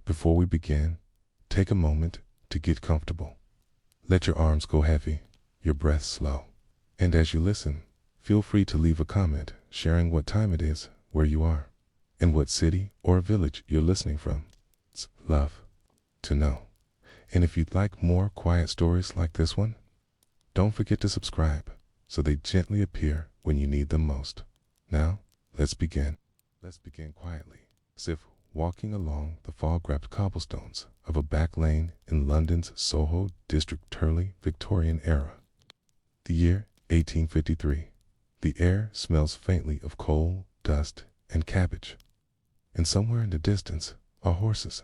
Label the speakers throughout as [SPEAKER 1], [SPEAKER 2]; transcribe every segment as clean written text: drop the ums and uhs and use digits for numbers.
[SPEAKER 1] Before we begin, take a moment to get comfortable. Let your arms go heavy, your breath slow. And as you listen, feel free to leave a comment sharing what time it is, where you are, and what city or village you're listening from. It's love to know. And if you'd like more quiet stories like this one, don't forget to subscribe so they gently appear when you need them most. Now, let's begin. Let's begin quietly, as if walking along the fog-wrapped cobblestones of a back lane in London's Soho district early Victorian era. The year 1853. The air smells faintly of coal, dust, and cabbage. And somewhere in the distance are horses.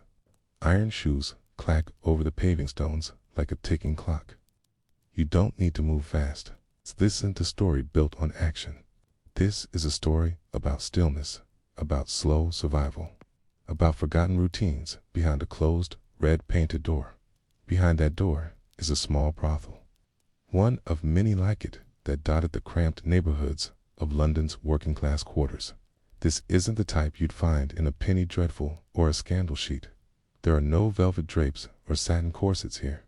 [SPEAKER 1] Iron shoes clack over the paving stones like a ticking clock. You don't need to move fast. This isn't a story built on action. This is a story about stillness, about slow survival, about forgotten routines behind a closed, red-painted door. Behind that door is a small brothel, one of many like it that dotted the cramped neighborhoods of London's working-class quarters. This isn't the type you'd find in a penny dreadful or a scandal sheet. There are no velvet drapes or satin corsets here.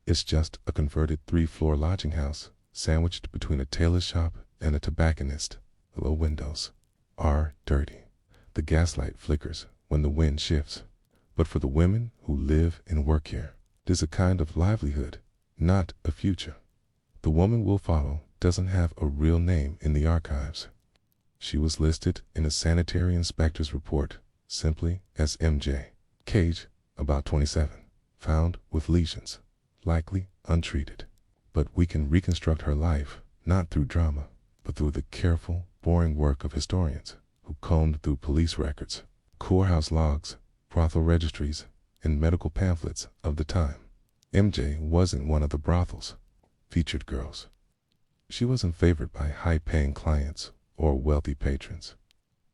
[SPEAKER 1] It's just a converted 3-floor lodging house sandwiched between a tailor's shop and a tobacconist. The low windows are dirty. The gaslight flickers when the wind shifts. But for the women who live and work here, there's a kind of livelihood, not a future. The woman we'll follow doesn't have a real name in the archives. She was listed in a sanitary inspector's report simply as MJ. Cage, about 27, found with lesions, likely untreated. But we can reconstruct her life, not through drama, but through the careful, boring work of historians who combed through police records, courthouse logs, brothel registries, and medical pamphlets of the time. MJ wasn't one of the brothel's featured girls. She wasn't favored by high-paying clients or wealthy patrons.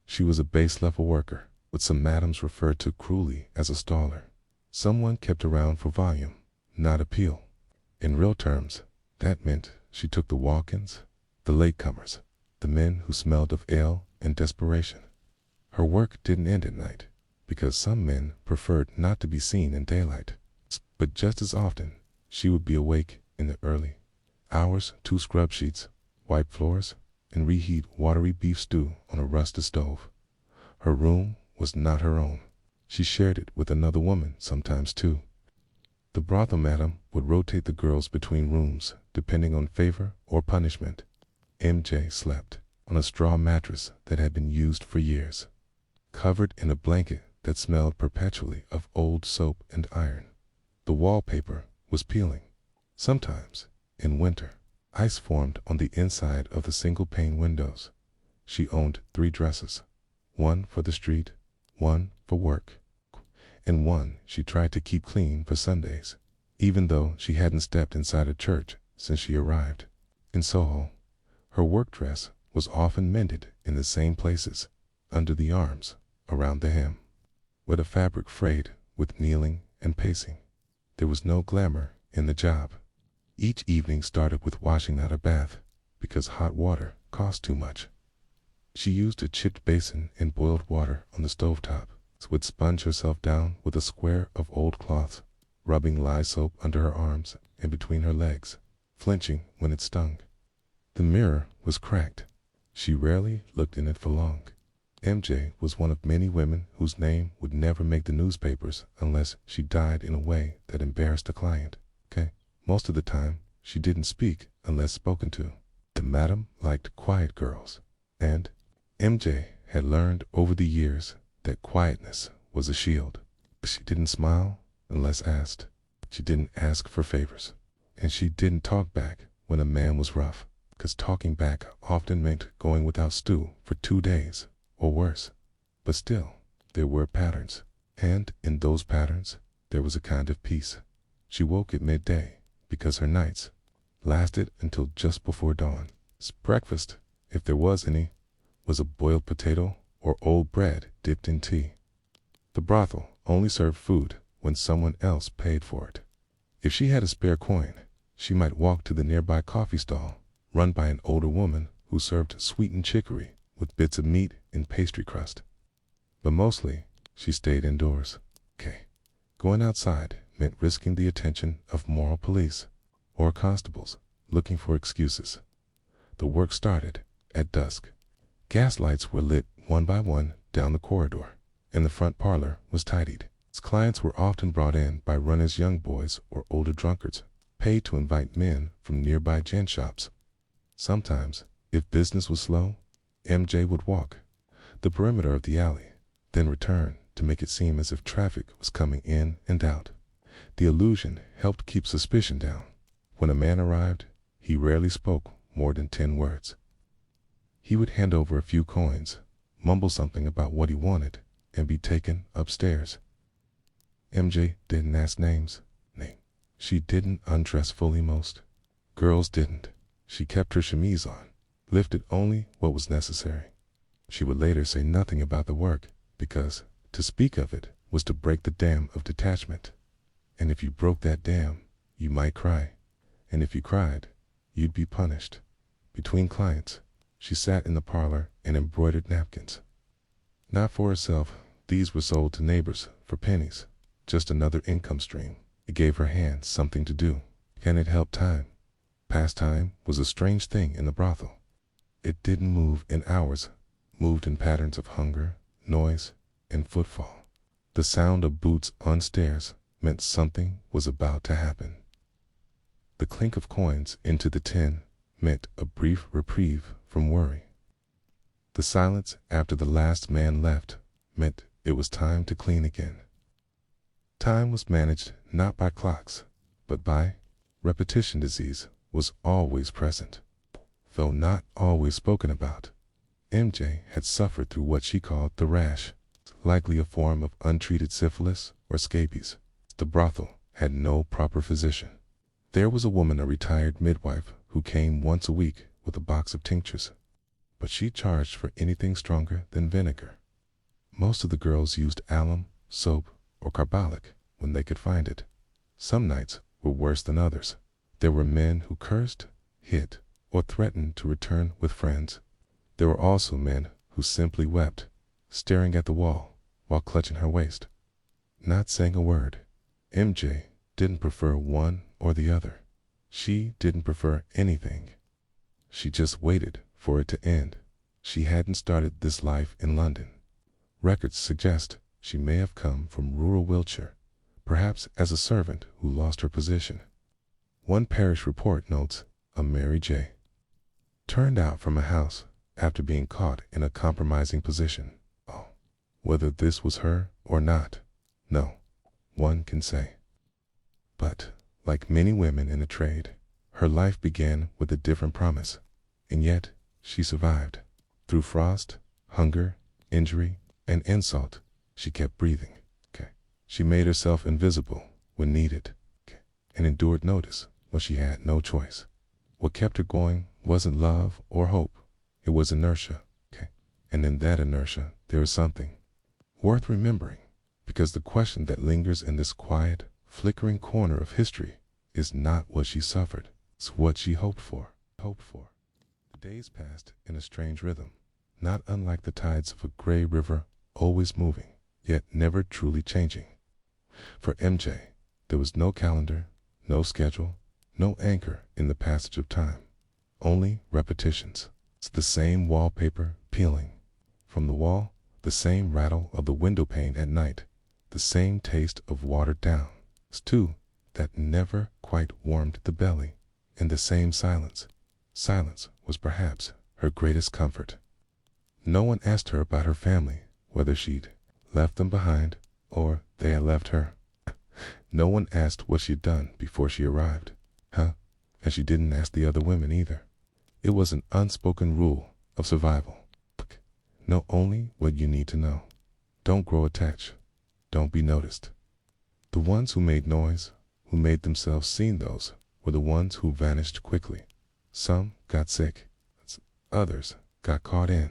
[SPEAKER 1] She was a base-level worker, what some madams referred to cruelly as a staller. Someone kept around for volume, not appeal. In real terms, that meant she took the walk-ins, the latecomers, the men who smelled of ale and desperation. Her work didn't end at night, because some men preferred not to be seen in daylight. But just as often, she would be awake in the early hours to scrub sheets, wipe floors, and reheat watery beef stew on a rusted stove. Her room was not her own. She shared it with another woman sometimes too. The brothel madam would rotate the girls between rooms depending on favor or punishment. MJ slept on a straw mattress that had been used for years, covered in a blanket that smelled perpetually of old soap and iron. The wallpaper was peeling. Sometimes, in winter, ice formed on the inside of the single-pane windows. She owned 3 dresses, one for the street, one for work, and one she tried to keep clean for Sundays, even though she hadn't stepped inside a church since she arrived. In Soho, her work dress was often mended in the same places, under the arms, around the hem, where the fabric frayed with kneeling and pacing. There was no glamour in the job. Each evening started with washing out a bath, because hot water cost too much. She used a chipped basin and boiled water on the stovetop, would sponge herself down with a square of old cloth, rubbing lye soap under her arms and between her legs, flinching when it stung. The mirror was cracked. She rarely looked in it for long. MJ was one of many women whose name would never make the newspapers unless she died in a way that embarrassed a client. Most of the time, she didn't speak unless spoken to. The madam liked quiet girls, and MJ had learned over the years that quietness was a shield. She didn't smile unless asked. She didn't ask for favors. And she didn't talk back when a man was rough, because talking back often meant going without stew for 2 days, or worse. But still, there were patterns, and in those patterns, there was a kind of peace. She woke at midday, because her nights lasted until just before dawn. Breakfast, if there was any, was a boiled potato or old bread dipped in tea. The brothel only served food when someone else paid for it. If she had a spare coin, she might walk to the nearby coffee stall, run by an older woman who served sweetened chicory with bits of meat and pastry crust. But mostly, she stayed indoors. Going outside meant risking the attention of moral police or constables looking for excuses. The work started at dusk. Gas lights were lit one by one down the corridor, and the front parlor was tidied. Clients were often brought in by runners, young boys or older drunkards, paid to invite men from nearby gin shops. Sometimes, if business was slow, MJ would walk the perimeter of the alley, then return to make it seem as if traffic was coming in and out. The illusion helped keep suspicion down. When a man arrived, he rarely spoke more than 10 words. He would hand over a few coins, mumble something about what he wanted, and be taken upstairs. MJ didn't ask names. She didn't undress fully. Most girls didn't. She kept her chemise on, lifted only what was necessary. She would later say nothing about the work, because to speak of it was to break the dam of detachment. And if you broke that dam, you might cry. And if you cried, you'd be punished. Between clients, she sat in the parlor and embroidered napkins. Not for herself, these were sold to neighbors for pennies. Just another income stream. It gave her hands something to do. And it helped time. Pastime was a strange thing in the brothel. It didn't move in hours, moved in patterns of hunger, noise, and footfall. The sound of boots on stairs meant something was about to happen. The clink of coins into the tin meant a brief reprieve from worry. The silence after the last man left meant it was time to clean again. Time was managed not by clocks, but by repetition. Disease was always present, though not always spoken about. MJ had suffered through what she called the rash, likely a form of untreated syphilis or scabies. The brothel had no proper physician. There was a woman, a retired midwife, who came once a week with a box of tinctures, but she charged for anything stronger than vinegar. Most of the girls used alum, soap, or carbolic when they could find it. Some nights were worse than others. There were men who cursed, hit, or threatened to return with friends. There were also men who simply wept, staring at the wall while clutching her waist, not saying a word. MJ didn't prefer one or the other. She didn't prefer anything. She just waited for it to end. She hadn't started this life in London. Records suggest she may have come from rural Wiltshire, perhaps as a servant who lost her position. One parish report notes a Mary J. turned out from a house after being caught in a compromising position. Oh, whether this was her or not, no one can say. But, like many women in the trade, her life began with a different promise, and yet she survived. Through frost, hunger, injury, and insult, she kept breathing. She made herself invisible when needed, and endured notice when she had no choice. What kept her going wasn't love or hope, it was inertia. And in that inertia, there is something worth remembering, because the question that lingers in this quiet, flickering corner of history is not what she suffered, it's what she hoped for. The days passed in a strange rhythm, not unlike the tides of a gray river, always moving, yet never truly changing. For MJ, there was no calendar, no schedule, no anchor in the passage of time, only repetitions. It's the same wallpaper peeling from the wall, the same rattle of the window pane at night, the same taste of watered down stew that never quite warmed the belly, and the same silence. Silence was perhaps her greatest comfort. No one asked her about her family, whether she'd left them behind or they had left her. No one asked what she'd done before she arrived. And she didn't ask the other women either. It was an unspoken rule of survival. Know only what you need to know. Don't grow attached. Don't be noticed. The ones who made noise, who made themselves seen, those were the ones who vanished quickly. Some got sick. Others got caught in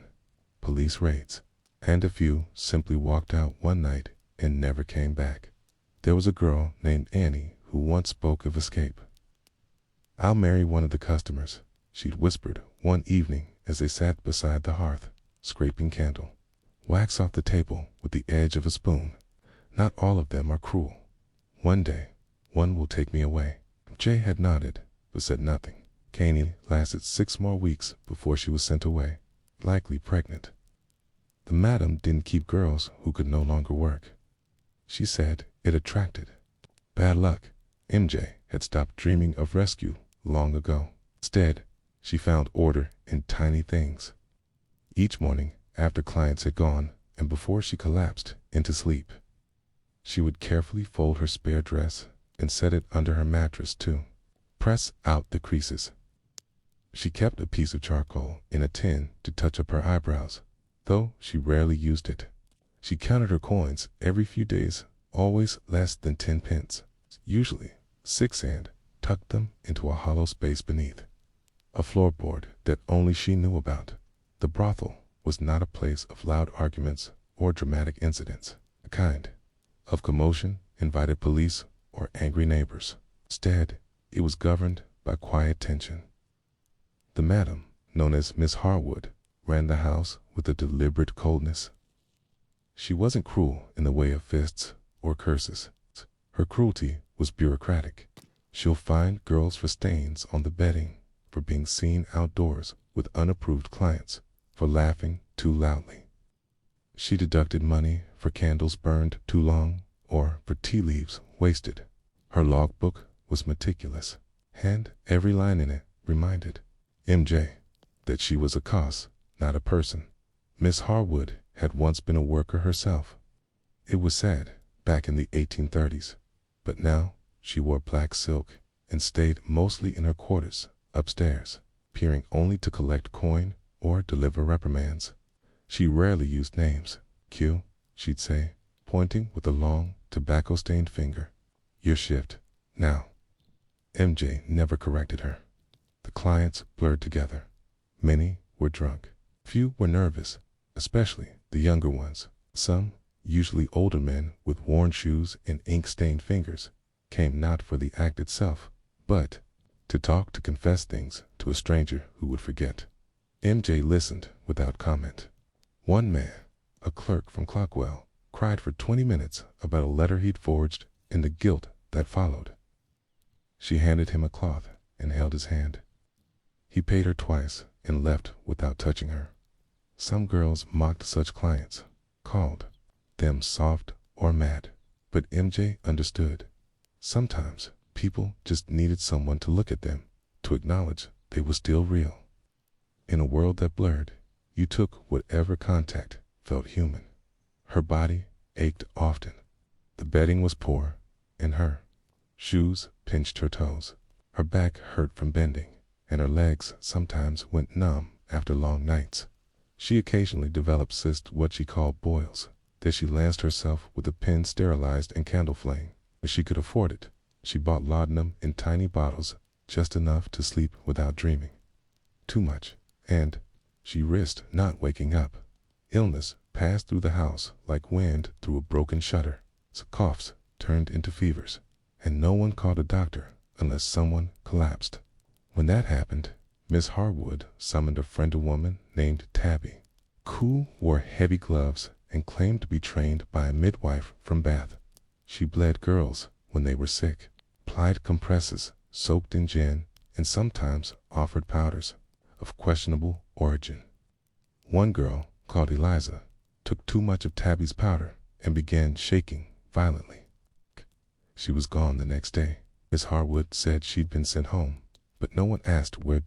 [SPEAKER 1] police raids. And a few simply walked out one night and never came back. There was a girl named Annie who once spoke of escape. "I'll marry one of the customers," she'd whispered one evening as they sat beside the hearth, scraping candle wax off the table with the edge of a spoon. Not all of them are cruel. One day, one will take me away. Jay had nodded, but said nothing. Caney lasted 6 more weeks before she was sent away, likely pregnant. The madam didn't keep girls who could no longer work. She said it attracted bad luck. MJ had stopped dreaming of rescue long ago. Instead, she found order in tiny things. Each morning, after clients had gone and before she collapsed into sleep, she would carefully fold her spare dress and set it under her mattress to press out the creases. She kept a piece of charcoal in a tin to touch up her eyebrows, though she rarely used it. She counted her coins every few days, always less than 10 pence, usually 6, and tucked them into a hollow space beneath a floorboard that only she knew about. The brothel was not a place of loud arguments or dramatic incidents. A kind of commotion invited police or angry neighbors. Instead, it was governed by quiet tension. The madam, known as Miss Harwood, ran the house with a deliberate coldness. She wasn't cruel in the way of fists or curses. Her cruelty was bureaucratic. She'll fine girls for stains on the bedding, for being seen outdoors with unapproved clients, for laughing too loudly. She deducted money for candles burned too long or for tea leaves wasted. Her logbook was meticulous, and every line in it reminded MJ that she was a cause, not a person. Miss Harwood had once been a worker herself. It was sad, back in the 1830s, but now she wore black silk and stayed mostly in her quarters upstairs, appearing only to collect coin or deliver reprimands. She rarely used names. Q, she'd say, pointing with a long, tobacco-stained finger. Your shift, now. MJ never corrected her. The clients blurred together. Many were drunk. Few were nervous, especially the younger ones. Some, usually older men with worn shoes and ink-stained fingers, came not for the act itself, but to talk, to confess things to a stranger who would forget. MJ listened without comment. One man, a clerk from Clockwell, cried for 20 minutes about a letter he'd forged and the guilt that followed. She handed him a cloth and held his hand. He paid her twice and left without touching her. Some girls mocked such clients, called them soft or mad, but MJ understood. Sometimes people just needed someone to look at them, to acknowledge they were still real. In a world that blurred, you took whatever contact felt human. Her body ached often. The bedding was poor, and her shoes pinched her toes. Her back hurt from bending, and her legs sometimes went numb after long nights. She occasionally developed cysts, what she called boils, that she lanced herself with a pin sterilized in candle flame. If she could afford it, she bought laudanum in tiny bottles, just enough to sleep without dreaming. Too much, and she risked not waking up. Illness passed through the house like wind through a broken shutter. So coughs turned into fevers, and no one called a doctor unless someone collapsed. When that happened, Miss Harwood summoned a friend, a woman named Tabby, who wore heavy gloves and claimed to be trained by a midwife from Bath. She bled girls when they were sick, applied compresses soaked in gin, and sometimes offered powders of questionable origin. One girl, called Eliza, took too much of Tabby's powder and began shaking violently. She was gone the next day. Miss Harwood said she'd been sent home, but no one asked where.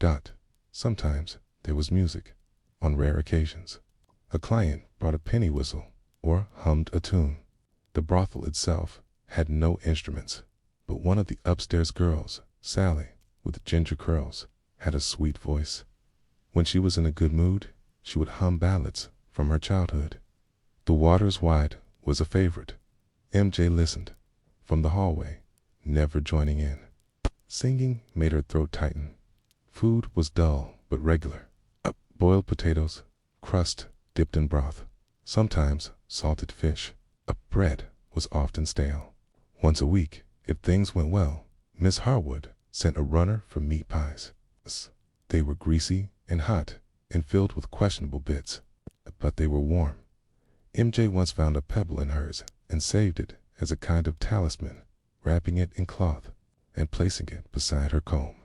[SPEAKER 1] Sometimes there was music. On rare occasions, a client brought a penny whistle or hummed a tune. The brothel itself had no instruments, but one of the upstairs girls, Sally, with ginger curls, had a sweet voice. When she was in a good mood, she would hum ballads from her childhood. The Water's Wide was a favorite. MJ listened from the hallway, never joining in. Singing made her throat tighten. Food was dull but regular. Boiled potatoes, crust dipped in broth, sometimes salted fish. Bread was often stale. Once a week, if things went well, Miss Harwood sent a runner for meat pies. They were greasy and hot and filled with questionable bits, but they were warm. MJ once found a pebble in hers and saved it as a kind of talisman wrapping it in cloth and placing it beside her comb.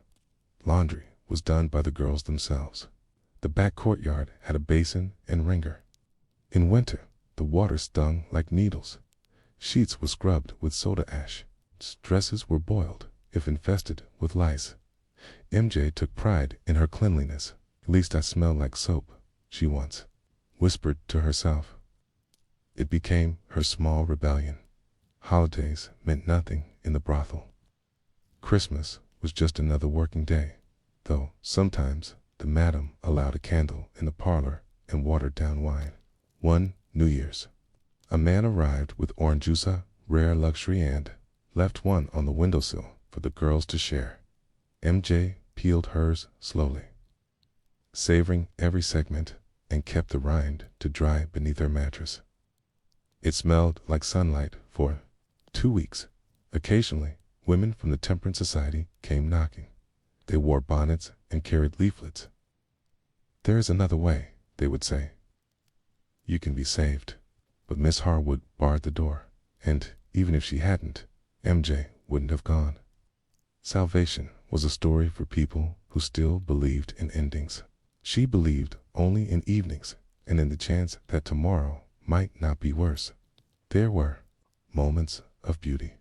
[SPEAKER 1] Laundry was done by the girls themselves. The back courtyard had a basin and wringer. In winter, the water stung like needles. Sheets were scrubbed with soda ash. Dresses were boiled if infested with lice. MJ took pride in her cleanliness. "At least I smell like soap," she once whispered to herself. It became her small rebellion. Holidays meant nothing in the brothel. Christmas was just another working day, though sometimes the madam allowed a candle in the parlor and watered down wine. One New Year's, a man arrived with orange juice, rare luxury, and left one on the windowsill for the girls to share. MJ peeled hers slowly, savoring every segment, and kept the rind to dry beneath her mattress. It smelled like sunlight for 2 weeks. Occasionally, women from the Temperance Society came knocking. They wore bonnets and carried leaflets. "There is another way," they would say. "You can be saved." But Miss Harwood barred the door, and even if she hadn't, MJ wouldn't have gone. Salvation was a story for people who still believed in endings. She believed only in evenings and in the chance that tomorrow might not be worse. There were moments of beauty.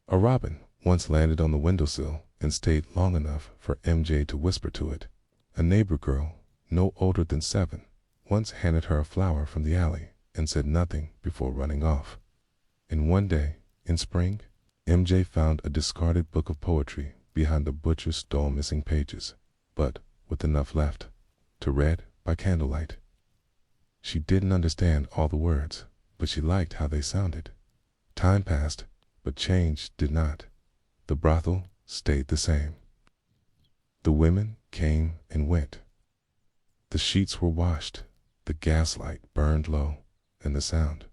[SPEAKER 1] A robin once landed on the windowsill and stayed long enough for MJ to whisper to it. A neighbor girl, no older than 7, once handed her a flower from the alley and said nothing before running off. And one day, in spring, MJ found a discarded book of poetry behind a butcher's stall, missing pages, but with enough left to read by candlelight. She didn't understand all the words, but she liked how they sounded. Time passed, but change did not. The brothel stayed the same. The women came and went. The sheets were washed, the gaslight burned low, and the sound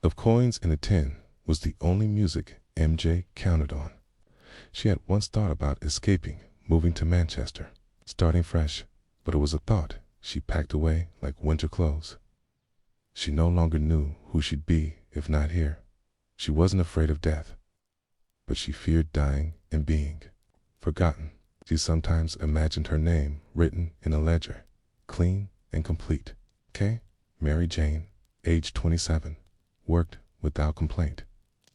[SPEAKER 1] of coins in a tin was the only music MJ counted on. She had once thought about escaping, moving to Manchester, starting fresh, but it was a thought she packed away like winter clothes. She no longer knew who she'd be if not here. She wasn't afraid of death, but she feared dying and being forgotten. She sometimes imagined her name written in a ledger, clean and complete. K. Mary Jane, age 27, worked without complaint,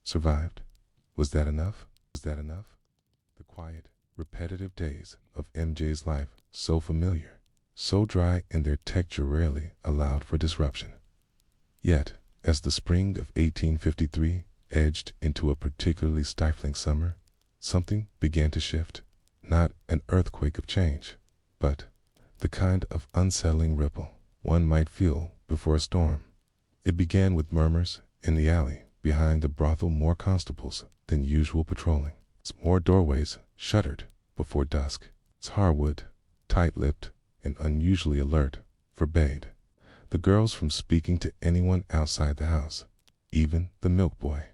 [SPEAKER 1] survived. Was that enough? Was that enough? The quiet, repetitive days of MJ's life, so familiar, so dry in their texture, rarely allowed for disruption. Yet, as the spring of 1853 edged into a particularly stifling summer, something began to shift. Not an earthquake of change, but the kind of unsettling ripple one might feel before a storm. It began with murmurs in the alley behind the brothel, more constables than usual patrolling. More doorways shuttered before dusk. Harwood, tight-lipped and unusually alert, forbade the girls from speaking to anyone outside the house, even the milk boy.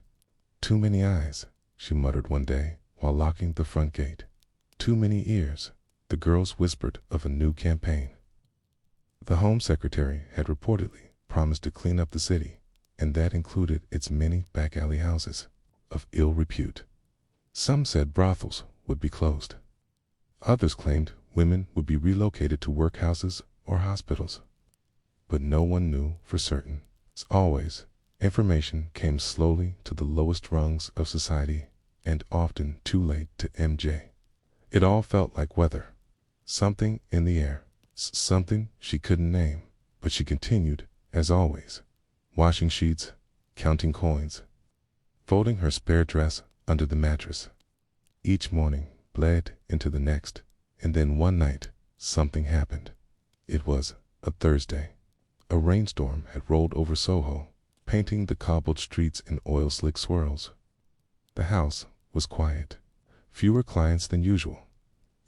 [SPEAKER 1] "Too many eyes," she muttered one day while locking the front gate. "Too many ears." The girls whispered of a new campaign. The Home Secretary had reportedly promised to clean up the city, and that included its many back alley houses of ill repute. Some said brothels would be closed. Others claimed women would be relocated to workhouses or hospitals. But no one knew for certain. As always, information came slowly to the lowest rungs of society, and often too late to MJ. It all felt like weather, something in the air, something she couldn't name, but she continued, as always, washing sheets, counting coins, folding her spare dress under the mattress. Each morning bled into the next, and then one night, something happened. It was a Thursday. A rainstorm had rolled over Soho, painting the cobbled streets in oil-slick swirls. The house was quiet, fewer clients than usual.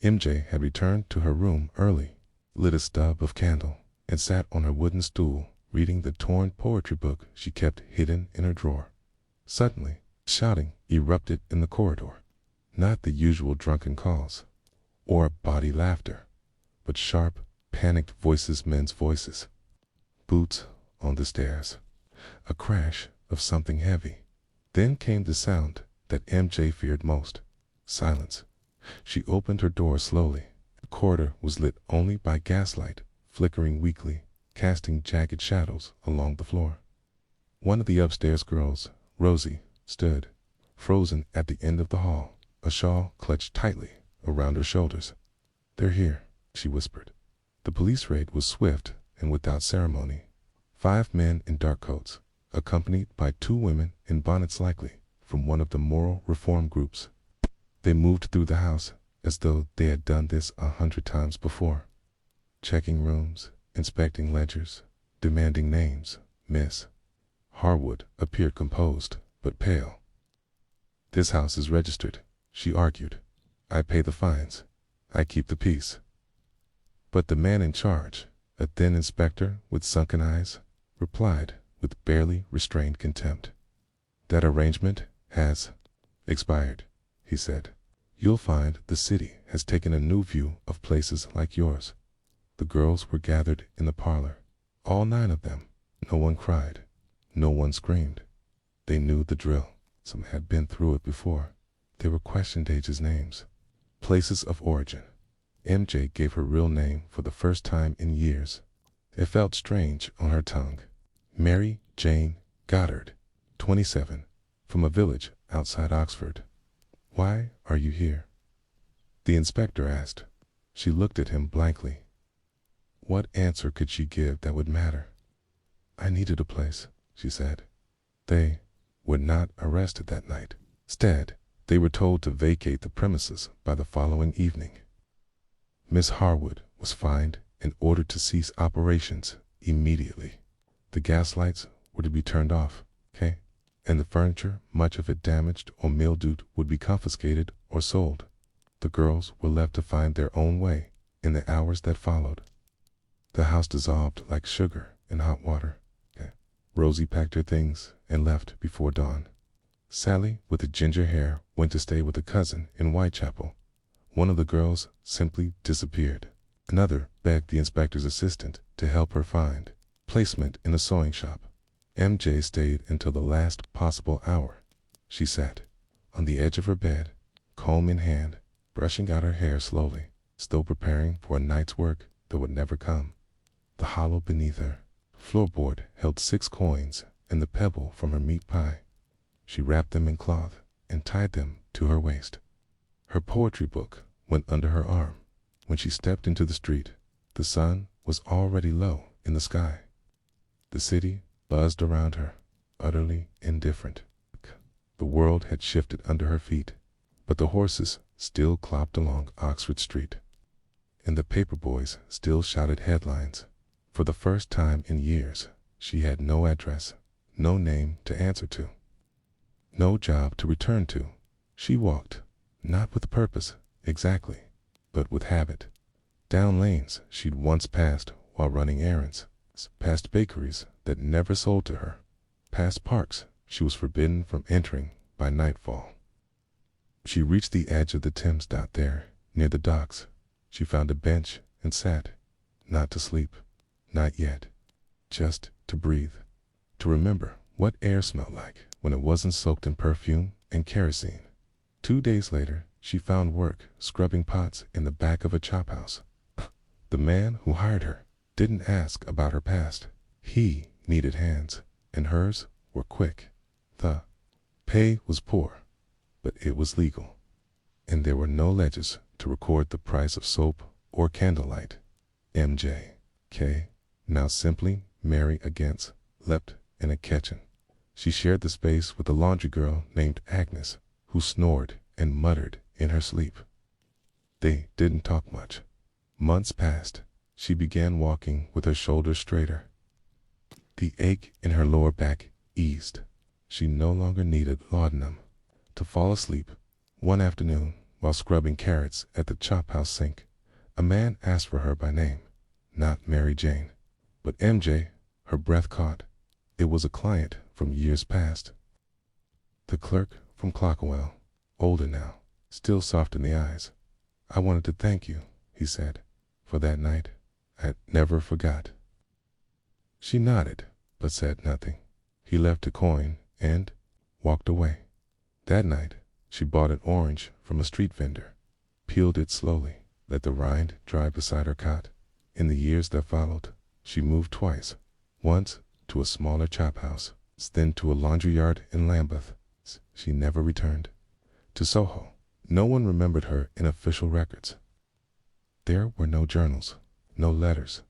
[SPEAKER 1] MJ had returned to her room early, lit a stub of candle, and sat on her wooden stool, reading the torn poetry book she kept hidden in her drawer. Suddenly, shouting erupted in the corridor. Not the usual drunken calls, or bawdy laughter, but sharp, panicked voices, men's voices. Boots on the stairs. A crash of something heavy. Then came the sound that MJ feared most: silence. She opened her door slowly. The corridor was lit only by gaslight, flickering weakly, casting jagged shadows along the floor. One of the upstairs girls, Rosie, stood, frozen at the end of the hall, a shawl clutched tightly around her shoulders. "They're here," she whispered. The police raid was swift and without ceremony. 5 men in dark coats, accompanied by 2 women in bonnets likely from one of the moral reform groups. They moved through the house as though they had done this 100 times before, checking rooms, inspecting ledgers, demanding names. Miss Harwood appeared composed but pale. "This house is registered," she argued. "I pay the fines. I keep the peace." But the man in charge, a thin inspector with sunken eyes, replied with barely restrained contempt. "That arrangement has expired," he said. "You'll find the city has taken a new view of places like yours." The girls were gathered in the parlor, all 9 of them. No one cried. No one screamed. They knew the drill. Some had been through it before. They were questioned ages, names, places of origin. MJ gave her real name for the first time in years. It felt strange on her tongue. Mary Jane Goddard, 27, from a village outside Oxford. "Why are you here?" the inspector asked. She looked at him blankly. What answer could she give that would matter? "I needed a place," she said. They were not arrested that night. Instead, they were told to vacate the premises by the following evening. Miss Harwood was fined and ordered to cease operations immediately. The gas lights were to be turned off, and the furniture, much of it damaged or mildewed, would be confiscated or sold. The girls were left to find their own way in the hours that followed. The house dissolved like sugar in hot water. Rosie packed her things and left before dawn. Sally, with the ginger hair, went to stay with a cousin in Whitechapel. One of the girls simply disappeared. Another begged the inspector's assistant to help her find placement in a sewing shop. MJ stayed until the last possible hour. She sat on the edge of her bed, comb in hand, brushing out her hair slowly, still preparing for a night's work that would never come. The hollow beneath her floorboard held 6 coins and the pebble from her meat pie. She wrapped them in cloth and tied them to her waist. Her poetry book went under her arm. When she stepped into the street, the sun was already low in the sky. The city buzzed around her, utterly indifferent. The world had shifted under her feet, but the horses still clopped along Oxford Street, and the paper boys still shouted headlines. For the first time in years, she had no address, no name to answer to, no job to return to. She walked, not with purpose, exactly, but with habit. Down lanes she'd once passed while running errands, past bakeries that never sold to her, past parks she was forbidden from entering by nightfall. She reached the edge of the Thames dock there, near the docks. She found a bench and sat, not to sleep, not yet, just to breathe, to remember what air smelled like when it wasn't soaked in perfume and kerosene. 2 days later, she found work scrubbing pots in the back of a chop house. The man who hired her didn't ask about her past. He needed hands, and hers were quick. The pay was poor, but it was legal, and there were no ledgers to record the price of soap or candlelight. MJ, now simply Mary Against, leapt in a kitchen. She shared the space with a laundry girl named Agnes, who snored and muttered in her sleep. They didn't talk much. Months passed. She began walking with her shoulders straighter. The ache in her lower back eased. She no longer needed laudanum. To fall asleep, one afternoon, while scrubbing carrots at the chop house sink, a man asked for her by name. Not Mary Jane, but MJ. Her breath caught. It was a client from years past. The clerk from Clockwell, older now, still soft in the eyes. "I wanted to thank you," he said, "for that night. I never forgot." She nodded, but said nothing. He left a coin and walked away. That night, She bought an orange from a street vendor, peeled it slowly, let the rind dry beside her cot. In the years that followed, she moved twice, once to a smaller chop house, then to a laundry yard in Lambeth. She never returned to Soho. No one remembered her in official records. There were no journals, no letters,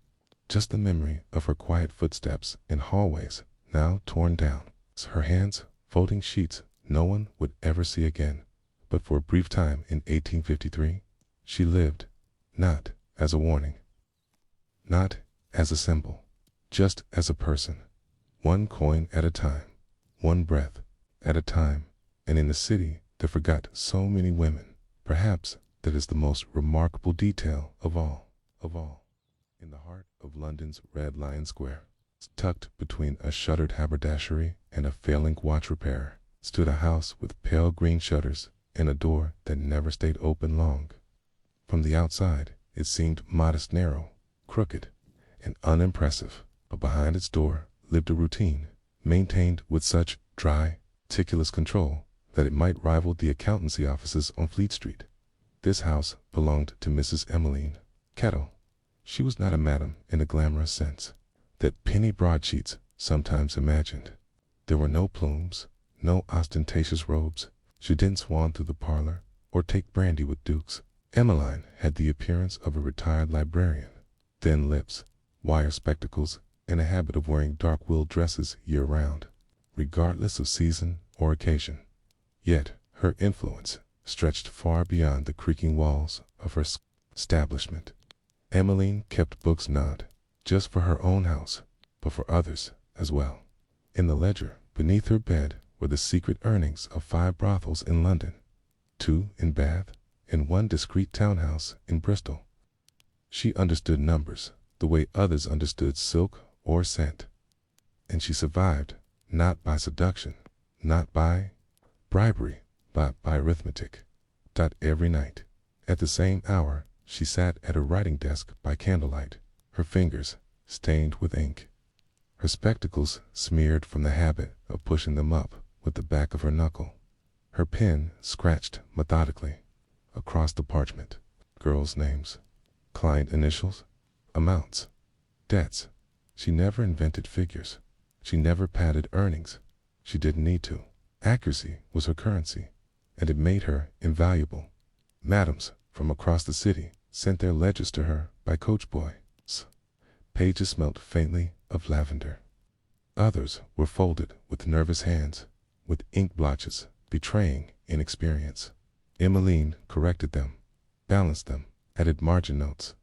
[SPEAKER 1] just the memory of her quiet footsteps in hallways now torn down, her hands folding sheets no one would ever see again. But for a brief time in 1853, she lived, not as a warning, not as a symbol, just as a person, one coin at a time, one breath at a time. And in a city that forgot so many women, perhaps that is the most remarkable detail of all. In the heart of London's Red Lion Square, tucked between a shuttered haberdashery and a failing watch repairer, stood a house with pale green shutters and a door that never stayed open long. From the outside, it seemed modest, narrow, crooked, and unimpressive, but behind its door lived a routine, maintained with such dry, meticulous control that it might rival the accountancy offices on Fleet Street. This house belonged to Mrs. Emmeline Kettle. She was not a madam in a glamorous sense that penny broadsheets sometimes imagined. There were no plumes, no ostentatious robes. She didn't swan through the parlor or take brandy with dukes. Emmeline had the appearance of a retired librarian, thin lips, wire spectacles, and a habit of wearing dark-wool dresses year-round, regardless of season or occasion. Yet her influence stretched far beyond the creaking walls of her establishment. Emmeline kept books not just for her own house, but for others as well. In the ledger beneath her bed were the secret earnings of 5 brothels in London, 2 in Bath, and 1 discreet townhouse in Bristol. She understood numbers the way others understood silk or scent, and she survived not by seduction, not by bribery, but by arithmetic. Every night, at the same hour, she sat at her writing desk by candlelight, her fingers stained with ink, her spectacles smeared from the habit of pushing them up with the back of her knuckle. Her pen scratched methodically across the parchment, girls' names, client initials, amounts, debts. She never invented figures. She never padded earnings. She didn't need to. Accuracy was her currency, and it made her invaluable. Madams from across the city sent their ledgers to her by coachboys. Pages smelt faintly of lavender. Others were folded with nervous hands, with ink blotches betraying inexperience. Emmeline corrected them, balanced them, added margin notes,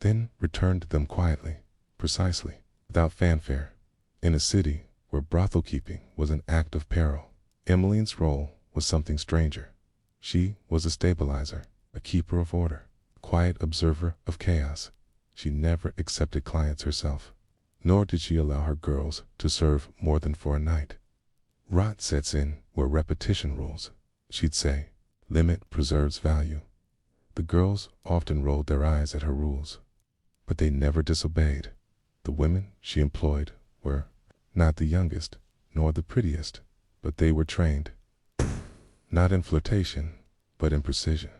[SPEAKER 1] then returned them quietly, precisely, without fanfare. In a city where brothel keeping was an act of peril, Emmeline's role was something stranger. She was a stabilizer, a keeper of order, a quiet observer of chaos. She never accepted clients herself, nor did she allow her girls to serve more than for a night. Rot sets in where repetition rules, she'd say. Limit preserves value. The girls often rolled their eyes at her rules, but they never disobeyed. The women she employed were not the youngest, nor the prettiest, but they were trained, not in flirtation, but in precision.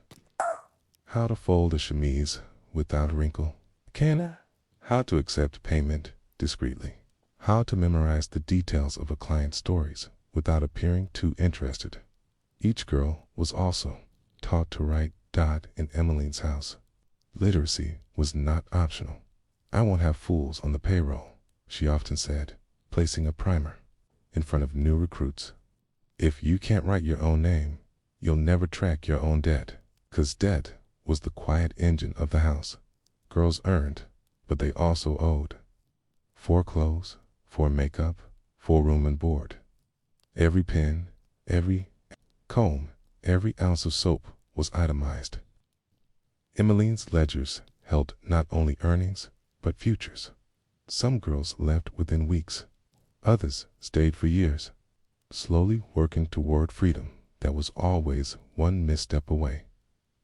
[SPEAKER 1] How to fold a chemise without a wrinkle. How to accept payment discreetly. How to memorize the details of a client's stories without appearing too interested. Each girl was also taught to write in Emmeline's house. Literacy was not optional. "I won't have fools on the payroll," she often said, placing a primer in front of new recruits. "If you can't write your own name, you'll never track your own debt," 'cause debt was the quiet engine of the house. Girls earned, but they also owed. For clothes, for makeup, for room and board. Every pin, every comb, every ounce of soap was itemized. Emmeline's ledgers held not only earnings, but futures. Some girls left within weeks. Others stayed for years, slowly working toward freedom that was always one misstep away.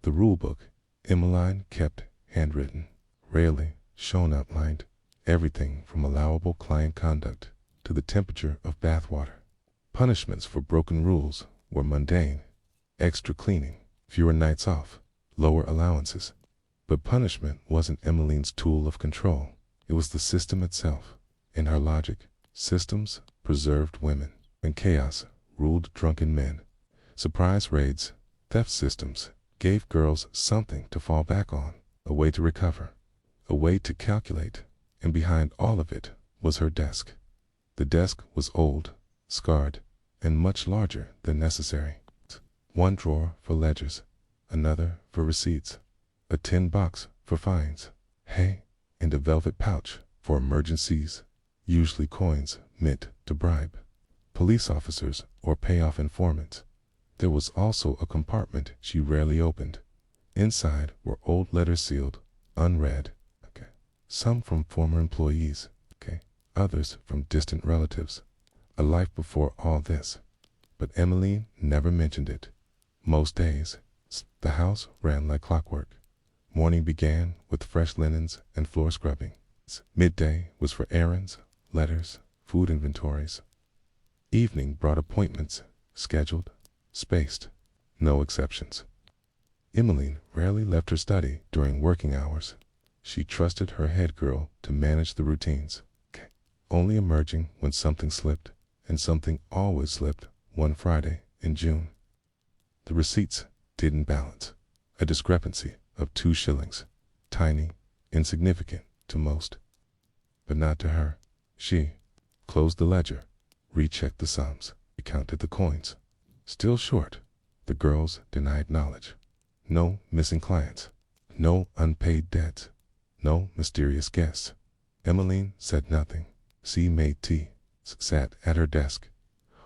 [SPEAKER 1] The rule book Emmeline kept handwritten, rarely shown outlined, everything from allowable client conduct to the temperature of bath water. Punishments for broken rules were mundane. extra cleaning, fewer nights off, lower allowances. But punishment wasn't Emmeline's tool of control. It was the system itself. In her logic, systems preserved women. When chaos ruled drunken men, surprise raids, theft systems gave girls something to fall back on, a way to recover, a way to calculate, and behind all of it was her desk. The desk was old, scarred, and much larger than necessary. One drawer for ledgers, another for receipts, a tin box for fines, hay, and a velvet pouch for emergencies, usually coins meant to bribe police officers or pay off informants. There was also a compartment she rarely opened. Inside were old letters sealed, unread, some from former employees, others from distant relatives. A life before all this. But Emmeline never mentioned it. Most days, the house ran like clockwork. Morning began with fresh linens and floor scrubbing. Midday was for errands, letters, food inventories. Evening brought appointments, scheduled, spaced, no exceptions. Emmeline rarely left her study during working hours. She trusted her head girl to manage the routines, only emerging when something slipped, and something always slipped one Friday in June. The receipts didn't balance. A discrepancy of 2 shillings, tiny, insignificant to most, but not to her. She closed the ledger, rechecked the sums, recounted the coins. Still short, the girls denied knowledge. No missing clients, no unpaid debts, no mysterious guests. Emmeline said nothing. She made tea, sat at her desk,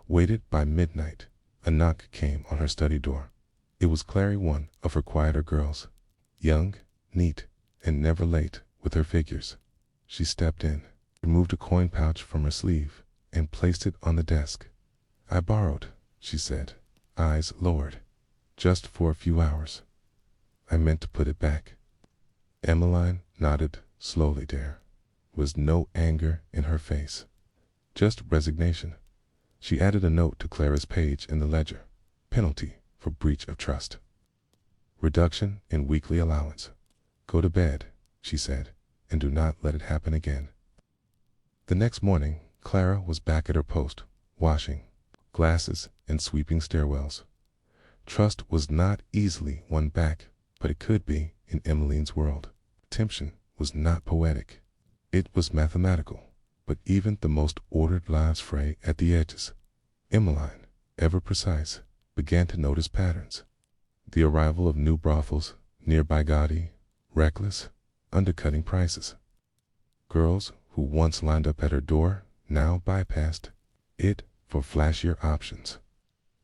[SPEAKER 1] waited. By midnight. A knock came on her study door. It was Clary, one of her quieter girls, young, neat, and never late with her figures. She stepped in, removed a coin pouch from her sleeve, and placed it on the desk. "I borrowed," she said, eyes lowered, "just for a few hours. I meant to put it back." Emmeline nodded slowly. There was no anger in her face, just resignation. She added a note to Clara's page in the ledger. Penalty for breach of trust. Reduction in weekly allowance. "Go to bed," she said, "and do not let it happen again." The next morning, Clara was back at her post, washing glasses and sweeping stairwells. Trust was not easily won back, but it could be in Emmeline's world. Temptation was not poetic. It was mathematical, but even the most ordered lives fray at the edges. Emmeline, ever precise, began to notice patterns. The arrival of new brothels nearby, gaudy, reckless, undercutting prices. Girls who once lined up at her door now bypassed it for flashier options.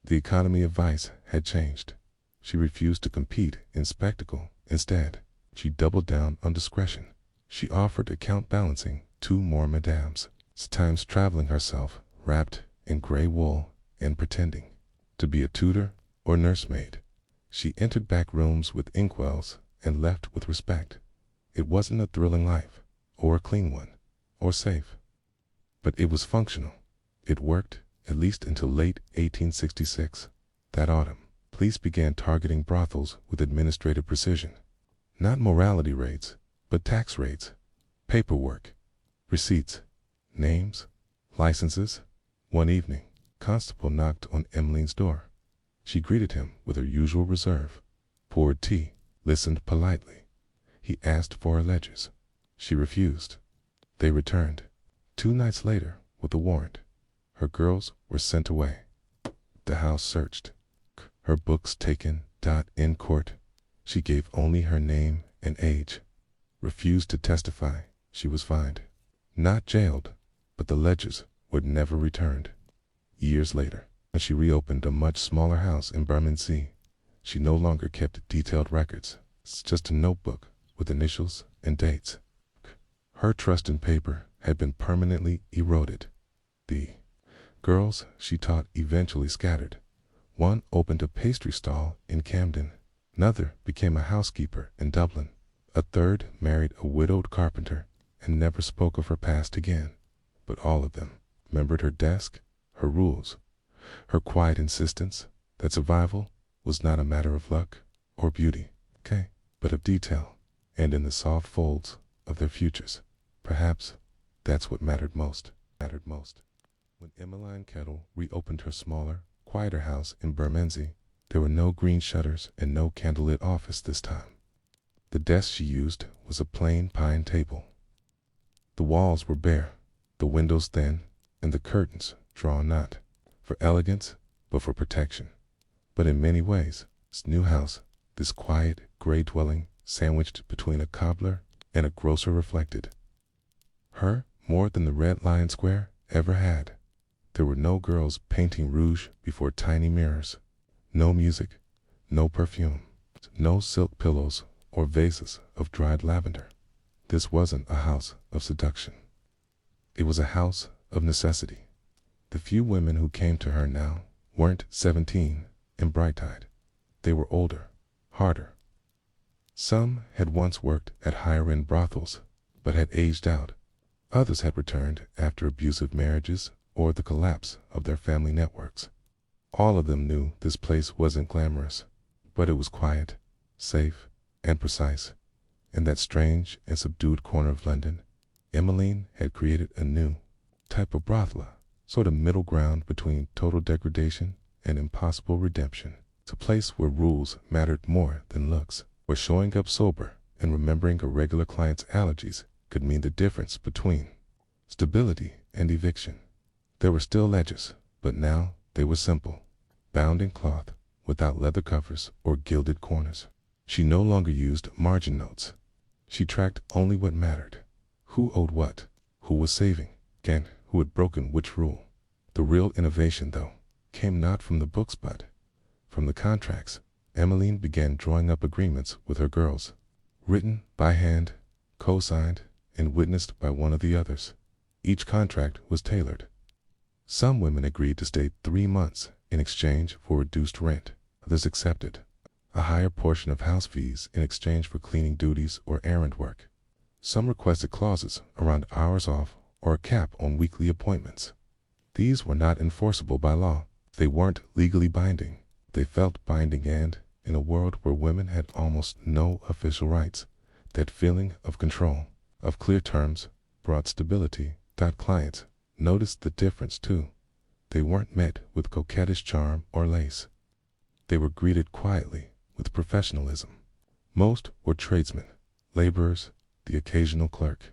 [SPEAKER 1] The economy of vice had changed. She refused to compete in spectacle. Instead, she doubled down on discretion. She offered account balancing 2 more madams, sometimes traveling herself, wrapped in gray wool and pretending to be a tutor or nursemaid. She entered back rooms with inkwells and left with respect. It wasn't a thrilling life, or a clean one, or safe. But it was functional. It worked, at least until late 1866. That autumn, police began targeting brothels with administrative precision. Not morality raids, but tax raids, paperwork, receipts, names, licenses. One evening, constable knocked on Emmeline's door. She greeted him with her usual reserve, poured tea, listened politely. He asked for her ledgers. She refused. They returned 2 nights later with a warrant. Her girls were sent away. The house searched. Her books taken. In court, she gave only her name and age. Refused to testify. She was fined. Not jailed, but the ledgers were never returned. Years later, when she reopened a much smaller house in Bermondsey, she no longer kept detailed records. It's just a notebook with initials and dates. Her trust in paper had been permanently eroded. The girls she taught eventually scattered. One opened a pastry stall in Camden. Another became a housekeeper in Dublin. A third married a widowed carpenter and never spoke of her past again. But all of them remembered her desk, her rules, her quiet insistence that survival was not a matter of luck or beauty, okay, but of detail, and in the soft folds of their futures. Perhaps that's what mattered most. When Emmeline Kettle reopened her smaller, quieter house in Bermondsey, there were no green shutters and no candlelit office this time. The desk she used was a plain pine table. The walls were bare, the windows thin, and the curtains drawn not for elegance, but for protection. But in many ways, this new house, this quiet, gray dwelling, sandwiched between a cobbler and a grocer, reflected her more than the Red Lion Square ever had. There were no girls painting rouge before tiny mirrors, no music, no perfume, no silk pillows or vases of dried lavender. This wasn't a house of seduction. It was a house of necessity. The few women who came to her now weren't 17 and bright-eyed. They were older, harder. Some had once worked at higher-end brothels, but had aged out. Others had returned after abusive marriages or the collapse of their family networks. All of them knew this place wasn't glamorous, but it was quiet, safe, and precise. In that strange and subdued corner of London, Emmeline had created a new type of brothel, sort of middle ground between total degradation and impossible redemption. It's a place where rules mattered more than looks, where showing up sober and remembering a regular client's allergies could mean the difference between stability and eviction. There were still ledges, but now they were simple, bound in cloth, without leather covers or gilded corners. She no longer used margin notes. She tracked only what mattered: who owed what, who was saving, and who had broken which rule. The real innovation, though, came not from the books but from the contracts. Emmeline began drawing up agreements with her girls, written by hand, co-signed, and witnessed by one of the others. Each contract was tailored. Some women agreed to stay 3 months in exchange for reduced rent. Others accepted a higher portion of house fees in exchange for cleaning duties or errand work. Some requested clauses around hours off or a cap on weekly appointments. These were not enforceable by law. They weren't legally binding. They felt binding, and, in a world where women had almost no official rights, that feeling of control, of clear terms, brought stability. Clients noticed the difference too. They weren't met with coquettish charm or lace. They were greeted quietly with professionalism. Most were tradesmen, laborers, the occasional clerk.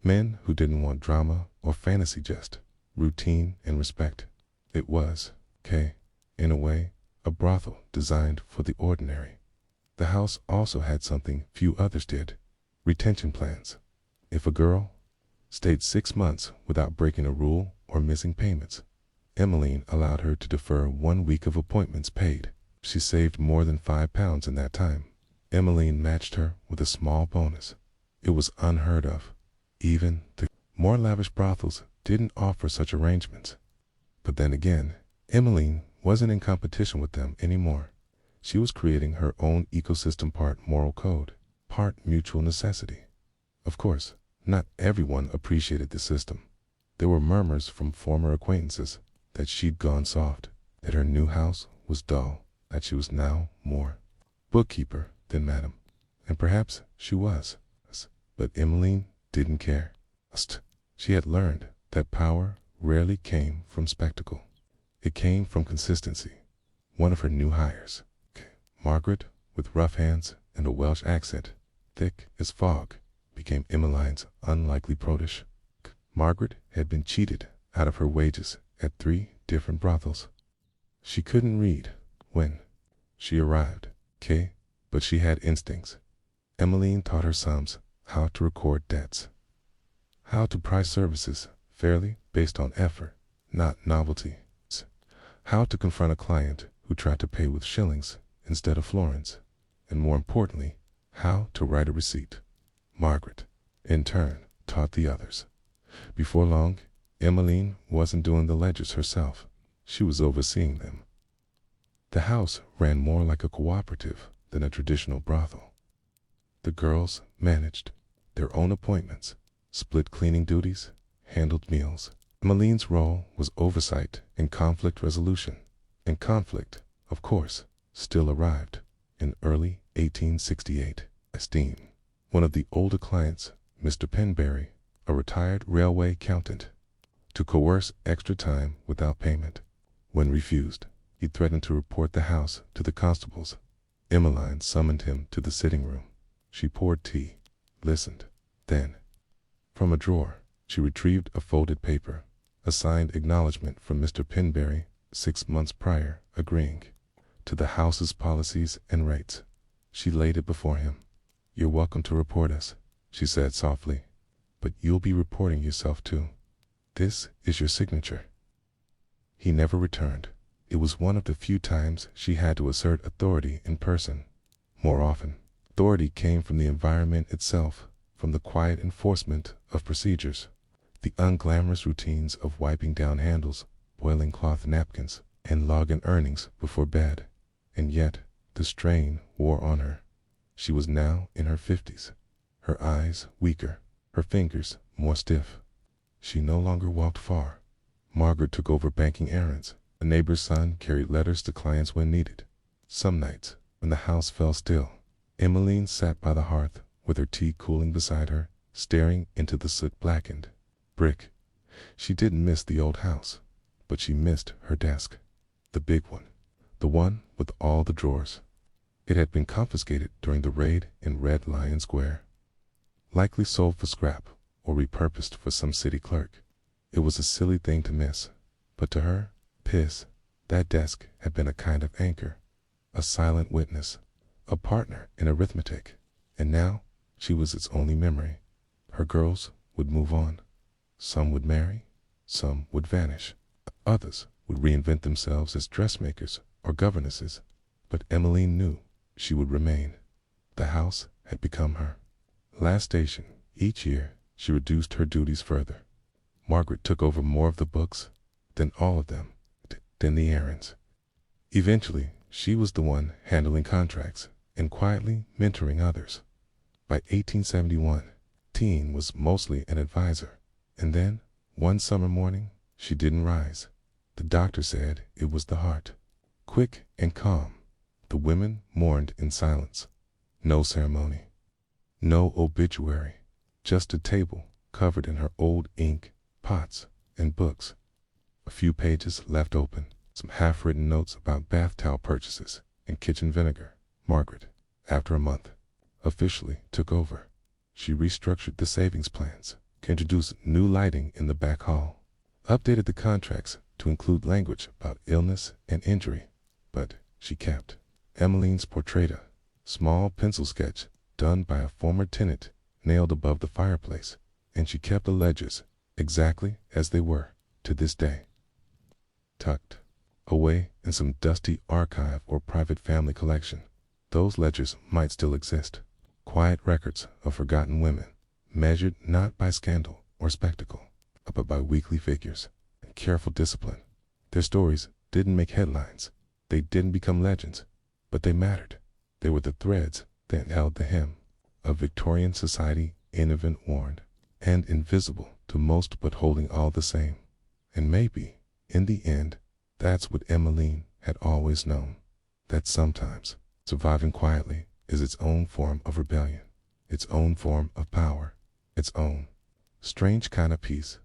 [SPEAKER 1] Men who didn't want drama or fantasy, just routine and respect. It was, in a way, a brothel designed for the ordinary. The house also had something few others did: retention plans. If a girl stayed 6 months without breaking a rule or missing payments, Emmeline allowed her to defer 1 week of appointments paid. She saved more than £5 in that time. Emmeline matched her with a small bonus. It was unheard of. Even the more lavish brothels didn't offer such arrangements. But then again, Emmeline wasn't in competition with them anymore. She was creating her own ecosystem, part moral code, part mutual necessity. Of course, not everyone appreciated the system. There were murmurs from former acquaintances that she'd gone soft, that her new house was dull, that she was now more bookkeeper than madam. And perhaps she was. But Emmeline didn't care. She had learned that power rarely came from spectacle. It came from consistency. One of her new hires, Margaret, with rough hands and a Welsh accent, thick as fog, became Emmeline's unlikely protege. Margaret had been cheated out of her wages at 3 different brothels. She couldn't read when she arrived, but she had instincts. Emmeline taught her sons how to record debts, how to price services fairly based on effort, not novelty, how to confront a client who tried to pay with shillings instead of florins, and more importantly, how to write a receipt. Margaret, in turn, taught the others. Before long, Emmeline wasn't doing the ledgers herself. She was overseeing them. The house ran more like a cooperative than a traditional brothel. The girls managed their own appointments, split cleaning duties, handled meals. Emmeline's role was oversight and conflict resolution. And conflict, of course, still arrived in early 1868. Esteem. One of the older clients, Mr. Penberry, a retired railway accountant, to coerce extra time without payment. When refused, he threatened to report the house to the constables. Emmeline summoned him to the sitting room. She poured tea, listened. Then, from a drawer, she retrieved a folded paper, a signed acknowledgment from Mr. Penberry 6 months prior, agreeing to the house's policies and rates. She laid it before him. "You're welcome to report us," she said softly, "but you'll be reporting yourself too. This is your signature." He never returned. It was one of the few times she had to assert authority in person. More often, authority came from the environment itself, from the quiet enforcement of procedures, the unglamorous routines of wiping down handles, boiling cloth napkins, and logging earnings before bed. And yet, the strain wore on her. She was now in her 50s, her eyes weaker, her fingers more stiff. She no longer walked far. Margaret took over banking errands. A neighbor's son carried letters to clients when needed. Some nights, when the house fell still, Emmeline sat by the hearth with her tea cooling beside her, staring into the soot-blackened brick. She didn't miss the old house, but she missed her desk. The big one, the one with all the drawers. It had been confiscated during the raid in Red Lion Square. Likely sold for scrap or repurposed for some city clerk. It was a silly thing to miss, but to her, that desk had been a kind of anchor, a silent witness, a partner in arithmetic, and now she was its only memory. Her girls would move on. Some would marry, some would vanish, others would reinvent themselves as dressmakers or governesses, but Emmeline knew she would remain. The house had become her last station. Each year she reduced her duties further. Margaret took over more of the books, then all of them, then the errands. Eventually, she was the one handling contracts and quietly mentoring others. By 1871, Teen was mostly an advisor, and then, one summer morning, she didn't rise. The doctor said it was the heart. Quick and calm, the women mourned in silence. No ceremony, no obituary, just a table covered in her old ink, pots, and books. A few pages left open, some half-written notes about bath towel purchases and kitchen vinegar. Margaret, after a month, officially took over. She restructured the savings plans, introduced new lighting in the back hall, updated the contracts to include language about illness and injury. But she kept Emmeline's portrait, small pencil sketch done by a former tenant, nailed above the fireplace, and she kept the ledgers exactly as they were to this day. Tucked away in some dusty archive or private family collection, those ledgers might still exist. Quiet records of forgotten women, measured not by scandal or spectacle, but by weekly figures and careful discipline. Their stories didn't make headlines. They didn't become legends, but they mattered. They were the threads that held the hem of Victorian society, intimate, worn, and invisible to most, but holding all the same. And maybe, in the end, that's what Emmeline had always known, that sometimes surviving quietly is its own form of rebellion, its own form of power, its own strange kind of peace.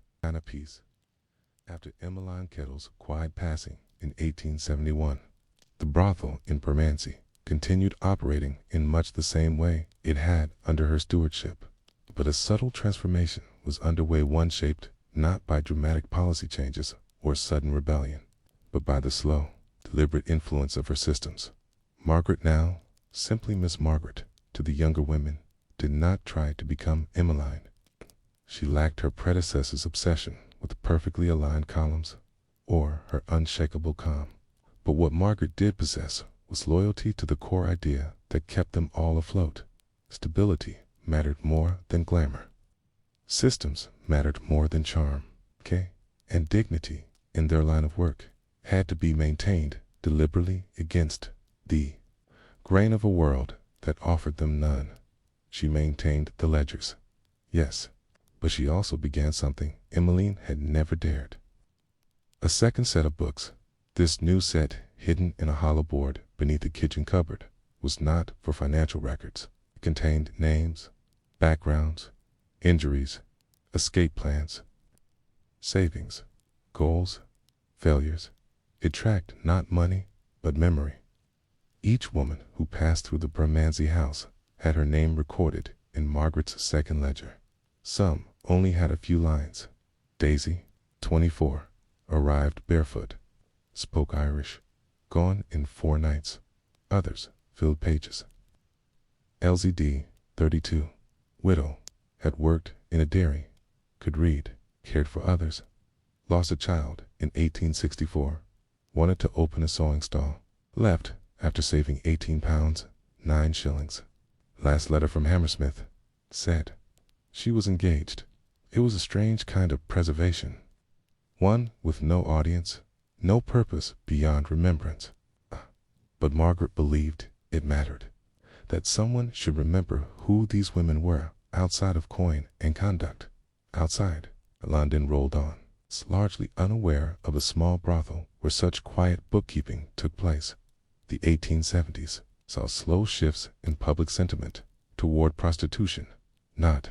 [SPEAKER 1] After Emmeline Kettle's quiet passing in 1871, the brothel in Bermondsey continued operating in much the same way it had under her stewardship. But a subtle transformation was underway, one shaped not by dramatic policy changes or sudden rebellion, but by the slow, deliberate influence of her systems. Margaret, now simply Miss Margaret to the younger women, did not try to become Emmeline. She lacked her predecessor's obsession with perfectly aligned columns or her unshakable calm. But what Margaret did possess was loyalty to the core idea that kept them all afloat. Stability mattered more than glamour. Systems mattered more than charm. And dignity in their line of work had to be maintained deliberately against the grain of a world that offered them none. She maintained the ledgers, yes, but she also began something Emmeline had never dared. A second set of books, this new set hidden in a hollow board beneath the kitchen cupboard was not for financial records. It contained names, backgrounds, injuries, escape plans, savings, goals, failures. It tracked not money, but memory. Each woman who passed through the Bermondsey house had her name recorded in Margaret's second ledger. Some only had a few lines. Daisy, 24, arrived barefoot, spoke Irish, gone in 4 nights. Others filled pages. LZD, 32, widow, had worked in a dairy, could read, cared for others, lost a child in 1864, wanted to open a sewing stall, left after saving £18, 9 shillings. Last letter from Hammersmith said she was engaged. It was a strange kind of preservation, one with no audience, no purpose beyond remembrance. But Margaret believed it mattered, that someone should remember who these women were outside of coin and conduct. Outside, London rolled on, largely unaware of a small brothel where such quiet bookkeeping took place. The 1870s saw slow shifts in public sentiment toward prostitution, not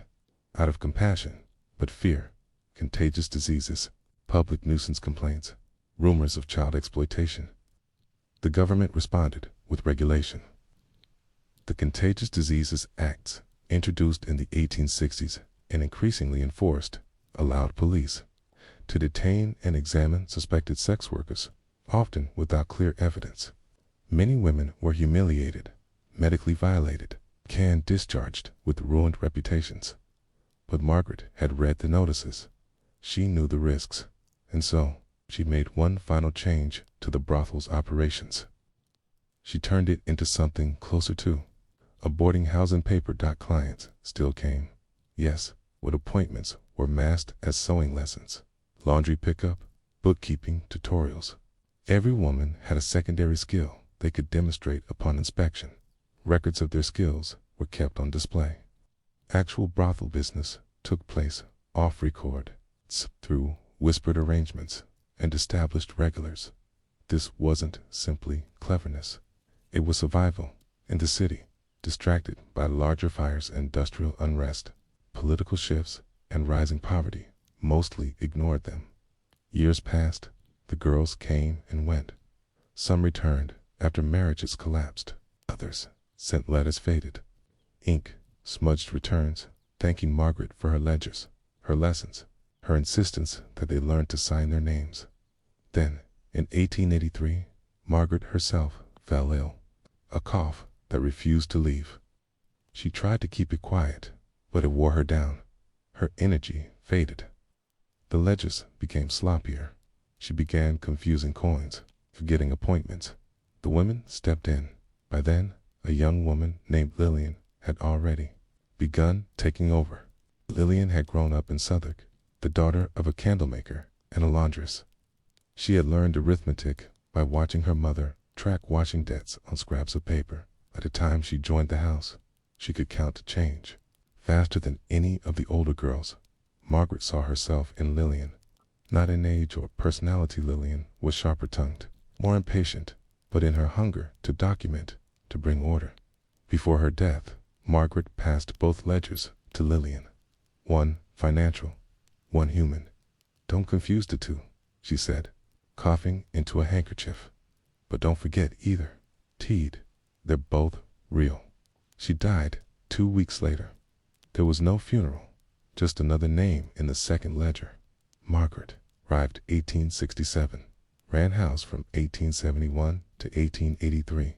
[SPEAKER 1] out of compassion, but fear, contagious diseases, public nuisance complaints, rumors of child exploitation. The government responded with regulation. The Contagious Diseases Acts, introduced in the 1860s and increasingly enforced, allowed police to detain and examine suspected sex workers, often without clear evidence. Many women were humiliated, medically violated, and discharged with ruined reputations. But Margaret had read the notices. She knew the risks, and so she made one final change to the brothel's operations. She turned it into something closer to a boarding house, and paper. Clients still came. Yes, what appointments were masked as sewing lessons, laundry pickup, bookkeeping tutorials. Every woman had a secondary skill they could demonstrate upon inspection. Records of their skills were kept on display. Actual brothel business took place off record, through whispered arrangements and established regulars. This wasn't simply cleverness. It was survival in the city, distracted by larger fires, industrial unrest, political shifts, and rising poverty. Mostly ignored them. Years passed, the girls came and went. Some returned after marriages collapsed. Others sent letters faded. Ink smudged returns, thanking Margaret for her ledgers, her lessons, her insistence that they learn to sign their names. Then, in 1883, Margaret herself fell ill, a cough that refused to leave. She tried to keep it quiet, but it wore her down. Her energy faded. The ledgers became sloppier. She began confusing coins, forgetting appointments. The women stepped in. By then, a young woman named Lillian had already begun taking over. Lillian had grown up in Southwark, the daughter of a candlemaker and a laundress. She had learned arithmetic by watching her mother track washing debts on scraps of paper. By the time she joined the house, she could count to change. Faster than any of the older girls, Margaret saw herself in Lillian. Not in age or personality, Lillian was sharper-tongued, more impatient, but in her hunger to document, to bring order. Before her death, Margaret passed both ledgers to Lillian. One financial, one human. Don't confuse the two, she said, coughing into a handkerchief. But don't forget either. Teed, they're both real. She died 2 weeks later. There was no funeral, just another name in the second ledger. Margaret arrived 1867, ran house from 1871 to 1883,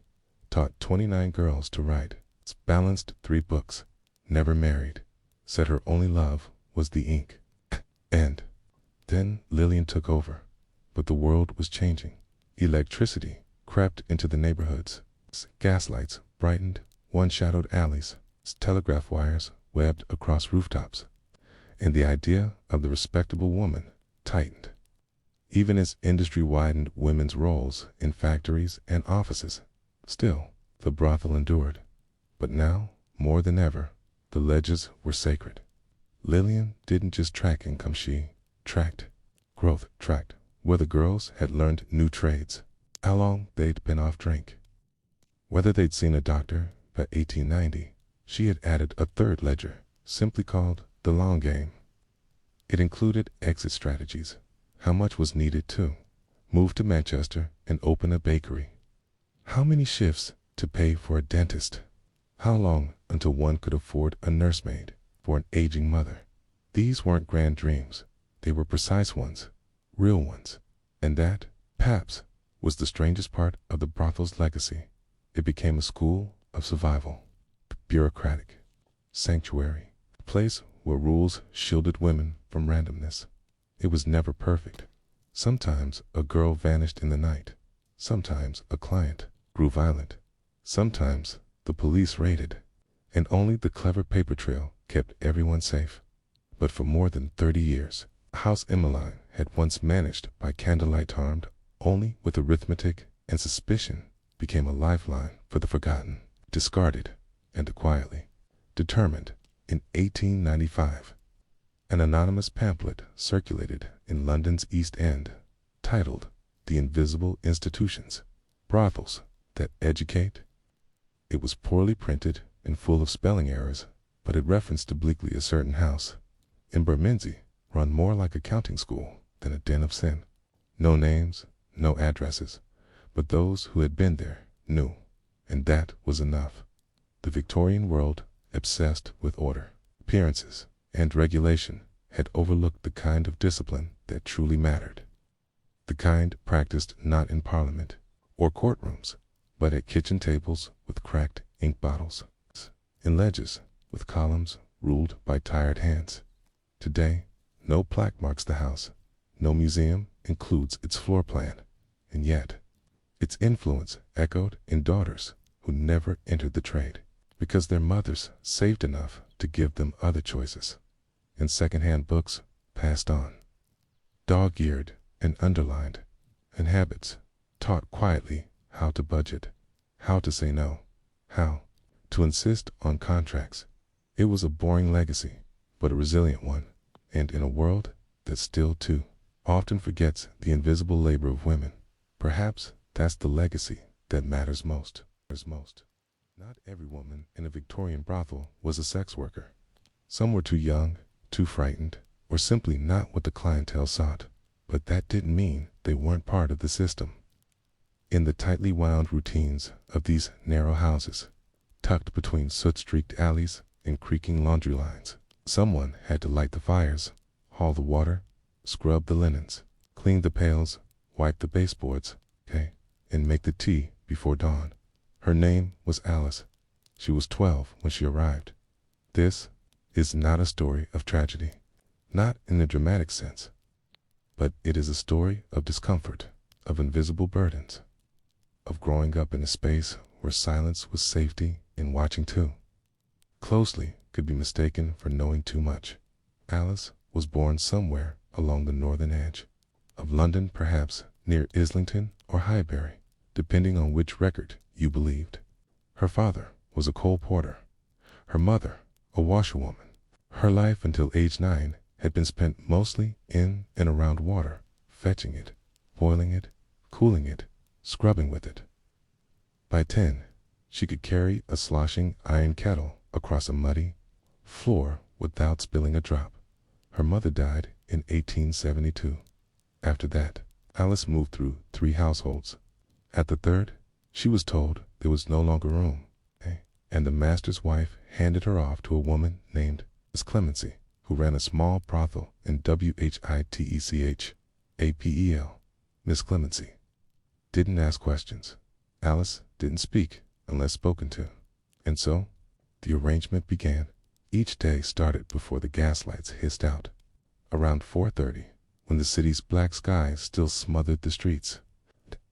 [SPEAKER 1] taught 29 girls to write, balanced 3 books, never married, said her only love was the ink. And then Lillian took over, but the world was changing. Electricity crept into the neighborhoods. Gaslights brightened one-shadowed alleys. Telegraph wires webbed across rooftops. And the idea of the respectable woman tightened. Even as industry widened women's roles in factories and offices, still, the brothel endured. But now, more than ever, the ledgers were sacred. Lillian didn't just track income, she tracked growth, tracked where the girls had learned new trades, how long they'd been off drink, Whether they'd seen a doctor, by 1890, she had added a third ledger, simply called the long game. It included exit strategies, how much was needed to move to Manchester and open a bakery, how many shifts to pay for a dentist, how long until one could afford a nursemaid for an aging mother. These weren't grand dreams, they were precise ones, real ones. And that, perhaps, was the strangest part of the brothel's legacy. It became a school of survival, bureaucratic sanctuary, a place where rules shielded women from randomness. It was never perfect. Sometimes a girl vanished in the night. Sometimes a client grew violent. Sometimes the police raided, and only the clever paper trail kept everyone safe. But for more than 30 years, House Emmeline had once managed by candlelight, armed only with arithmetic and suspicion, became a lifeline for the forgotten, discarded, and quietly determined. In 1895, an anonymous pamphlet circulated in London's East End, titled The Invisible Institutions, Brothels That Educate. It was poorly printed and full of spelling errors, but it referenced obliquely a certain house in Bermondsey, run more like a counting school than a den of sin. No names, no addresses, but those who had been there knew, and that was enough. The Victorian world, obsessed with order, appearances, and regulation, had overlooked the kind of discipline that truly mattered. The kind practiced not in Parliament or courtrooms, but at kitchen tables with cracked ink bottles, in ledges with columns ruled by tired hands. Today, no plaque marks the house, no museum includes its floor plan, and yet its influence echoed in daughters who never entered the trade because their mothers saved enough to give them other choices, and second-hand books passed on, dog-eared and underlined, and habits taught quietly how to budget, how to say no, how to insist on contracts. It was a boring legacy, but a resilient one, and in a world that still too often forgets the invisible labor of women, perhaps that's the legacy that matters most. Not every woman in a Victorian brothel was a sex worker. Some were too young, too frightened, or simply not what the clientele sought, but that didn't mean they weren't part of the system. In the tightly wound routines of these narrow houses, tucked between soot-streaked alleys and creaking laundry lines, someone had to light the fires, haul the water, scrub the linens, clean the pails, wipe the baseboards, and make the tea before dawn. Her name was Alice. She was 12 when she arrived. This is not a story of tragedy, not in a dramatic sense, but it is a story of discomfort, of invisible burdens, of growing up in a space where silence was safety and watching too closely could be mistaken for knowing too much. Alice was born somewhere along the northern edge of London, perhaps near Islington or Highbury, depending on which record you believed. Her father was a coal porter, her mother a washerwoman. Her life until age 9 had been spent mostly in and around water, fetching it, boiling it, cooling it, scrubbing with it. By 10, she could carry a sloshing iron kettle across a muddy floor without spilling a drop. Her mother died in 1872. After that, Alice moved through 3 households. At the third, she was told there was no longer room, and the master's wife handed her off to a woman named Miss Clemency, who ran a small brothel in Whitechapel. Miss Clemency didn't ask questions. Alice didn't speak unless spoken to. And so, the arrangement began. Each day started before the gaslights hissed out. Around 4:30, when the city's black skies still smothered the streets,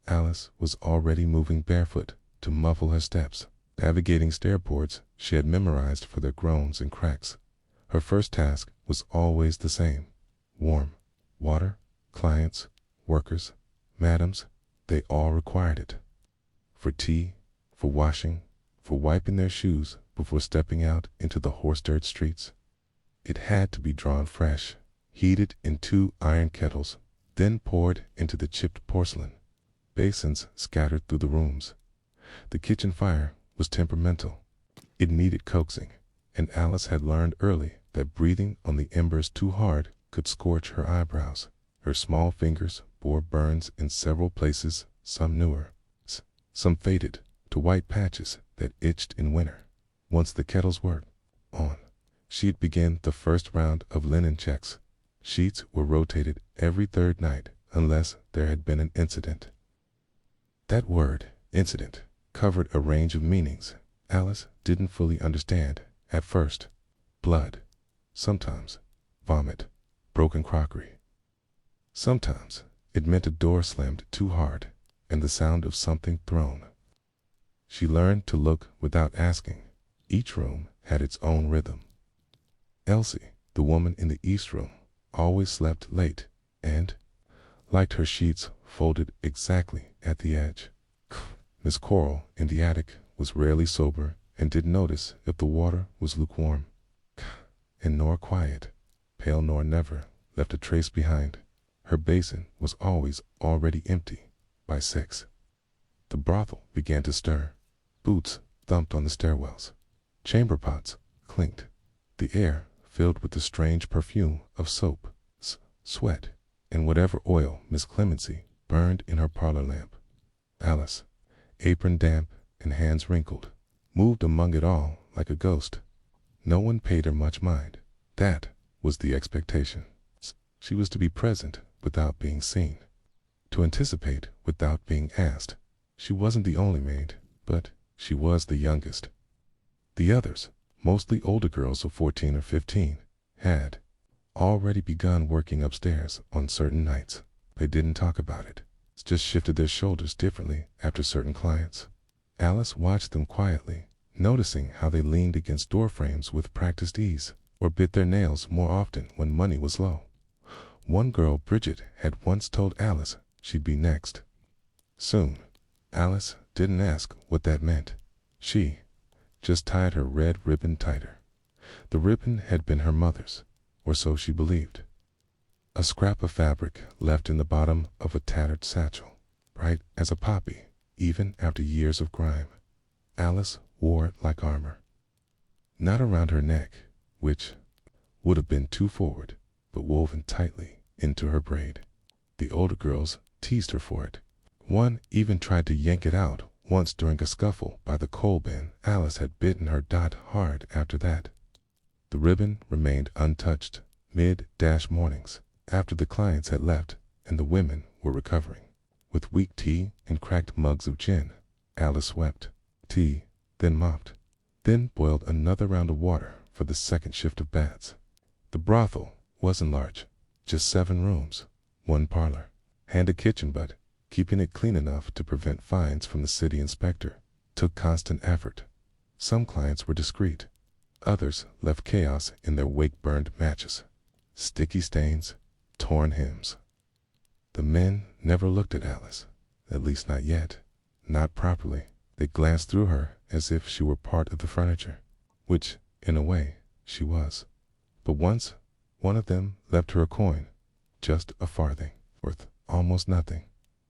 [SPEAKER 1] Alice was already moving barefoot to muffle her steps, navigating stairboards she had memorized for their groans and cracks. Her first task was always the same: warm water. Clients, workers, madams, they all required it. For tea, for washing, for wiping their shoes before stepping out into the horse-dirt streets. It had to be drawn fresh, heated in 2 iron kettles, then poured into the chipped porcelain. Basins scattered through the rooms. The kitchen fire was temperamental. It needed coaxing, and Alice had learned early that breathing on the embers too hard could scorch her eyebrows. Her small fingers bore burns in several places, some newer, some faded to white patches that itched in winter. Once the kettles were on, she'd begin the first round of linen checks. Sheets were rotated every third night unless there had been an incident. That word, incident, covered a range of meanings Alice didn't fully understand at first. Blood, sometimes vomit, broken crockery. Sometimes it meant a door slammed too hard and the sound of something thrown. She learned to look without asking. Each room had its own rhythm. Elsie, the woman in the east room, always slept late and liked her sheets folded exactly at the edge. Miss Coral in the attic was rarely sober and didn't notice if the water was lukewarm. And nor quiet, pale nor never, left a trace behind. Her basin was always already empty by 6. The brothel began to stir. Boots thumped on the stairwells. Chamber pots clinked. The air filled with the strange perfume of soap, sweat, and whatever oil Miss Clemency burned in her parlor lamp. Alice, apron damp and hands wrinkled, moved among it all like a ghost. No one paid her much mind. That was the expectation. She was to be present without being seen, to anticipate without being asked. She wasn't the only maid, but she was the youngest. The others, mostly older girls of 14 or 15, had already begun working upstairs on certain nights. They didn't talk about it, just shifted their shoulders differently after certain clients. Alice watched them quietly, noticing how they leaned against door frames with practiced ease, or bit their nails more often when money was low. One girl, Bridget, had once told Alice she'd be next. Soon. Alice didn't ask what that meant. She just tied her red ribbon tighter. The ribbon had been her mother's, or so she believed. A scrap of fabric left in the bottom of a tattered satchel, bright as a poppy, even after years of grime. Alice wore it like armor. Not around her neck, which would have been too forward, but woven tightly into her braid. The older girls teased her for it. One even tried to yank it out once during a scuffle by the coal bin. Alice had bitten her dot hard after that. The ribbon remained untouched mid-dash mornings, after the clients had left and the women were recovering. With weak tea and cracked mugs of gin, Alice swept tea, then mopped, then boiled another round of water for the second shift of baths. The brothel wasn't large, just 7 rooms, 1 parlor, and a kitchen, but keeping it clean enough to prevent fines from the city inspector took constant effort. Some clients were discreet. Others left chaos in their wake-burned matches, sticky stains, torn hems. The men never looked at Alice, at least not yet, not properly. They glanced through her as if she were part of the furniture, which, in a way, she was. But once, one of them left her a coin, just a farthing, worth almost nothing.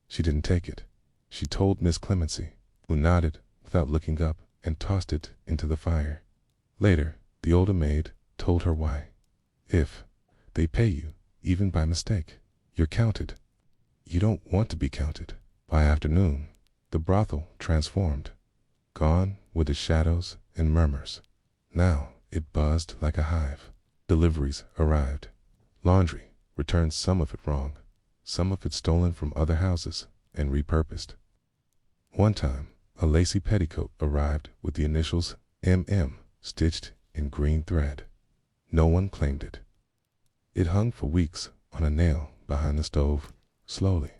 [SPEAKER 1] She didn't take it. She told Miss Clemency, who nodded without looking up and tossed it into the fire. Later, the older maid told her why. If they pay you, even by mistake, you're counted. You don't want to be counted. By afternoon, the brothel transformed. Gone were the shadows and murmurs. Now it buzzed like a hive. Deliveries arrived. Laundry returned some of it wrong, some of it stolen from other houses and repurposed. One time, a lacy petticoat arrived with the initials MM stitched in green thread. No one claimed it. It hung for weeks on a nail behind the stove, slowly,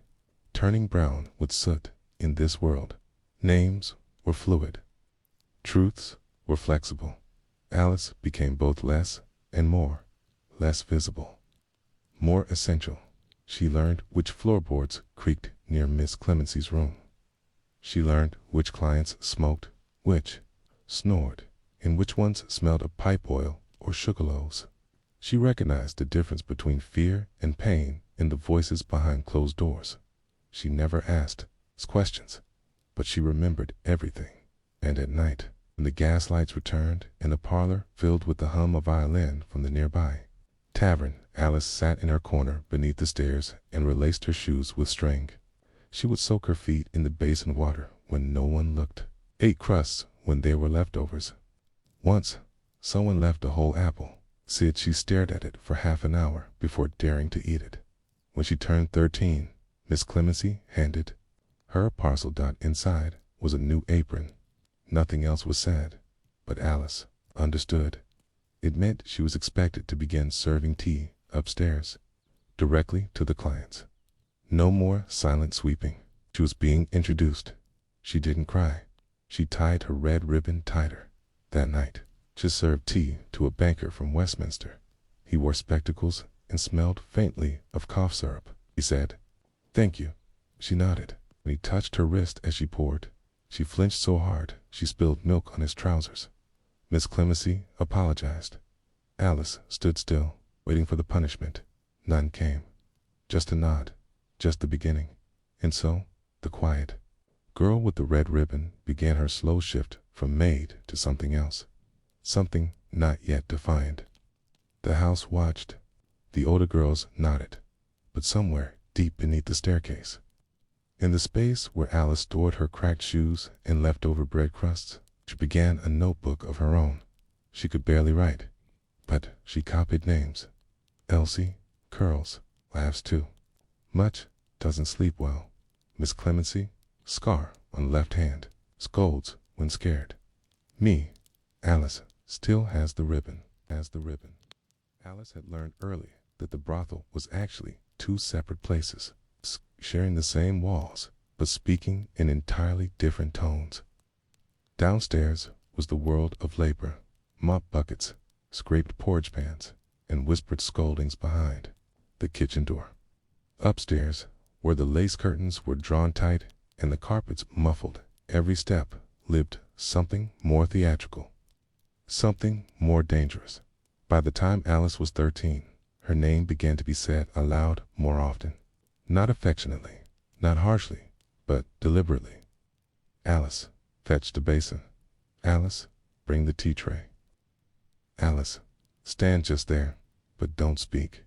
[SPEAKER 1] turning brown with soot. In this world, names were fluid. Truths were flexible. Alice became both less and more, less visible, more essential. She learned which floorboards creaked near Miss Clemency's room. She learned which clients smoked, which snored, and which ones smelled of pipe oil or sugarloaves. She recognized the difference between fear and pain in the voices behind closed doors. She never asked questions. but she remembered everything. And at night, when the gaslights returned and the parlor filled with the hum of violin from the nearby tavern, Alice sat in her corner beneath the stairs and relaced her shoes with string. She would soak her feet in the basin water when no one looked, ate crusts when there were leftovers. Once, someone left a whole apple. She stared at it for half an hour before daring to eat it. When she turned 13, Miss Clemency handed her a parcel. Inside was a new apron. Nothing else was said, but Alice understood. It meant she was expected to begin serving tea upstairs, directly to the clients. No more silent sweeping. She was being introduced. She didn't cry. She tied her red ribbon tighter. That night, she served tea to a banker from Westminster. He wore spectacles and smelled faintly of cough syrup. He said, "Thank you." She nodded, and he touched her wrist as she poured. She flinched so hard she spilled milk on his trousers. Miss Clemency apologized. Alice stood still, waiting for the punishment. None came. Just a nod, just the beginning. And so, the quiet girl with the red ribbon began her slow shift from maid to something else. Something not yet defined. The house watched. The older girls nodded. But somewhere deep beneath the staircase, in the space where Alice stored her cracked shoes and leftover bread crusts, she began a notebook of her own. She could barely write, but she copied names. Elsie, curls, laughs too. Much, doesn't sleep well. Miss Clemency, scar on left hand, scolds when scared. Me, Alice, still has the ribbon. Alice had learned early that the brothel was actually two separate places, sharing the same walls, but speaking in entirely different tones. Downstairs was the world of labor, mop buckets, scraped porridge pans, and whispered scoldings behind the kitchen door. Upstairs, where the lace curtains were drawn tight and the carpets muffled every step, lived something more theatrical, something more dangerous. By the time Alice was 13, her name began to be said aloud more often. Not affectionately, not harshly, but deliberately. Alice, fetch the basin. Alice, bring the tea tray. Alice, stand just there, but don't speak.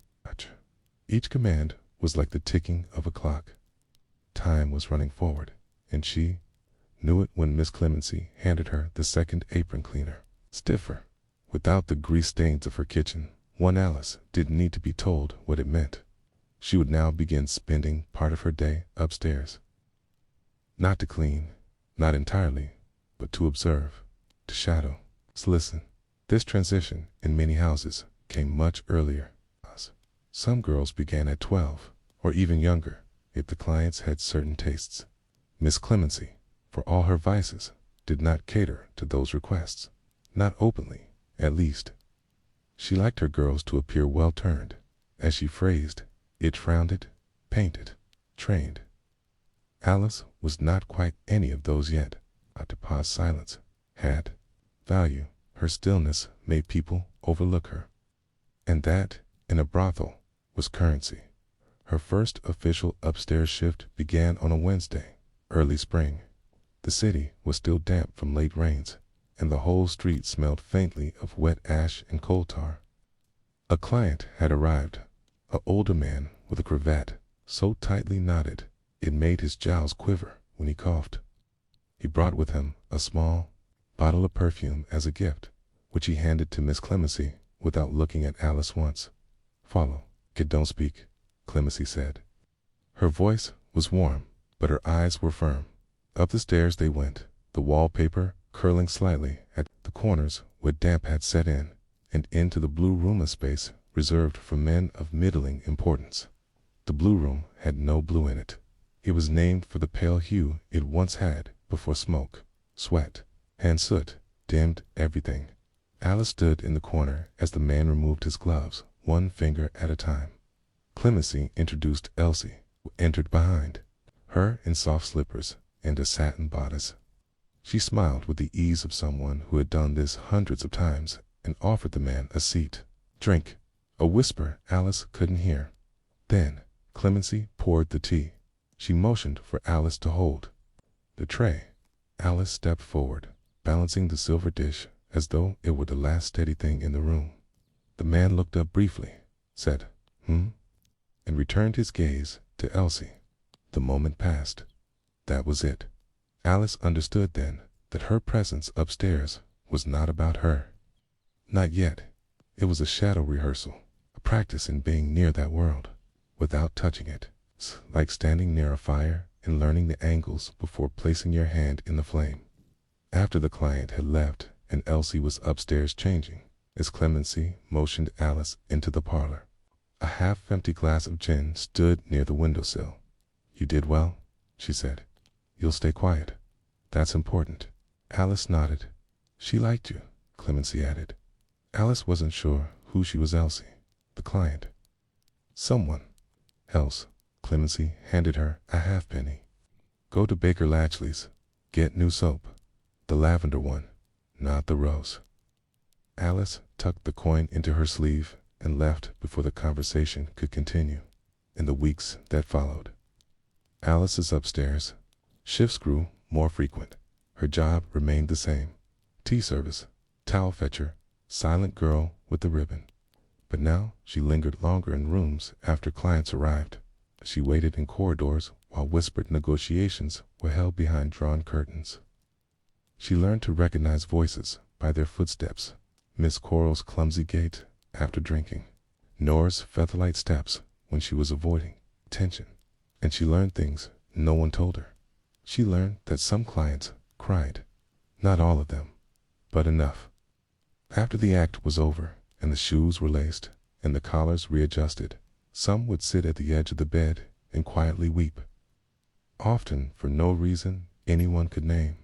[SPEAKER 1] Each command was like the ticking of a clock. Time was running forward, and she knew it when Miss Clemency handed her the second apron cleaner. Stiffer, without the grease stains of her kitchen. One Alice didn't need to be told what it meant. She would now begin spending part of her day upstairs. Not to clean, not entirely, but to observe, to shadow, to listen. This transition in many houses came much earlier. Some girls began at 12, or even younger, if the clients had certain tastes. Miss Clemency, for all her vices, did not cater to those requests. Not openly, at least. She liked her girls to appear well-turned, as she phrased it, rounded, painted, trained. Alice was not quite any of those yet. Pa's silence had value. Her stillness made people overlook her. And that, in a brothel, was currency. Her first official upstairs shift began on a Wednesday, early spring. The city was still damp from late rains, and the whole street smelled faintly of wet ash and coal tar. A client had arrived, an older man with a cravat so tightly knotted it made his jowls quiver when he coughed. He brought with him a small bottle of perfume as a gift, which he handed to Miss Clemency without looking at Alice once. "Follow. Kid, don't speak," Clemency said. Her voice was warm, but her eyes were firm. Up the stairs they went, the wallpaper curling slightly at the corners where damp had set in, and into the blue room, a space reserved for men of middling importance. The blue room had no blue in it. It was named for the pale hue it once had before smoke, sweat, and soot dimmed everything. Alice stood in the corner as the man removed his gloves, one finger at a time. Clemency introduced Elsie, who entered behind her in soft slippers and a satin bodice. She smiled with the ease of someone who had done this hundreds of times and offered the man a seat. "Drink," a whisper Alice couldn't hear. Then Clemency poured the tea. She motioned for Alice to hold. The tray. Alice stepped forward, balancing the silver dish as though it were the last steady thing in the room. The man looked up briefly, said, and returned his gaze to Elsie. The moment passed. That was it. Alice understood then that her presence upstairs was not about her. Not yet. It was a shadow rehearsal, a practice in being near that world, without touching it. It's like standing near a fire and learning the angles before placing your hand in the flame. After the client had left and Elsie was upstairs changing, Miss Clemency motioned Alice into the parlor. A half-empty glass of gin stood near the windowsill. "You did well," she said. "You'll stay quiet. That's important." Alice nodded. "She liked you," Clemency added. Alice wasn't sure who she was. Elsie, the client, someone else. Clemency handed her a halfpenny. "Go to Baker Latchley's. Get new soap. The lavender one, not the rose." Alice tucked the coin into her sleeve and left before the conversation could continue. In the weeks that followed, Alice's upstairs shifts grew more frequent. Her job remained the same: tea service, towel fetcher, silent girl with the ribbon. But now she lingered longer in rooms after clients arrived. She waited in corridors while whispered negotiations were held behind drawn curtains. She learned to recognize voices by their footsteps: Miss Coral's clumsy gait after drinking, Nora's featherlight steps when she was avoiding attention. And she learned things no one told her. She learned that some clients cried. Not all of them, but enough. After the act was over and the shoes were laced and the collars readjusted, some would sit at the edge of the bed and quietly weep, often for no reason anyone could name.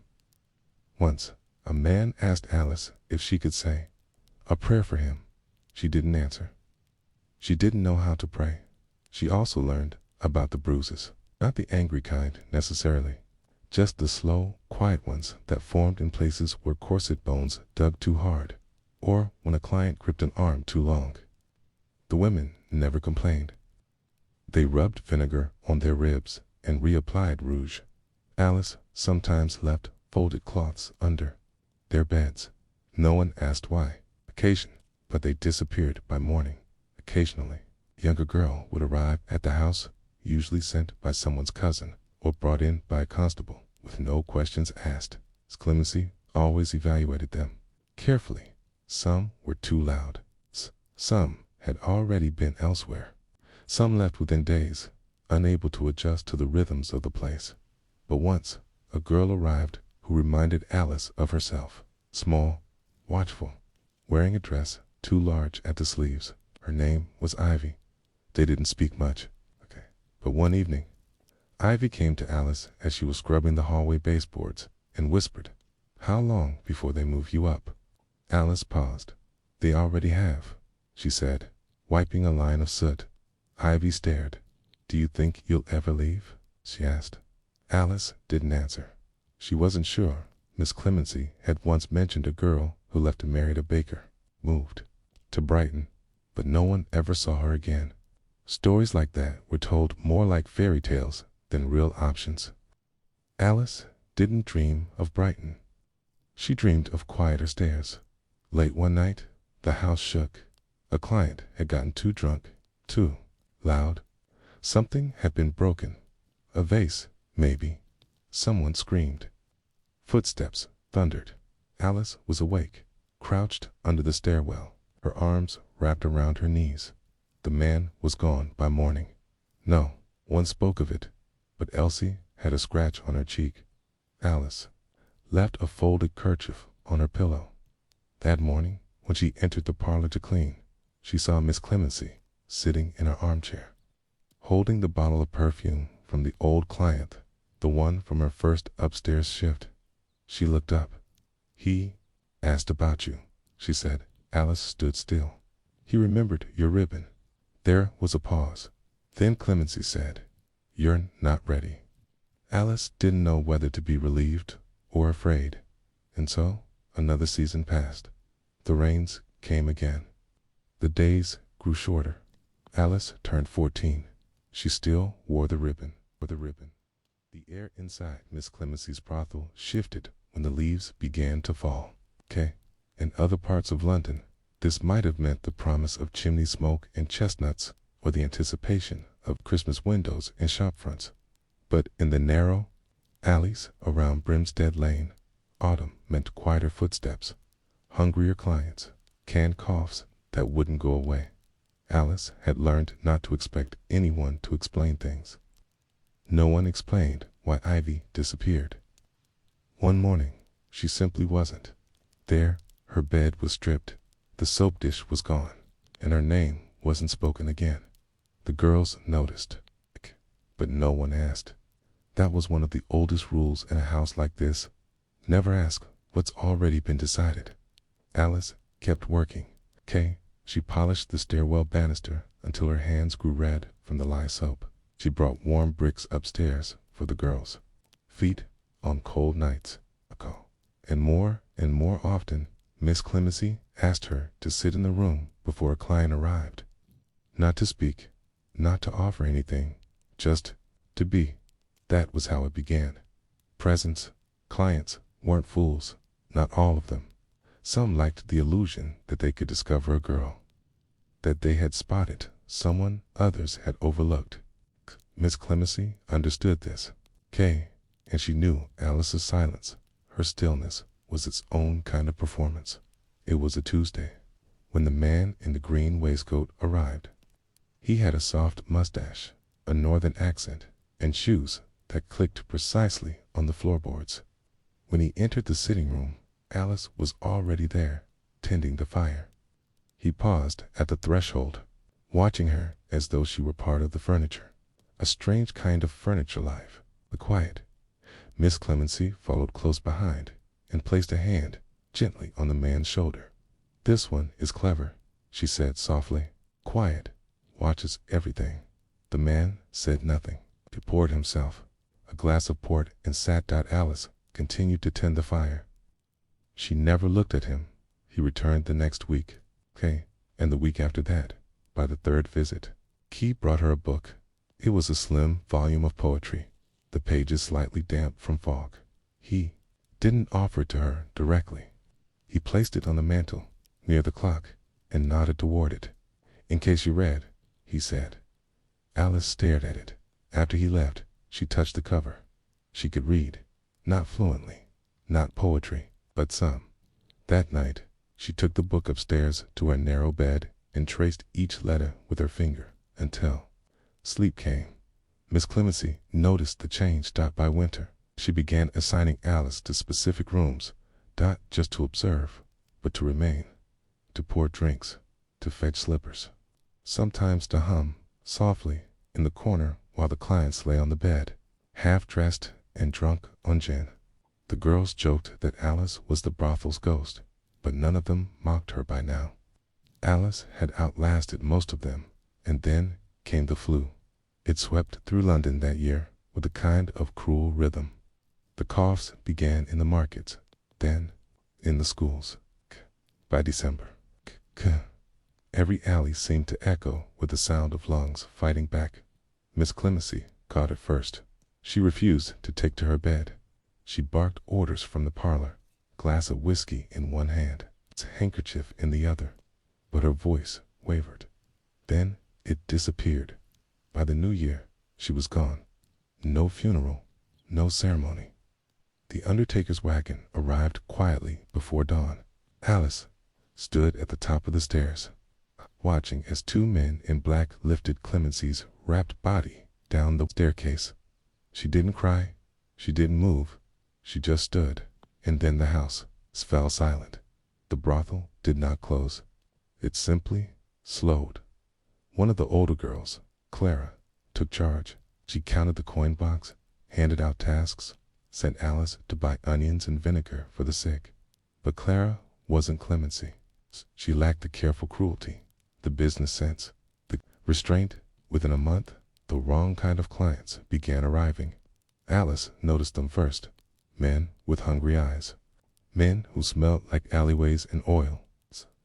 [SPEAKER 1] Once, a man asked Alice if she could say a prayer for him. She didn't answer. She didn't know how to pray. She also learned about the bruises, not the angry kind necessarily, just the slow, quiet ones that formed in places where corset bones dug too hard, or when a client gripped an arm too long. The women never complained. They rubbed vinegar on their ribs and reapplied rouge. Alice sometimes left folded cloths under their beds. No one asked why. But they disappeared by morning. Occasionally, a younger girl would arrive at the house, usually sent by someone's cousin or brought in by a constable, with no questions asked. Clemency always evaluated them carefully. Some were too loud. Some had already been elsewhere. Some left within days, unable to adjust to the rhythms of the place. But once, a girl arrived who reminded Alice of herself: small, watchful, wearing a dress too large at the sleeves. Her name was Ivy. They didn't speak much. But one evening, Ivy came to Alice as she was scrubbing the hallway baseboards and whispered, "How long before they move you up?" Alice paused. "They already have," she said, wiping a line of soot. Ivy stared. "Do you think you'll ever leave?" she asked. Alice didn't answer. She wasn't sure. Miss Clemency had once mentioned a girl who left to marry a baker, moved to Brighton, but no one ever saw her again. Stories like that were told more like fairy tales than real options. Alice didn't dream of Brighton. She dreamed of quieter stairs. Late one night, the house shook. A client had gotten too drunk, too loud. Something had been broken. A vase, maybe. Someone screamed. Footsteps thundered. Alice was awake, crouched under the stairwell, her arms wrapped around her knees. The man was gone by morning. No one spoke of it, but Elsie had a scratch on her cheek. Alice left a folded kerchief on her pillow. That morning, when she entered the parlor to clean, she saw Miss Clemency sitting in her armchair, holding the bottle of perfume from the old client, the one from her first upstairs shift. She looked up. "He asked about you," she said. Alice stood still. "He remembered your ribbon." There was a pause. Then Clemency said, "You're not ready." Alice didn't know whether to be relieved or afraid. And so another season passed. The rains came again. The days grew shorter. Alice turned 14. She still wore the ribbon. The air inside Miss Clemency's brothel shifted when the leaves began to fall. In other parts of London, this might have meant the promise of chimney smoke and chestnuts, or the anticipation of Christmas windows and shop fronts. But in the narrow alleys around Brimstead Lane, autumn meant quieter footsteps, hungrier clients, canned coughs that wouldn't go away. Alice had learned not to expect anyone to explain things. No one explained why Ivy disappeared. One morning, she simply wasn't there. Her bed was stripped, the soap dish was gone, and her name wasn't spoken again. The girls noticed, but no one asked. That was one of the oldest rules in a house like this. Never ask what's already been decided. Alice kept working. She polished the stairwell banister until her hands grew red from the lye soap. She brought warm bricks upstairs for the girls' feet on cold nights. And more often, Miss Clemency asked her to sit in the room before a client arrived. Not to speak, not to offer anything, just to be. That was how it began. Presents, clients weren't fools, not all of them. Some liked the illusion that they could discover a girl, that they had spotted someone others had overlooked. Miss Clemency understood this, and she knew Alice's silence, her stillness, was its own kind of performance. It was a Tuesday when the man in the green waistcoat arrived. He had a soft mustache, a northern accent, and shoes that clicked precisely on the floorboards. When he entered the sitting room, Alice was already there, tending the fire. He paused at the threshold, watching her as though she were part of the furniture. A strange kind of furniture life, the quiet. Miss Clemency followed close behind and placed a hand gently on the man's shoulder. "This one is clever," she said softly. "Quiet, watches everything." The man said nothing. He poured himself a glass of port and sat down. Alice continued to tend the fire. She never looked at him. He returned the next week, and the week after that. By the third visit, Key brought her a book. It was a slim volume of poetry, the pages slightly damp from fog. He didn't offer it to her directly. He placed it on the mantel, near the clock, and nodded toward it. "In case you read," he said. Alice stared at it. After he left, she touched the cover. She could read, not fluently, not poetry, but some. That night, she took the book upstairs to her narrow bed and traced each letter with her finger until sleep came. Miss Clemency noticed the change. By winter, she began assigning Alice to specific rooms, not just to observe, but to remain, to pour drinks, to fetch slippers, sometimes to hum softly in the corner while the clients lay on the bed, half-dressed and drunk on gin. The girls joked that Alice was the brothel's ghost, but none of them mocked her by now. Alice had outlasted most of them, and then came the flu. It swept through London that year with a kind of cruel rhythm. The coughs began in the markets, then in the schools. By December, every alley seemed to echo with the sound of lungs fighting back. Miss Clemency caught it first. She refused to take to her bed. She barked orders from the parlor, glass of whiskey in one hand, its handkerchief in the other. But her voice wavered. Then it disappeared. By the new year, she was gone. No funeral, no ceremony. The undertaker's wagon arrived quietly before dawn. Alice stood at the top of the stairs, watching as two men in black lifted Clemency's wrapped body down the staircase. She didn't cry, she didn't move, she just stood. And then the house fell silent. The brothel did not close. It simply slowed. One of the older girls, Clara, took charge. She counted the coin box, handed out tasks, sent Alice to buy onions and vinegar for the sick. But Clara wasn't Clemency. She lacked the careful cruelty, the business sense, the restraint. Within a month, the wrong kind of clients began arriving. Alice noticed them first. Men with hungry eyes. Men who smelled like alleyways and oil.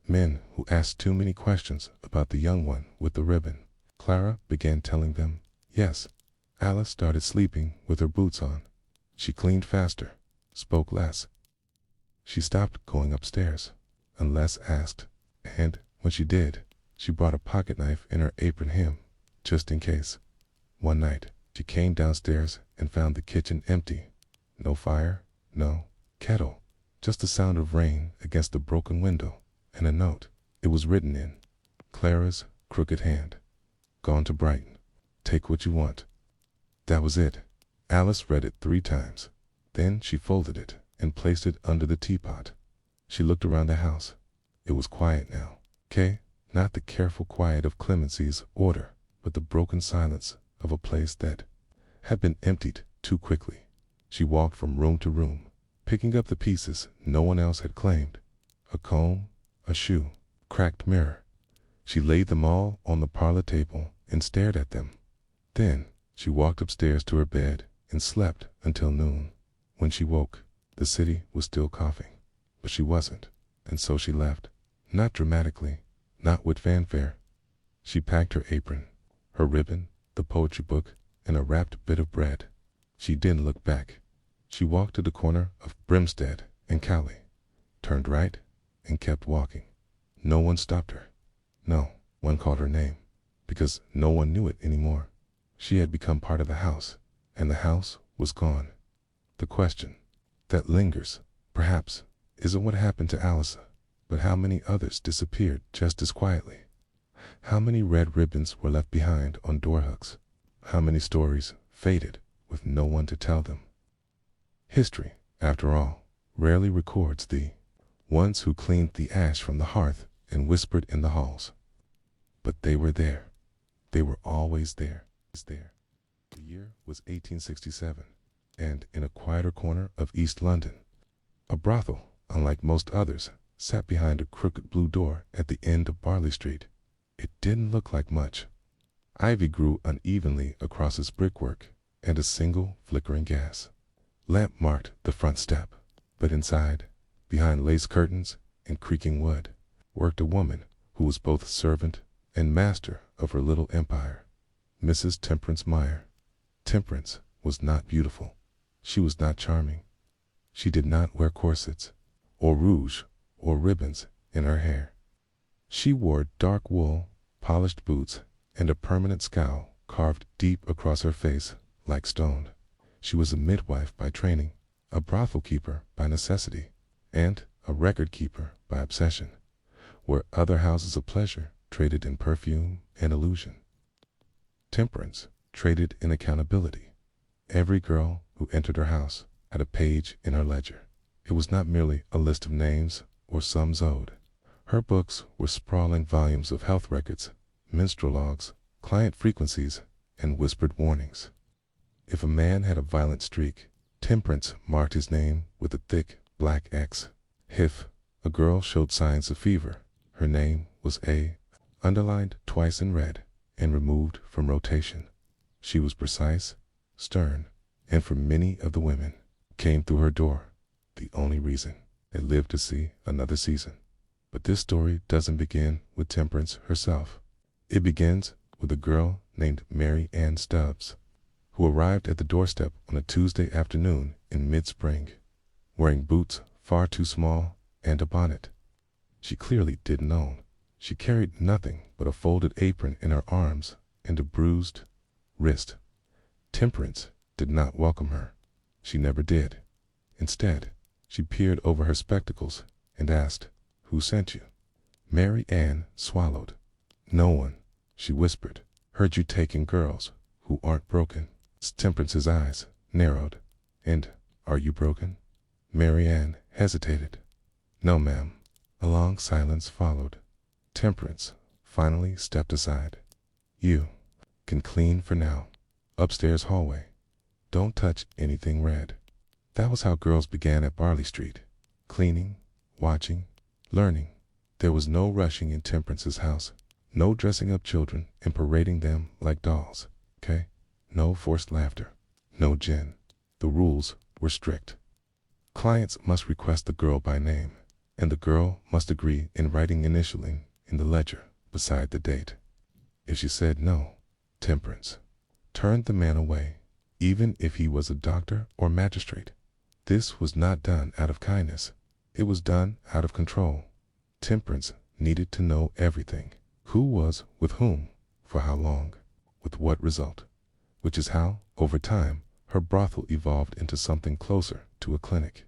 [SPEAKER 1] Men who asked too many questions about the young one with the ribbon. Clara began telling them, yes, Alice started sleeping with her boots on. She cleaned faster, spoke less. She stopped going upstairs, unless asked, and when she did, she brought a pocket knife in her apron hem, just in case. One night, she came downstairs and found the kitchen empty. No fire, no kettle, just the sound of rain against the broken window, and a note. It was written in Clara's crooked hand. Gone to Brighton. Take what you want. That was it. Alice read it 3 times. Then she folded it and placed it under the teapot. She looked around the house. It was quiet now. Not the careful quiet of Clemency's order, but the broken silence of a place that had been emptied too quickly. She walked from room to room, picking up the pieces no one else had claimed. A comb, a shoe, cracked mirror. She laid them all on the parlor table and stared at them. Then she walked upstairs to her bed and slept until noon. When she woke, the city was still coughing, but she wasn't, and so she left. Not dramatically, not with fanfare. She packed her apron, her ribbon, the poetry book, and a wrapped bit of bread. She didn't look back. She walked to the corner of Brimstead and Cowley, turned right, and kept walking. No one stopped her. No one called her name, because no one knew it anymore. She had become part of the house, and the house was gone. The question that lingers, perhaps, isn't what happened to Alice, but how many others disappeared just as quietly. How many red ribbons were left behind on door hooks? How many stories faded with no one to tell them? History, after all, rarely records the ones who cleaned the ash from the hearth and whispered in the halls. But they were there. They were always there. The year was 1867, and in a quieter corner of East London, a brothel, unlike most others, sat behind a crooked blue door at the end of Barley Street. It didn't look like much. Ivy grew unevenly across its brickwork, and a single flickering gas lamp marked the front step. But inside, behind lace curtains and creaking wood, worked a woman who was both servant and master of her little empire, Mrs. Temperance Meyer. Temperance was not beautiful. She was not charming. She did not wear corsets, or rouge, or ribbons in her hair. She wore dark wool, polished boots, and a permanent scowl carved deep across her face like stone. She was a midwife by training, a brothel keeper by necessity, and a record keeper by obsession, where other houses of pleasure traded in perfume and illusion. Temperance traded in accountability. Every girl who entered her house had a page in her ledger. It was not merely a list of names or sums owed. Her books were sprawling volumes of health records, minstrel logs, client frequencies, and whispered warnings. If a man had a violent streak, Temperance marked his name with a thick black X. If a girl showed signs of fever, her name was A, underlined twice in red and removed from rotation. She was precise, stern, and for many of the women came through her door the only reason they lived to see another season. But this story doesn't begin with Temperance herself. It begins with a girl named Mary Ann Stubbs, who arrived at the doorstep on a Tuesday afternoon in mid-spring, wearing boots far too small and a bonnet she clearly didn't own. She carried nothing but a folded apron in her arms and a bruised wrist. Temperance did not welcome her. She never did. Instead, she peered over her spectacles and asked, "Who sent you?" Mary Ann swallowed. "No one," she whispered. "Heard you taking girls who aren't broken." Temperance's eyes narrowed. "And are you broken?" Mary Ann hesitated. "No, ma'am." A long silence followed. Temperance finally stepped aside. "You can clean for now. Upstairs hallway. Don't touch anything red." That was how girls began at Barley Street. Cleaning, watching, learning. There was no rushing in Temperance's house. No dressing up children and parading them like dolls. No forced laughter. No gin. The rules were strict. Clients must request the girl by name, and the girl must agree in writing initialing in the ledger beside the date. If she said no, Temperance turned the man away, even if he was a doctor or magistrate. This was not done out of kindness. It was done out of control. Temperance needed to know everything. Who was with whom, for how long, with what result. Which is how, over time, her brothel evolved into something closer to a clinic.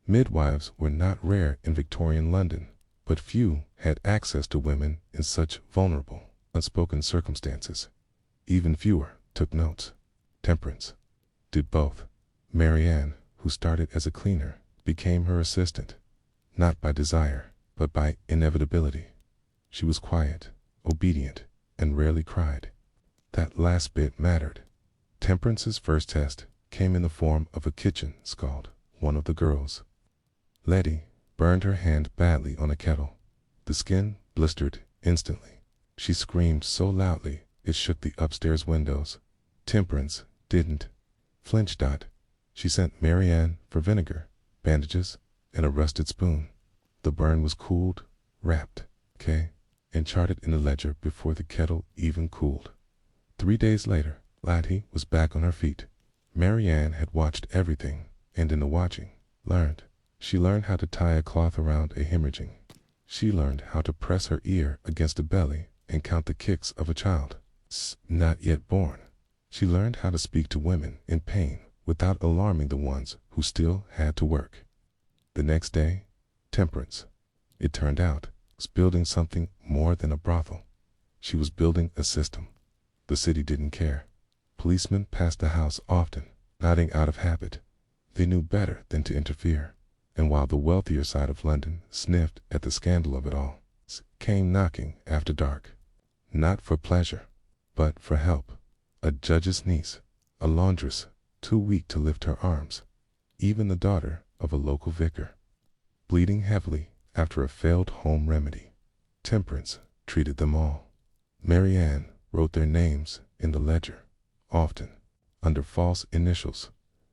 [SPEAKER 1] Midwives were not rare in Victorian London, but few had access to women in such vulnerable, unspoken circumstances. Even fewer took notes. Temperance did both. Marianne, who started as a cleaner, became her assistant, not by desire, but by inevitability. She was quiet, obedient, and rarely cried. That last bit mattered. Temperance's first test came in the form of a kitchen scald. One of the girls, Letty, burned her hand badly on a kettle. The skin blistered instantly. She screamed so loudly it shook the upstairs windows. Temperance didn't flinch. She sent Marianne for vinegar, bandages, and a rusted spoon. The burn was cooled, wrapped, and charted in the ledger before the kettle even cooled. 3 days later, Letty was back on her feet. Marianne had watched everything, and in the watching, learned. She learned how to tie a cloth around a hemorrhaging. She learned how to press her ear against the belly and count the kicks of a child not yet born. She learned how to speak to women in pain without alarming the ones who still had to work. The next day, Temperance, it turned out, was building something more than a brothel. She was building a system. The city didn't care. Policemen passed the house often, nodding out of habit. They knew better than to interfere. And while the wealthier side of London sniffed at the scandal of it all, came knocking after dark. Not for pleasure, but for help. A judge's niece, a laundress, too weak to lift her arms. Even the daughter of a local vicar, bleeding heavily after a failed home remedy. Temperance treated them all. Marianne wrote their names in the ledger, often under false initials,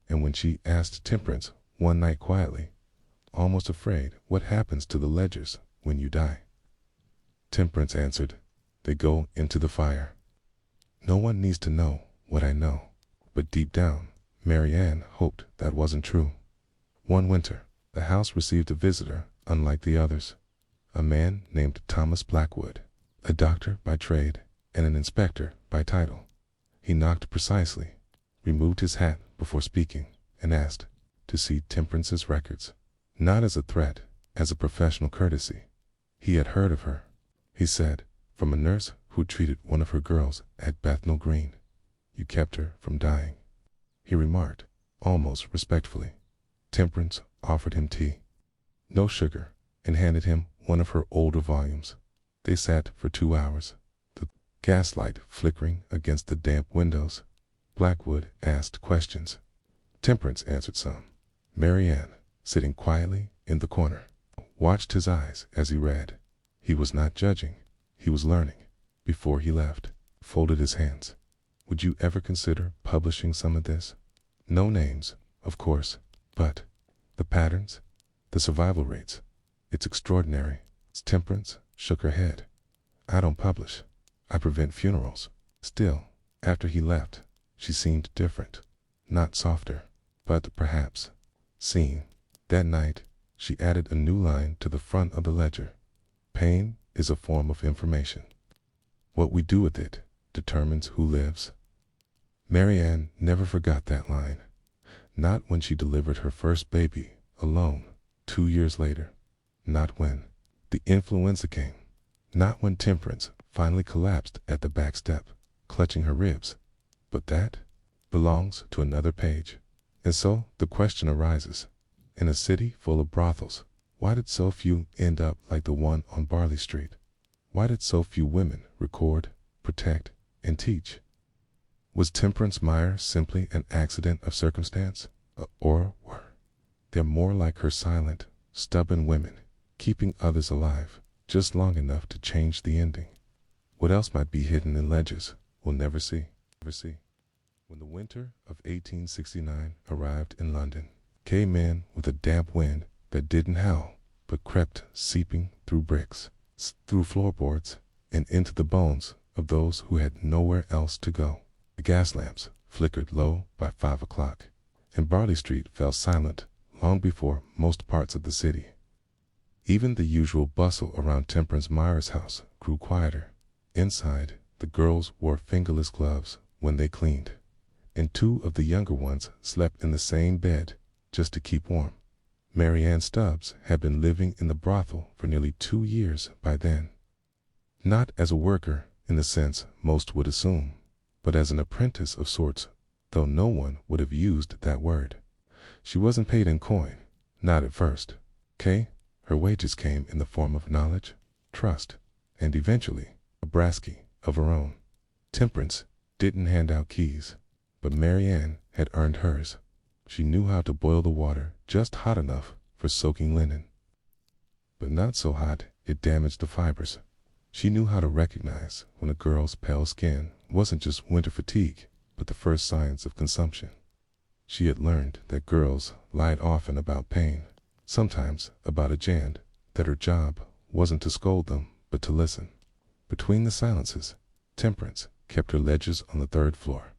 [SPEAKER 1] and when she asked Temperance one night quietly, almost afraid, what happens to the ledgers when you die, Temperance answered, they go into the fire. No one needs to know what I know, but deep down, Marianne hoped that wasn't true. One winter, the house received a visitor unlike the others, a man named Thomas Blackwood, a doctor by trade and an inspector by title. He knocked precisely, removed his hat before speaking, and asked to see Temperance's records, not as a threat, as a professional courtesy. He had heard of her, he said, from a nurse who treated one of her girls at Bethnal Green. You kept her from dying, he remarked, almost respectfully. Temperance offered him tea, no sugar, and handed him one of her older volumes. They sat for 2 hours, the gaslight flickering against the damp windows. Blackwood asked questions. Temperance answered some. Marianne, sitting quietly in the corner, watched his eyes as he read. He was not judging, he was learning. Before he left, folded his hands. Would you ever consider publishing some of this? No names, of course, but the patterns, the survival rates. It's extraordinary. Temperance shook her head. I don't publish. I prevent funerals. Still, after he left, she seemed different. Not softer, but perhaps seen. That night, she added a new line to the front of the ledger. Pain is a form of information. What we do with it determines who lives. Marianne never forgot that line. Not when she delivered her first baby, alone, 2 years later. Not when the influenza came. Not when Temperance finally collapsed at the back step, clutching her ribs. But that belongs to another page. And so the question arises, in a city full of brothels, why did so few end up like the one on Barley Street? Why did so few women record, protect, and teach? Was Temperance Meyer simply an accident of circumstance? Or were there more like her silent, stubborn women, keeping others alive just long enough to change the ending? What else might be hidden in ledgers we'll never see? When the winter of 1869 arrived in London, came in with a damp wind that didn't howl, but crept seeping through bricks, through floorboards, and into the bones of those who had nowhere else to go. The gas lamps flickered low by 5 o'clock, and Barley Street fell silent long before most parts of the city. Even the usual bustle around Temperance Meyer's house grew quieter. Inside, the girls wore fingerless gloves when they cleaned, and 2 of the younger ones slept in the same bed just to keep warm. Mary Ann Stubbs had been living in the brothel for nearly 2 years by then. Not as a worker in the sense most would assume, but as an apprentice of sorts, though no one would have used that word. She wasn't paid in coin, not at first. Her wages came in the form of knowledge, trust, and eventually a braskie of her own. Temperance didn't hand out keys, but Mary Ann had earned hers. She knew how to boil the water just hot enough for soaking linen, but not so hot it damaged the fibers. She knew how to recognize when a girl's pale skin wasn't just winter fatigue, but the first signs of consumption. She had learned that girls lied often about pain, sometimes about a jand, that her job wasn't to scold them, but to listen. Between the silences, Temperance kept her ledgers on the 3rd floor,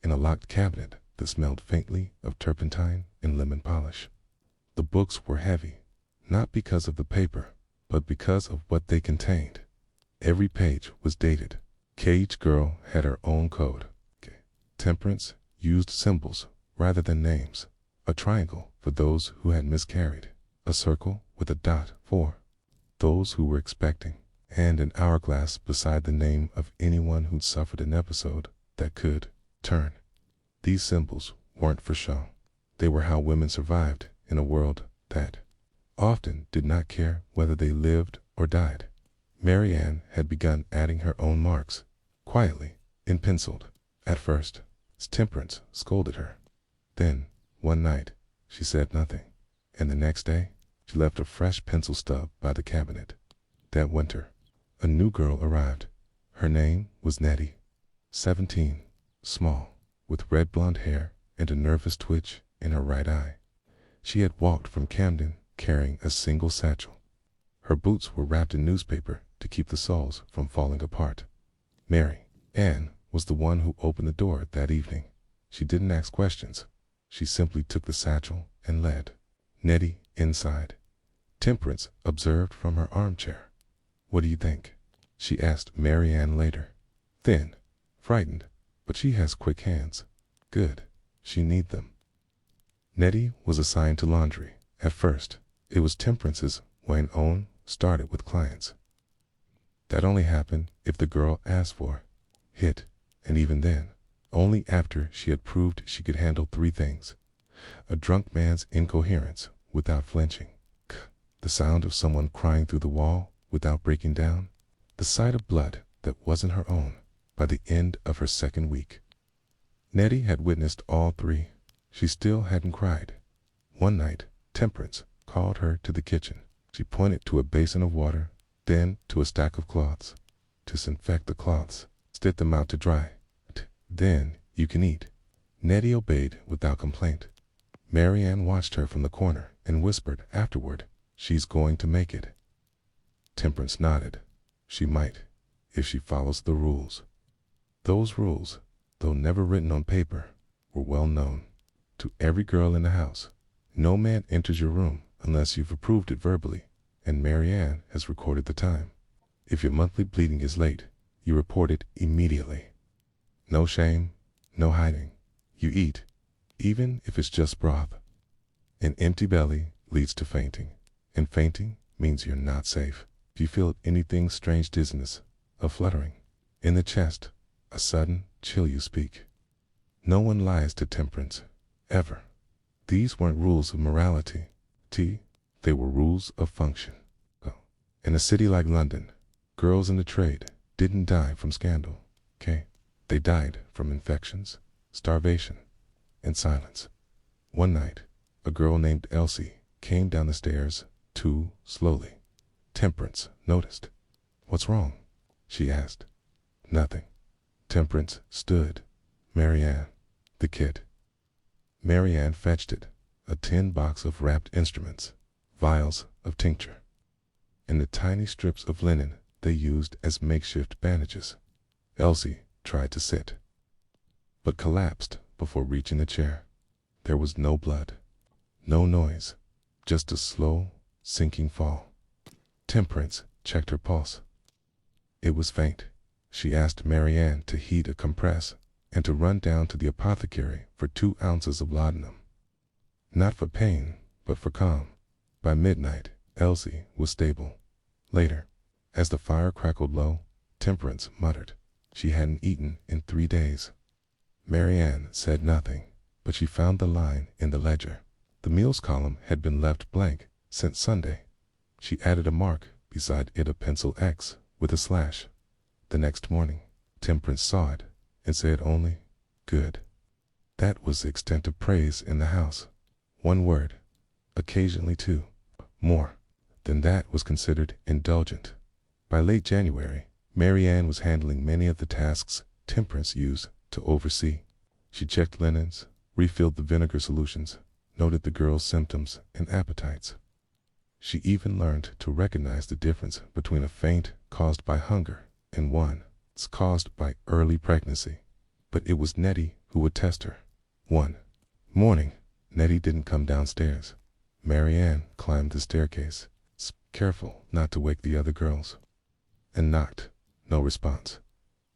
[SPEAKER 1] in a locked cabinet that smelled faintly of turpentine and lemon polish. The books were heavy, not because of the paper, but because of what they contained. Every page was dated. Each girl had her own code. Temperance used symbols rather than names. A triangle for those who had miscarried, a circle with a dot for those who were expecting, and an hourglass beside the name of anyone who'd suffered an episode that could turn. These symbols weren't for show. They were how women survived in a world that often did not care whether they lived or died. Mary Ann had begun adding her own marks, quietly and penciled. At first, Temperance scolded her. Then, one night, she said nothing, and the next day, she left a fresh pencil stub by the cabinet. That winter, a new girl arrived. Her name was Nettie, 17, small, with red blonde hair and a nervous twitch in her right eye. She had walked from Camden carrying a single satchel. Her boots were wrapped in newspaper to keep the soles from falling apart. Mary Ann was the one who opened the door that evening. She didn't ask questions. She simply took the satchel and led Nettie inside. Temperance observed from her armchair. "What do you think?" she asked Mary Ann later. Thin, frightened, but she has quick hands. Good, she need them. Nettie was assigned to laundry. At first, it was Temperance's when own started with clients. That only happened if the girl asked for it, and even then, only after she had proved she could handle 3 things: a drunk man's incoherence without flinching, the sound of someone crying through the wall without breaking down, the sight of blood that wasn't her own by the end of her 2nd week. Nettie had witnessed all 3. She still hadn't cried. One night, Temperance called her to the kitchen. She pointed to a basin of water, then to a stack of cloths. "Disinfect the cloths, stick them out to dry. Then you can eat." Nettie obeyed without complaint. Mary Ann watched her from the corner and whispered afterward, "She's going to make it." Temperance nodded. She might, if she follows the rules. Those rules, though never written on paper, were well known to every girl in the house. No man enters your room unless you've approved it verbally, and Mary Ann has recorded the time. If your monthly bleeding is late, you report it immediately. No shame, no hiding. You eat, even if it's just broth. An empty belly leads to fainting, and fainting means you're not safe. If you feel anything strange dizziness, a fluttering in the chest, a sudden chill, you speak. No one lies to Temperance, ever. These weren't rules of morality, they were rules of function. In a city like London, girls in the trade didn't die from scandal, They died from infections, starvation, and silence. One night, a girl named Elsie came down the stairs too slowly. Temperance noticed. "What's wrong?" she asked. "Nothing." Temperance stood. "Mary Ann, the kid." Mary Ann fetched it, a tin box of wrapped instruments, vials of tincture, and the tiny strips of linen they used as makeshift bandages. Elsie tried to sit. but collapsed before reaching the chair. There was no blood, no noise, just a slow, sinking fall. Temperance checked her pulse. It was faint. She asked Marianne to heat a compress and to run down to the apothecary for 2 ounces of laudanum. Not for pain, but for calm. By midnight, Elsie was stable. Later, as the fire crackled low, Temperance muttered she hadn't eaten in 3 days. Marianne said nothing, but she found the line in the ledger. The meals column had been left blank since Sunday. She added a mark beside it, a pencil X with a slash. The next morning, Temperance saw it and said only, "Good." That was the extent of praise in the house. 1 word, occasionally 2. More than that was considered indulgent. By late January, Marianne was handling many of the tasks Temperance used to oversee. She checked linens, refilled the vinegar solutions, noted the girls' symptoms and appetites. She even learned to recognize the difference between a faint caused by hunger and one caused by early pregnancy. But it was Nettie who would test her. One morning, Nettie didn't come downstairs. Marianne climbed the staircase, careful not to wake the other girls, and knocked. No response.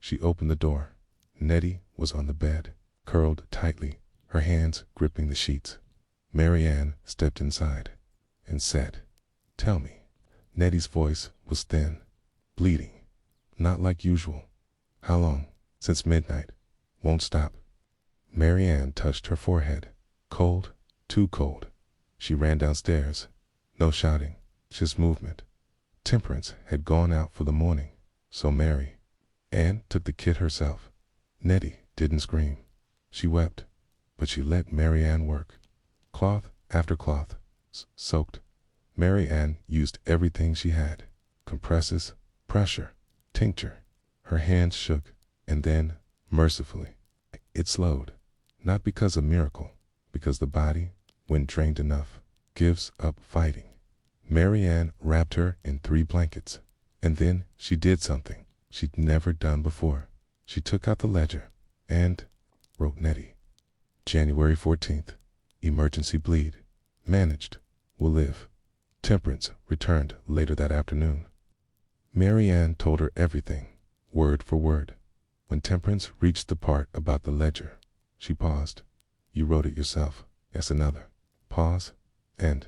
[SPEAKER 1] She opened the door. Nettie was on the bed, curled tightly, her hands gripping the sheets. Marianne stepped inside and said, "Tell me." Nettie's voice was thin, bleeding, not like usual. "How long?" "Since midnight. Won't stop." Marianne touched her forehead. Cold, too cold. She ran downstairs. No shouting, just movement. Temperance had gone out for the morning, so Marianne took the kit herself. Nettie didn't scream. She wept, but she let Marianne work. Cloth after cloth, soaked. Marianne used everything she had. Compresses, pressure, tincture. Her hands shook, and then, mercifully, it slowed. Not because of miracle, because the body, when drained enough, gives up fighting. Marianne wrapped her in 3 blankets, and then she did something she'd never done before. She took out the ledger and wrote Nettie. January 14th. Emergency bleed. Managed. Will live. Temperance returned later that afternoon. Marianne told her everything, word for word. When Temperance reached the part about the ledger, she paused. "You wrote it yourself." "Yes." Another pause, and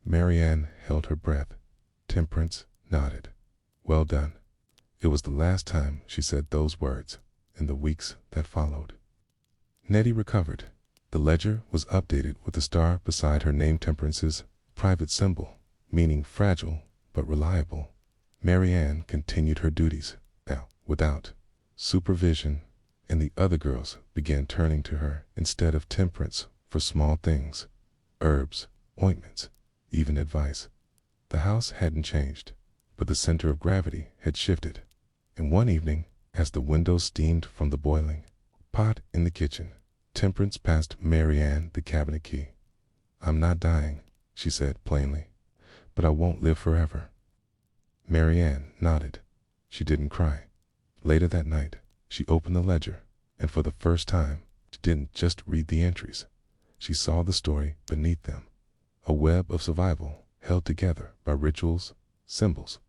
[SPEAKER 1] Marianne held her breath. Temperance nodded. "Well done." It was the last time she said those words in the weeks that followed. Nettie recovered. The ledger was updated with a star beside her name, Temperance's private symbol, meaning fragile but reliable. Marianne continued her duties, now without supervision, and the other girls began turning to her instead of Temperance for small things, herbs, ointments, even advice. The house hadn't changed, but the center of gravity had shifted. And one evening, as the windows steamed from the boiling pot in the kitchen, Temperance passed Marianne the cabinet key. "I'm not dying," she said plainly, "but I won't live forever." Marianne nodded. She didn't cry. Later that night, she opened the ledger, and for the first time, she didn't just read the entries. She saw the story beneath them, a web of survival held together by rituals, symbols,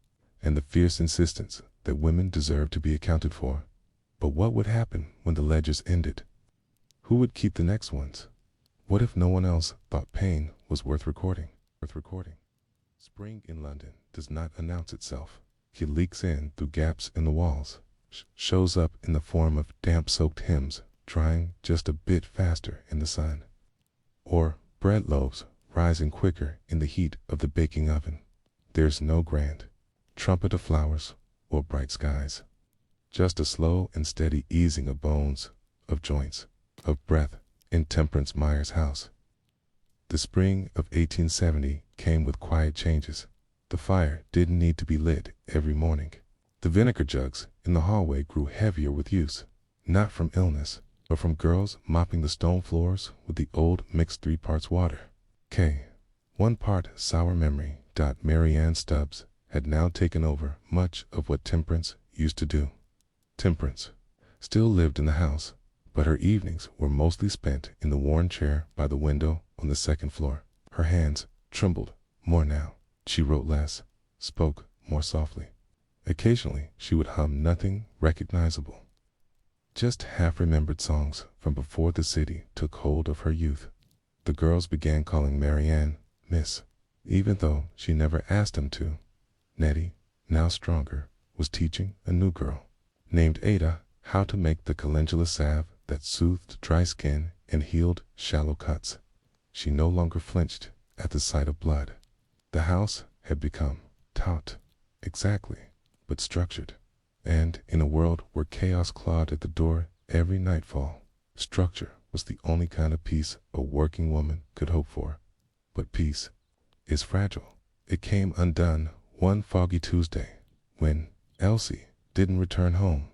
[SPEAKER 1] and the fierce insistence that women deserved to be accounted for. But what would happen when the ledgers ended? Who would keep the next ones? What if no one else thought pain was worth recording? Spring in London does not announce itself. It leaks in through gaps in the walls, shows up in the form of damp-soaked hymns drying just a bit faster in the sun, or bread loaves rising quicker in the heat of the baking oven. There's no grand trumpet of flowers or bright skies, just a slow and steady easing of bones, of joints, of breath in Temperance Meyer's house. The spring of 1870 came with quiet changes. The fire didn't need to be lit every morning. The vinegar jugs in the hallway grew heavier with use, not from illness, but from girls mopping the stone floors with the old mixed 3 parts water. 1 part sour memory. Marianne Stubbs had now taken over much of what Temperance used to do. Temperance still lived in the house, but her evenings were mostly spent in the worn chair by the window on the second floor. Her hands trembled more now. She wrote less, spoke more softly. Occasionally, she would hum nothing recognizable, just half-remembered songs from before the city took hold of her youth. The girls began calling Marianne Miss, even though she never asked them to. Nettie, now stronger, was teaching a new girl, named Ada, how to make the calendula salve that soothed dry skin and healed shallow cuts. She no longer flinched at the sight of blood. The house had become taut, exactly, but structured. And in a world where chaos clawed at the door every nightfall, structure was the only kind of peace a working woman could hope for. But peace is fragile. It came undone one foggy Tuesday when Elsie didn't return home.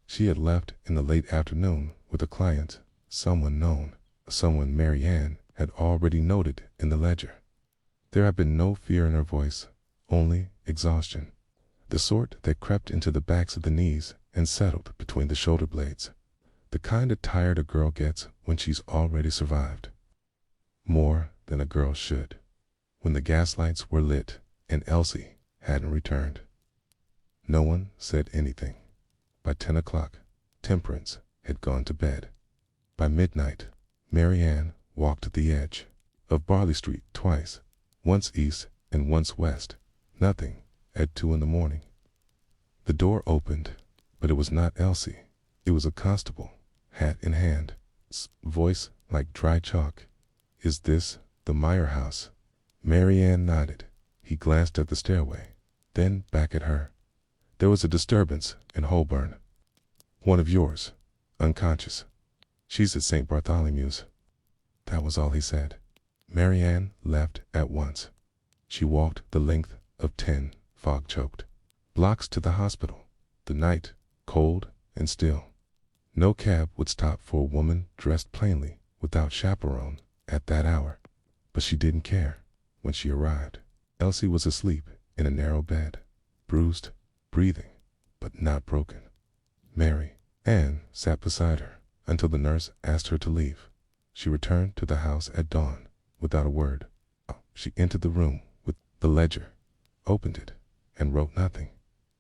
[SPEAKER 1] She had left in the late afternoon with a client, someone known, someone Marianne had already noted in the ledger. There had been no fear in her voice, only exhaustion, the sort that crept into the backs of the knees and settled between the shoulder blades, the kind of tired a girl gets when she's already survived. More than a girl should. When the gaslights were lit and Elsie hadn't returned. No one said anything. By 10 o'clock, Temperance had gone to bed. By midnight, Marianne walked the edge of Barley Street twice, once east and once west, nothing, at 2 in the morning. The door opened, but it was not Elsie. It was a constable, hat in hand, voice like dry chalk. "Is this the Meyer house?" Marianne nodded. He glanced at the stairway, then back at her. "There was a disturbance in Holborn. One of yours, unconscious. She's at St. Bartholomew's." That was all he said. Marianne left at once. She walked the length of 10 fog-choked blocks to the hospital. The night, cold and still. No cab would stop for a woman dressed plainly, without chaperone, at that hour. But she didn't care. When she arrived, Elsie was asleep in a narrow bed, bruised, breathing, but not broken. Marianne sat beside her until the nurse asked her to leave. She returned to the house at dawn, without a word. She entered the room with the ledger, opened it, and wrote nothing.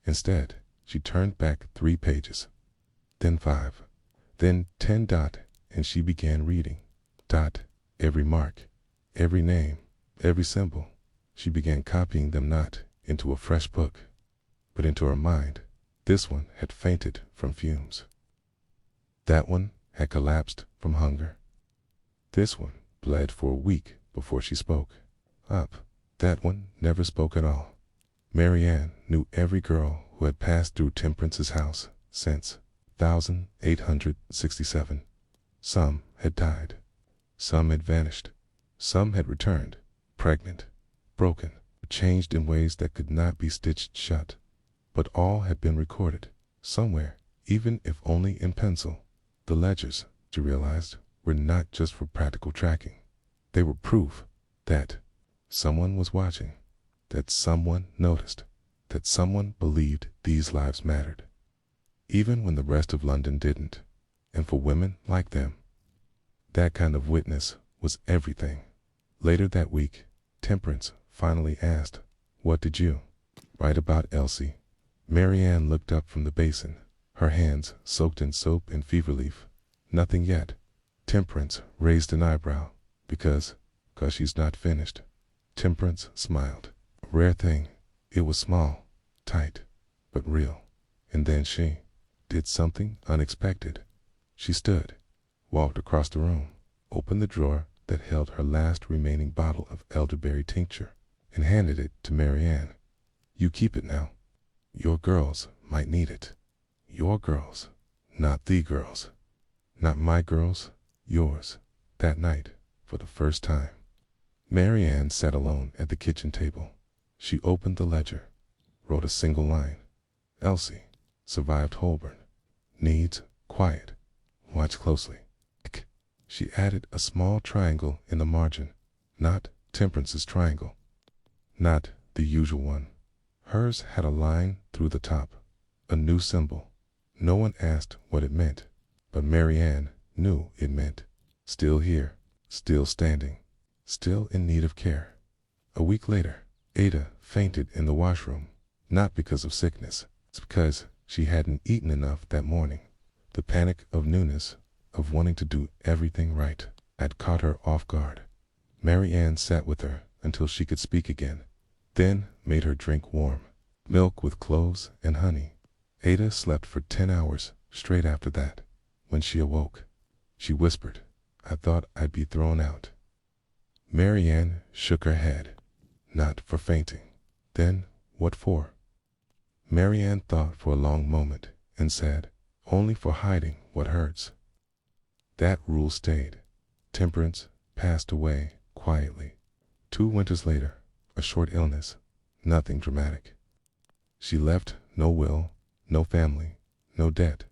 [SPEAKER 1] Instead, she turned back 3 pages, then 5, then 10. And she began reading. Every mark, every name, every symbol. She began copying them not into a fresh book, but into her mind. This one had fainted from fumes. That one had collapsed from hunger. This one bled for a week before she spoke. That one never spoke at all. Marianne knew every girl who had passed through Temperance's house since 1867. Some had died. Some had vanished. Some had returned, pregnant, broken, changed in ways that could not be stitched shut. But all had been recorded, somewhere, even if only in pencil. The ledgers, she realized, were not just for practical tracking. They were proof that someone was watching, that someone noticed, that someone believed these lives mattered, even when the rest of London didn't. And for women like them, that kind of witness was everything. Later that week, Temperance finally asked, "What did you write about Elsie?" Marianne looked up from the basin, her hands soaked in soap and fever leaf. "Nothing yet." Temperance raised an eyebrow. Because she's not finished." Temperance smiled. A rare thing. It was small, tight, but real. And then she did something unexpected. She stood, walked across the room, opened the drawer that held her last remaining bottle of elderberry tincture, and handed it to Marianne. "You keep it now. Your girls might need it. Your girls, not the girls. Not my girls, yours." That night, for the first time, Marianne sat alone at the kitchen table. She opened the ledger, wrote a single line. "Elsie survived Holborn. Needs quiet. Watch closely." She added a small triangle in the margin. Not Temperance's triangle. Not the usual one. Hers had a line through the top. A new symbol. No one asked what it meant, but Marianne knew it meant still here, still standing, still in need of care. A week later, Ada fainted in the washroom, not because of sickness, it's because she hadn't eaten enough that morning. The panic of newness, of wanting to do everything right, had caught her off guard. Mary Ann sat with her until she could speak again, then made her drink warm milk with cloves and honey. Ada slept for 10 hours straight after that. When she awoke, she whispered, "I thought I'd be thrown out." Mary Ann shook her head. Not for fainting. Then what for? Mary Ann thought for a long moment and said, "Only for hiding what hurts." That rule stayed. Temperance passed away quietly. 2 winters later, a short illness, nothing dramatic. She left no will, no family, no debt,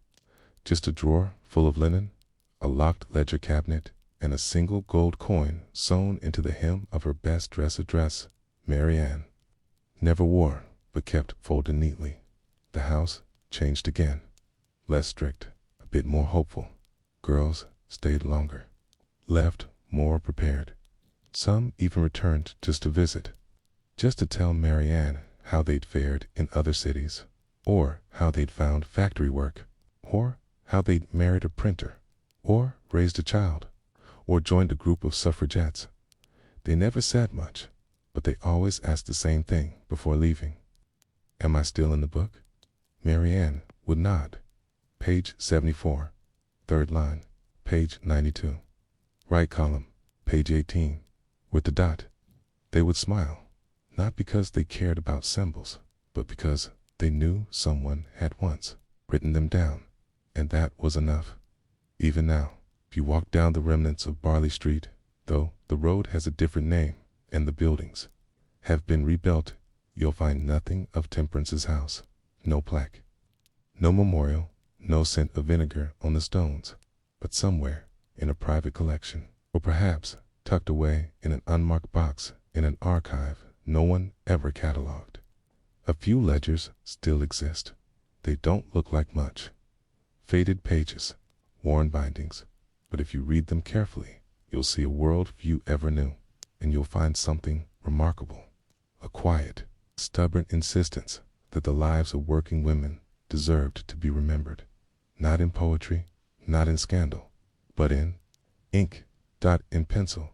[SPEAKER 1] just a drawer full of linen, a locked ledger cabinet, and a single gold coin sewn into the hem of her best dress address, Mary Ann. Never wore, but kept folded neatly. The house changed again. Less strict, a bit more hopeful. Girls stayed longer. Left more prepared. Some even returned just to visit, just to tell Mary Ann how they'd fared in other cities, or how they'd found factory work, or how they'd married a printer, or raised a child, or joined a group of suffragettes. They never said much, but they always asked the same thing before leaving. "Am I still in the book?" Mary Ann would nod. Page 74, third line, page 92. Right column, page 18, with the dot. They would smile, not because they cared about symbols, but because they knew someone had once written them down, and that was enough. Even now, if you walk down the remnants of Barley Street, though the road has a different name and the buildings have been rebuilt, you'll find nothing of Temperance's house. No plaque, no memorial, no scent of vinegar on the stones, but somewhere in a private collection, or perhaps tucked away in an unmarked box in an archive no one ever cataloged. A few ledgers still exist. They don't look like much. Faded pages, worn bindings, but if you read them carefully, you'll see a world few ever knew, and you'll find something remarkable. A quiet, stubborn insistence that the lives of working women deserved to be remembered, not in poetry, not in scandal, but in ink, in pencil,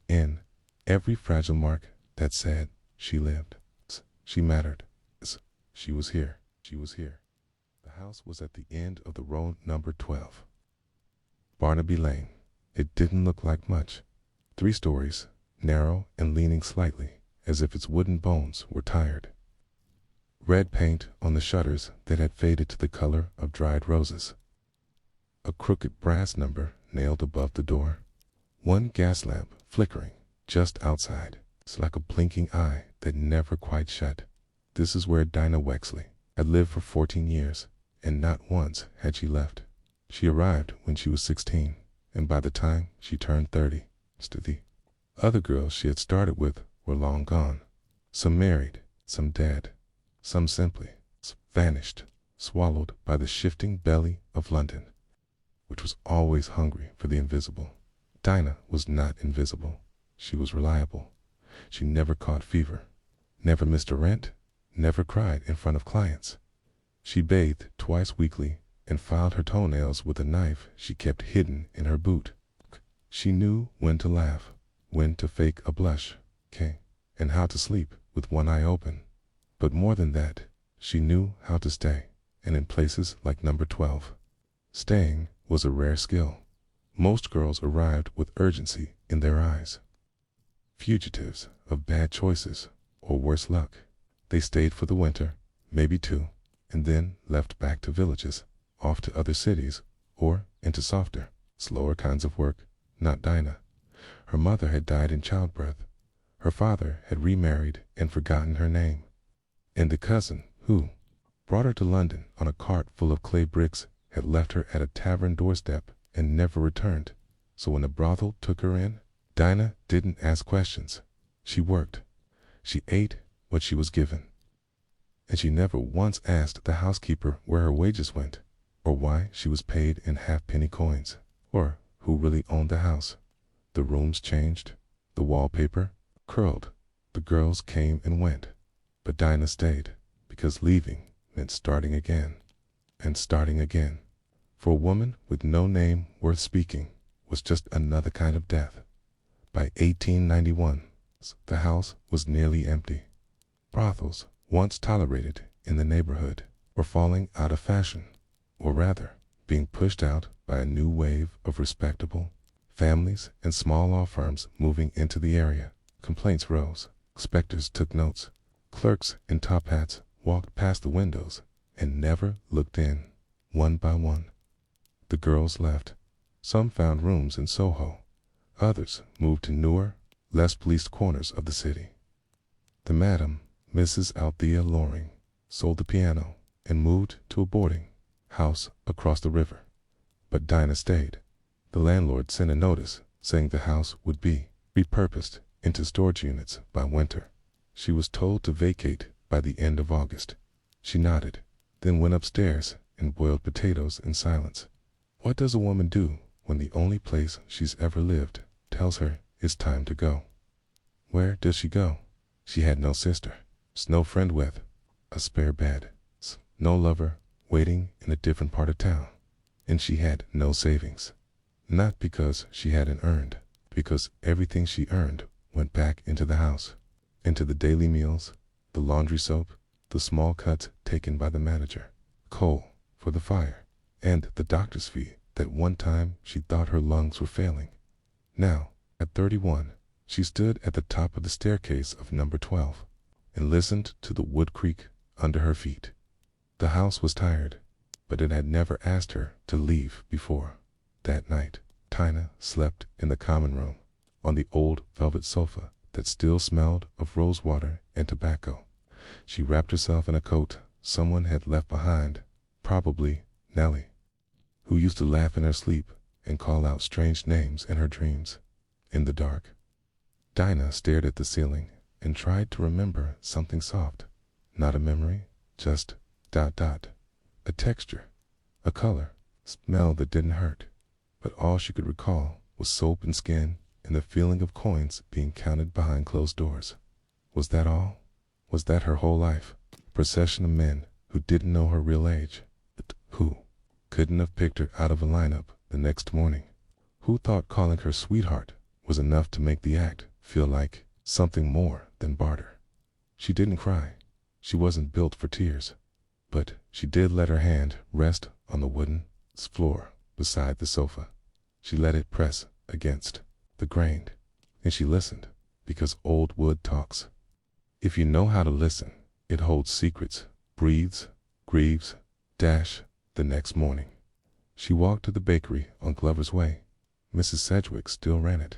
[SPEAKER 1] in every fragile mark that said she lived, she mattered, she was here, she was here. The house was at the end of the row number 12. Barnaby Lane. It didn't look like much. 3 stories, narrow and leaning slightly, as if its wooden bones were tired. Red paint on the shutters that had faded to the color of dried roses. A crooked brass number nailed above the door. One gas lamp flickering just outside. It's like a blinking eye that never quite shut. This is where Dinah Wexley had lived for 14 years, and not once had she left. She arrived when she was 16, and by the time she turned 30, the other girls she had started with were long gone. Some married, some dead, some simply vanished, swallowed by the shifting belly of London, which was always hungry for the invisible. Dinah was not invisible. She was reliable. She never caught fever, never missed a rent, never cried in front of clients. She bathed twice weekly and filed her toenails with a knife she kept hidden in her boot. She knew when to laugh, when to fake a blush, and how to sleep with one eye open. But more than that, she knew how to stay, and in places like number 12. Staying was a rare skill. Most girls arrived with urgency in their eyes. Fugitives of bad choices or worse luck. They stayed for the winter, maybe 2, and then left back to villages, off to other cities, or into softer, slower kinds of work. Not Dinah. Her mother had died in childbirth. Her father had remarried and forgotten her name. And the cousin who brought her to London on a cart full of clay bricks had left her at a tavern doorstep and never returned. So when the brothel took her in, Dinah didn't ask questions. She worked. She ate what she was given. And she never once asked the housekeeper where her wages went, or why she was paid in halfpenny coins. or who really owned the house. The rooms changed, the wallpaper curled, the girls came and went, but Dinah stayed, because leaving meant starting again, and starting again. For a woman with no name worth speaking was just another kind of death. By 1891, the house was nearly empty. Brothels, once tolerated in the neighborhood, were falling out of fashion, or rather, being pushed out by a new wave of respectable families and small law firms moving into the area. Complaints rose, inspectors took notes, clerks in top hats walked past the windows and never looked in. One by one, the girls left. Some found rooms in Soho. Others moved to newer, less policed corners of the city. The madam, Mrs. Althea Loring, sold the piano and moved to a boarding house across the river. But Dinah stayed. The landlord sent a notice saying the house would be repurposed into storage units by winter. She was told to vacate by the end of August. She nodded, then went upstairs and boiled potatoes in silence. What does a woman do when the only place she's ever lived tells her it's time to go? Where does she go? She had no sister, no friend with a spare bed, no lover waiting in a different part of town, and she had no savings. Not because she hadn't earned, because everything she earned went back into the house, into the daily meals, the laundry soap, the small cuts taken by the manager, coal for the fire, and the doctor's fee that one time she thought her lungs were failing. Now, at 31, she stood at the top of the staircase of number 12 and listened to the wood creak under her feet. The house was tired, but it had never asked her to leave before. That night, Dinah slept in the common room, on the old velvet sofa that still smelled of rose water and tobacco. She wrapped herself in a coat someone had left behind, probably Nellie, who used to laugh in her sleep and call out strange names in her dreams. In the dark, Dinah stared at the ceiling and tried to remember something soft. Not a memory, just ... a texture, a color, smell that didn't hurt. But all she could recall was soap and skin and the feeling of coins being counted behind closed doors. Was that all? Was that her whole life? A procession of men who didn't know her real age, who couldn't have picked her out of a lineup the next morning, who thought calling her sweetheart was enough to make the act feel like something more than barter. She didn't cry. She wasn't built for tears. But she did let her hand rest on the wooden floor beside the sofa. She let it press against the grain, and she listened, because old wood talks. If you know how to listen, it holds secrets, breathes, grieves, the next morning. She walked to the bakery on Glover's Way. Mrs. Sedgwick still ran it.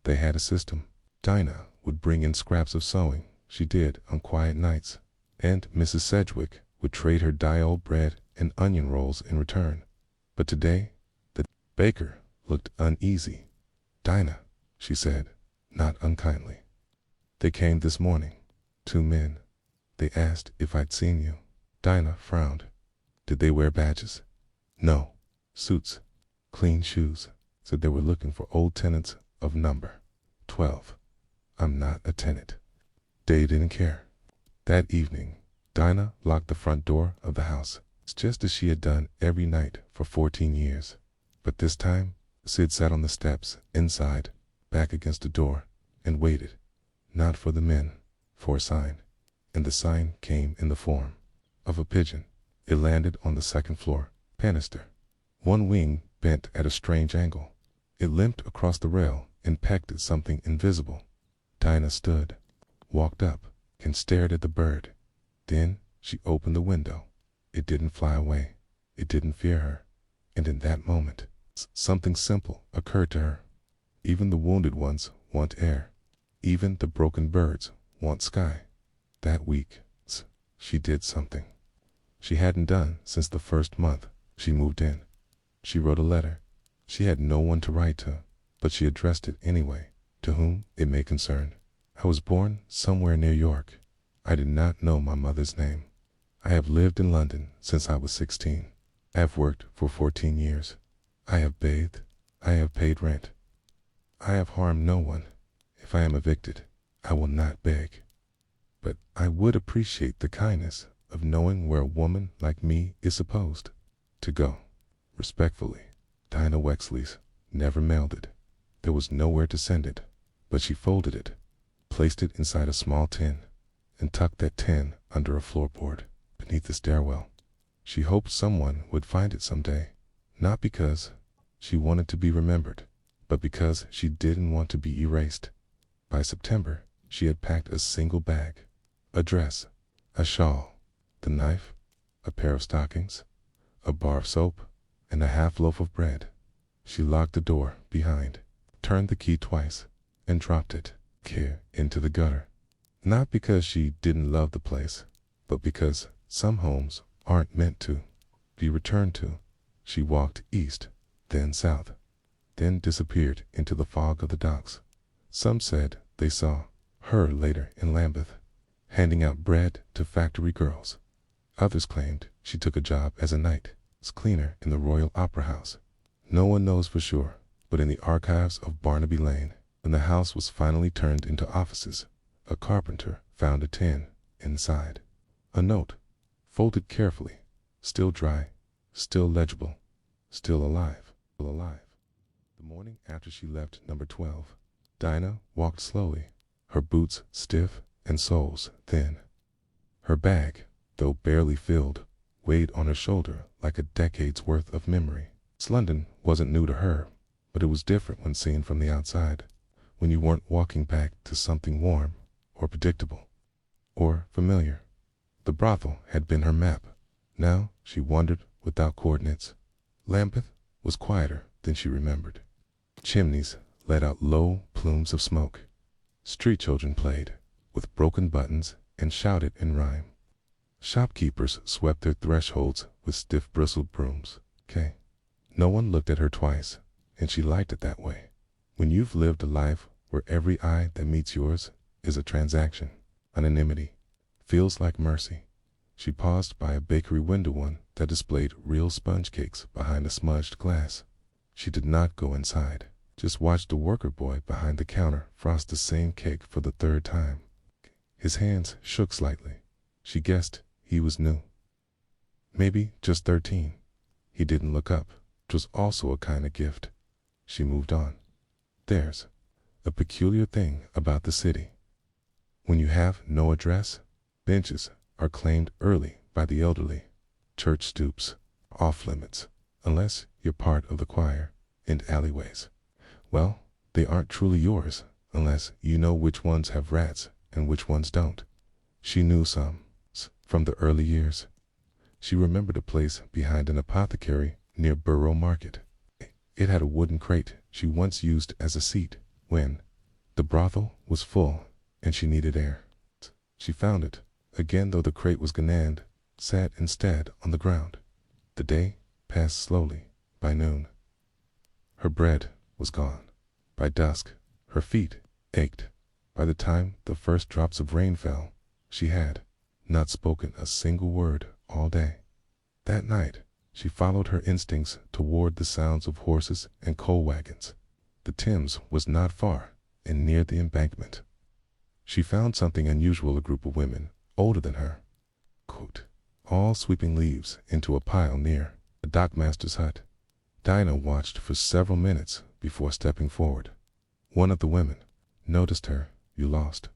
[SPEAKER 1] They had a system. Dinah would bring in scraps of sewing she did on quiet nights, and Mrs. Sedgwick would trade her die-old bread and onion rolls in return. But today, the baker looked uneasy. "Dinah," she said, not unkindly. "They came this morning, 2 men. They asked if I'd seen you." Dinah frowned. "Did they wear badges?" "No. Suits, clean shoes. Said they were looking for old tenants of number 12. I'm not a tenant." They didn't care. That evening, Dinah locked the front door of the house, just as she had done every night for 14 years. But this time, Sid sat on the steps inside, back against the door, and waited, not for the men, for a sign. And the sign came in the form of a pigeon. It landed on the second floor banister. One wing bent at a strange angle. It limped across the rail and pecked at something invisible. Dinah stood, walked up, and stared at the bird. Then she opened the window. It didn't fly away. It didn't fear her. And in that moment, something simple occurred to her. Even the wounded ones want air. Even the broken birds want sky. That week, she did something she hadn't done since the first month she moved in. She wrote a letter. She had no one to write to, but she addressed it anyway, to whom it may concern. "I was born somewhere near York. I did not know my mother's name. I have lived in London since I was 16. I have worked for 14 years. I have bathed, I have paid rent. I have harmed no one. If I am evicted, I will not beg. But I would appreciate the kindness of knowing where a woman like me is supposed to go. Respectfully, Dinah Wexley's never mailed it. There was nowhere to send it, but she folded it, placed it inside a small tin, and tucked that tin under a floorboard beneath the stairwell. She hoped someone would find it someday, not because she wanted to be remembered, but because she didn't want to be erased. By September, she had packed a single bag, a dress, a shawl, the knife, a pair of stockings, a bar of soap, and a half loaf of bread. She locked the door behind, turned the key twice, and dropped it into the gutter. Not because she didn't love the place, but because some homes aren't meant to be returned to. She walked east, then south, then disappeared into the fog of the docks. Some said they saw her later in Lambeth, handing out bread to factory girls. Others claimed she took a job as a night cleaner in the Royal Opera House. No one knows for sure, but in the archives of Barnaby Lane, when the house was finally turned into offices, a carpenter found a tin inside. A note, folded carefully, still dry, still legible, still alive. The morning after she left number 12, Dinah walked slowly, her boots stiff and soles thin. Her bag, though barely filled, weighed on her shoulder like a decade's worth of memory. London wasn't new to her, but it was different when seen from the outside, when you weren't walking back to something warm or predictable or familiar. The brothel had been her map. Now she wandered without coordinates. Lambeth was quieter than she remembered. Chimneys let out low plumes of smoke. Street children played with broken buttons and shouted in rhyme. Shopkeepers swept their thresholds with stiff bristled brooms. No one looked at her twice, and she liked it that way. When you've lived a life where every eye that meets yours is a transaction, anonymity feels like mercy. She paused by a bakery window one that displayed real sponge cakes behind a smudged glass. She did not go inside, just watched a worker boy behind the counter frost the same cake for the third time. His hands shook slightly. She guessed he was new. Maybe just 13. He didn't look up, which was also a kind of gift. She moved on. There's a peculiar thing about the city. When you have no address, benches are claimed early by the elderly. Church stoops, off limits, unless you're part of the choir, and alleyways. Well, they aren't truly yours unless you know which ones have rats and which ones don't. She knew some from the early years. She remembered a place behind an apothecary near Borough Market. It had a wooden crate she once used as a seat when the brothel was full and she needed air. She found it, again though the crate was ganand, sat instead on the ground. The day passed slowly. By noon, her bread was gone. By dusk, her feet ached. By the time the first drops of rain fell, she had not spoken a single word all day. That night, she followed her instincts toward the sounds of horses and coal wagons. The Thames was not far, and near the embankment. She found something unusual: a group of women, older than her, all sweeping leaves into a pile near the dockmaster's hut. Dinah watched for several minutes before stepping forward. One of the women noticed her. "You lost?"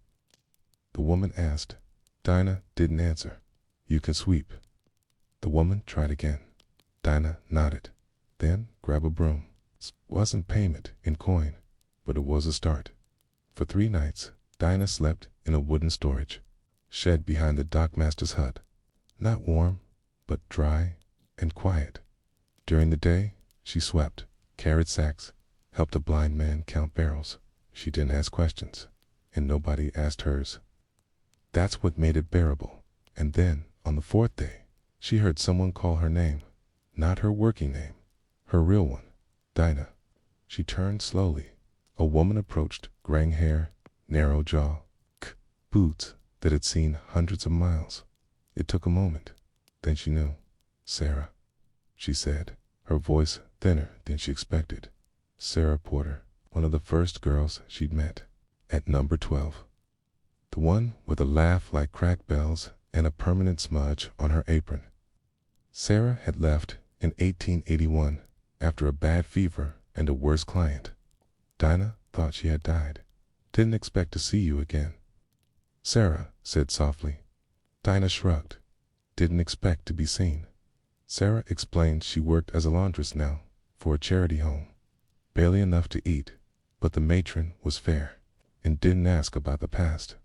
[SPEAKER 1] the woman asked. Dinah didn't answer. "You can sweep." The woman tried again. Dinah nodded. "Then grab a broom." It wasn't payment in coin, but it was a start. For 3 nights, Dinah slept in a wooden storage shed behind the dockmaster's hut. Not warm, but dry and quiet. During the day, she swept, carried sacks, helped a blind man count barrels. She didn't ask questions, and nobody asked hers. That's what made it bearable. And then, on the 4th day, she heard someone call her name. Not her working name, her real one, Dinah. She turned slowly. A woman approached, graying hair, narrow jaw, boots that had seen hundreds of miles. It took a moment. Then she knew. "Sarah," she said, her voice thinner than she expected. Sarah Porter, one of the first girls she'd met. At number 12. The one with a laugh like cracked bells and a permanent smudge on her apron. Sarah had left in 1881 after a bad fever and a worse client. Dinah thought she had died. Didn't expect to see you again. Sarah said softly. Dinah shrugged. Didn't expect to be seen. Sarah explained she worked as a laundress now for a charity home. Barely enough to eat, but the matron was fair and didn't ask about the past.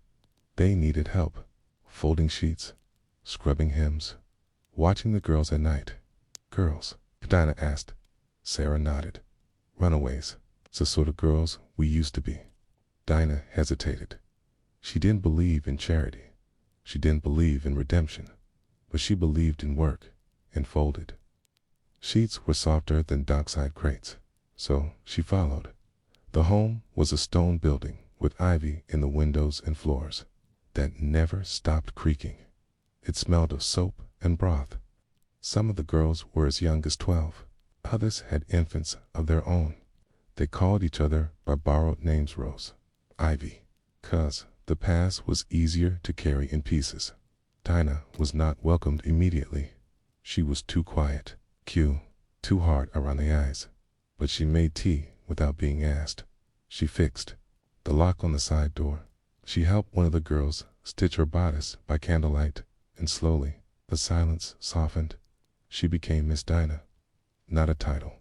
[SPEAKER 1] They needed help, folding sheets, scrubbing hymns, watching the girls at night. Girls? Dinah asked. Sarah nodded. Runaways. It's the sort of girls we used to be. Dinah hesitated. She didn't believe in charity. She didn't believe in redemption. But she believed in work and folded. Sheets were softer than dockside crates, so she followed. The home was a stone building with ivy in the windows and floors that never stopped creaking. It smelled of soap and broth. Some of the girls were as young as 12. Others had infants of their own. They called each other by borrowed names. Rose, Ivy, 'cause the past was easier to carry in pieces. Dinah was not welcomed immediately. She was too quiet, too hard around the eyes. But she made tea without being asked. She fixed the lock on the side door. She helped one of the girls stitch her bodice by candlelight, and slowly the silence softened. She became Miss Dinah. Not a title,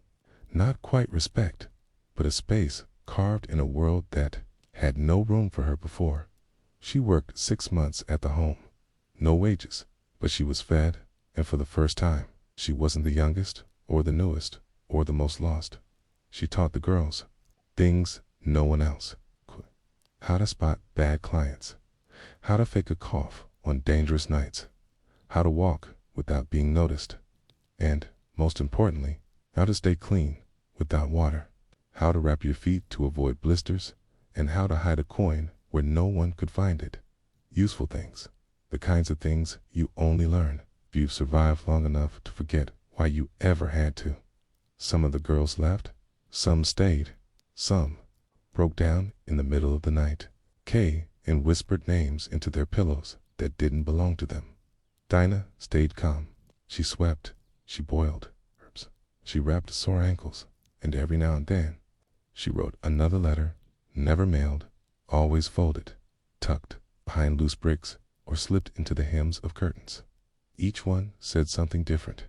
[SPEAKER 1] not quite respect, but a space carved in a world that had no room for her before. She worked 6 months at the home. No wages, but she was fed, and for the first time, she wasn't the youngest, or the newest, or the most lost. She taught the girls things no one else could. How to spot bad clients, how to fake a cough on dangerous nights, how to walk without being noticed, and, most importantly, how to stay clean without water, how to wrap your feet to avoid blisters, and how to hide a coin where no one could find it. Useful things, the kinds of things you only learn if you've survived long enough to forget why you ever had to. Some of the girls left, some stayed, some broke down in the middle of the night, and whispered names into their pillows that didn't belong to them. Dinah stayed calm. She swept, she boiled herbs, she wrapped sore ankles, and every now and then she wrote another letter, never mailed, always folded, tucked behind loose bricks, or slipped into the hems of curtains. Each one said something different.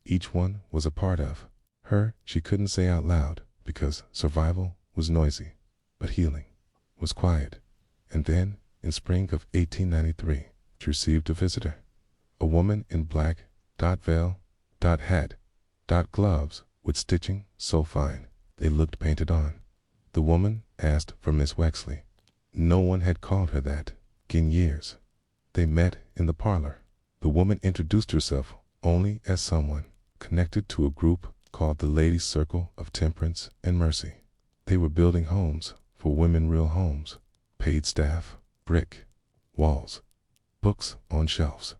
[SPEAKER 1] Each one was a part of her she couldn't say out loud because survival was noisy, but healing was quiet. And then, in spring of 1893, she received a visitor, a woman in black, veil, hat, gloves, with stitching so fine they looked painted on. The woman asked for Miss Wexley. No one had called her that in years. They met in the parlor. The woman introduced herself only as someone connected to a group called the Ladies' Circle of Temperance and Mercy. They were building homes for women, real homes, paid staff, brick walls, books on shelves,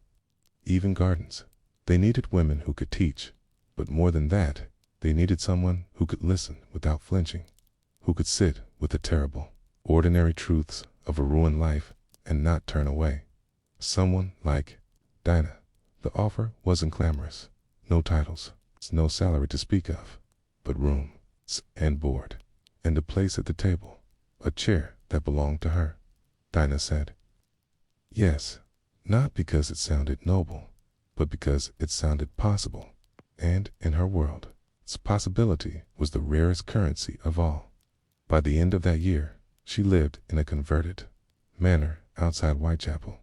[SPEAKER 1] even gardens. They needed women who could teach, but more than that, they needed someone who could listen without flinching, who could sit with the terrible, ordinary truths of a ruined life and not turn away. Someone like Dinah. The offer wasn't glamorous. No titles, no salary to speak of, but room and board, and a place at the table, a chair that belonged to her. Dinah said yes, not because it sounded noble, but because it sounded possible. And in her world, possibility was the rarest currency of all. By the end of that year, she lived in a converted manor outside Whitechapel.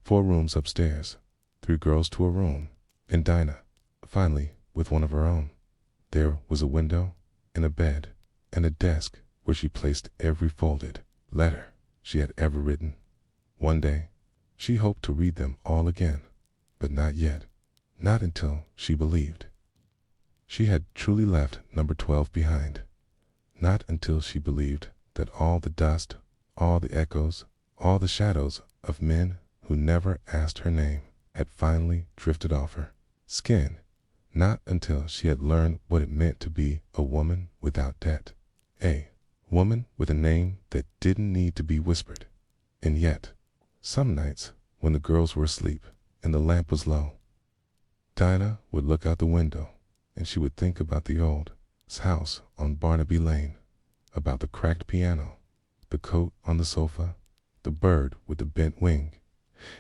[SPEAKER 1] 4 rooms upstairs, 3 girls to a room, and Dinah, finally, with one of her own. There was a window, and a bed, and a desk where she placed every folded letter she had ever written. One day, she hoped to read them all again, but not yet. Not until she believed she had truly left number 12 behind. Not until she believed that all the dust, all the echoes, all the shadows of men who never asked her name had finally drifted off her skin. Not until she had learned what it meant to be a woman without debt. A woman with a name that didn't need to be whispered. And yet, some nights, when the girls were asleep and the lamp was low, Dinah would look out the window and she would think about the old house on Barnaby Lane, about the cracked piano, the coat on the sofa, the bird with the bent wing,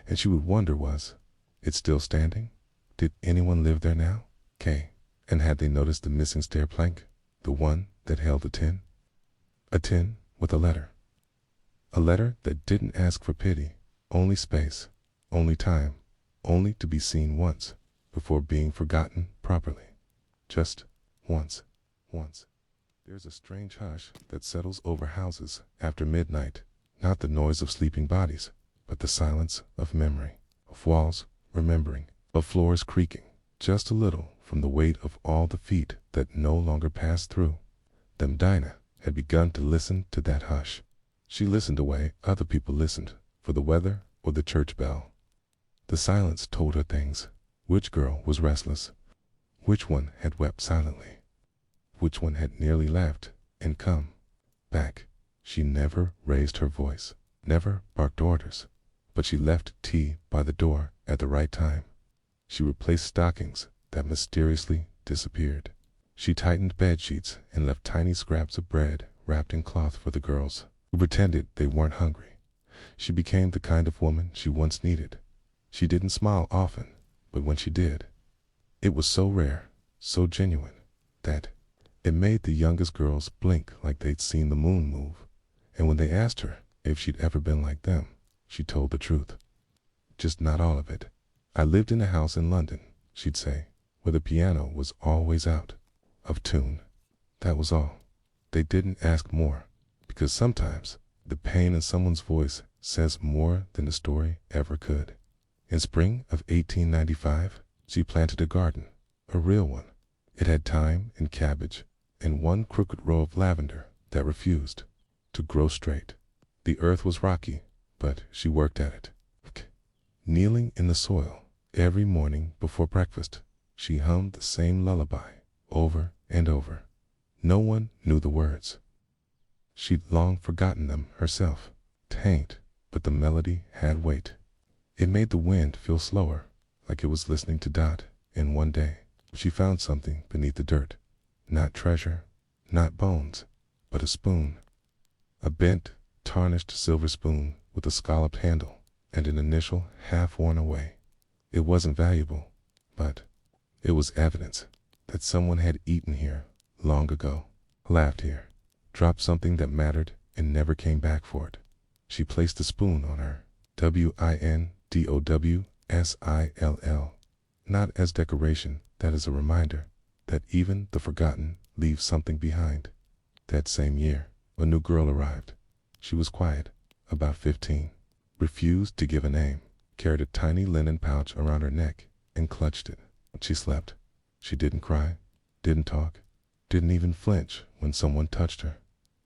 [SPEAKER 1] and she would wonder, was it still standing? Did anyone live there now? And had they noticed the missing stair plank, the one that held a tin? A tin with a letter. A letter that didn't ask for pity, only space, only time, only to be seen once before being forgotten properly. Just once. There's a strange hush that settles over houses after midnight, not the noise of sleeping bodies, but the silence of memory, of walls remembering, of floors creaking, just a little from the weight of all the feet that no longer passed through them. Dinah had begun to listen to that hush. She listened the way other people listened for the weather or the church bell. The silence told her things. Which girl was restless? Which one had wept silently? Which one had nearly laughed and come back? She never raised her voice, never barked orders, but she left tea by the door at the right time. She replaced stockings that mysteriously disappeared. She tightened bed sheets and left tiny scraps of bread wrapped in cloth for the girls who pretended they weren't hungry. She became the kind of woman she once needed. She didn't smile often, but when she did, it was so rare, so genuine, that it made the youngest girls blink like they'd seen the moon move. And when they asked her if she'd ever been like them, she told the truth. Just not all of it. I lived in a house in London, she'd say, where the piano was always out of tune. That was all. They didn't ask more, because sometimes the pain in someone's voice says more than the story ever could. In spring of 1895, she planted a garden, a real one. It had thyme and cabbage, and one crooked row of lavender that refused to grow straight. The earth was rocky, but she worked at it. Kneeling in the soil every morning before breakfast, she hummed the same lullaby over and over. No one knew the words. She'd long forgotten them herself. Taint, but the melody had weight. It made the wind feel slower, like it was listening to Dot. And one day, she found something beneath the dirt. Not treasure, not bones, but a spoon. A bent, tarnished silver spoon with a scalloped handle and an initial half worn away. It wasn't valuable, but it was evidence that someone had eaten here long ago, laughed here, dropped something that mattered and never came back for it. She placed the spoon on her WINDOWSILL, not as decoration, that is a reminder that even the forgotten leave something behind. That same year, a new girl arrived. She was quiet, about 15, refused to give a name, carried a tiny linen pouch around her neck, and clutched it. She slept. She didn't cry, didn't talk, didn't even flinch when someone touched her.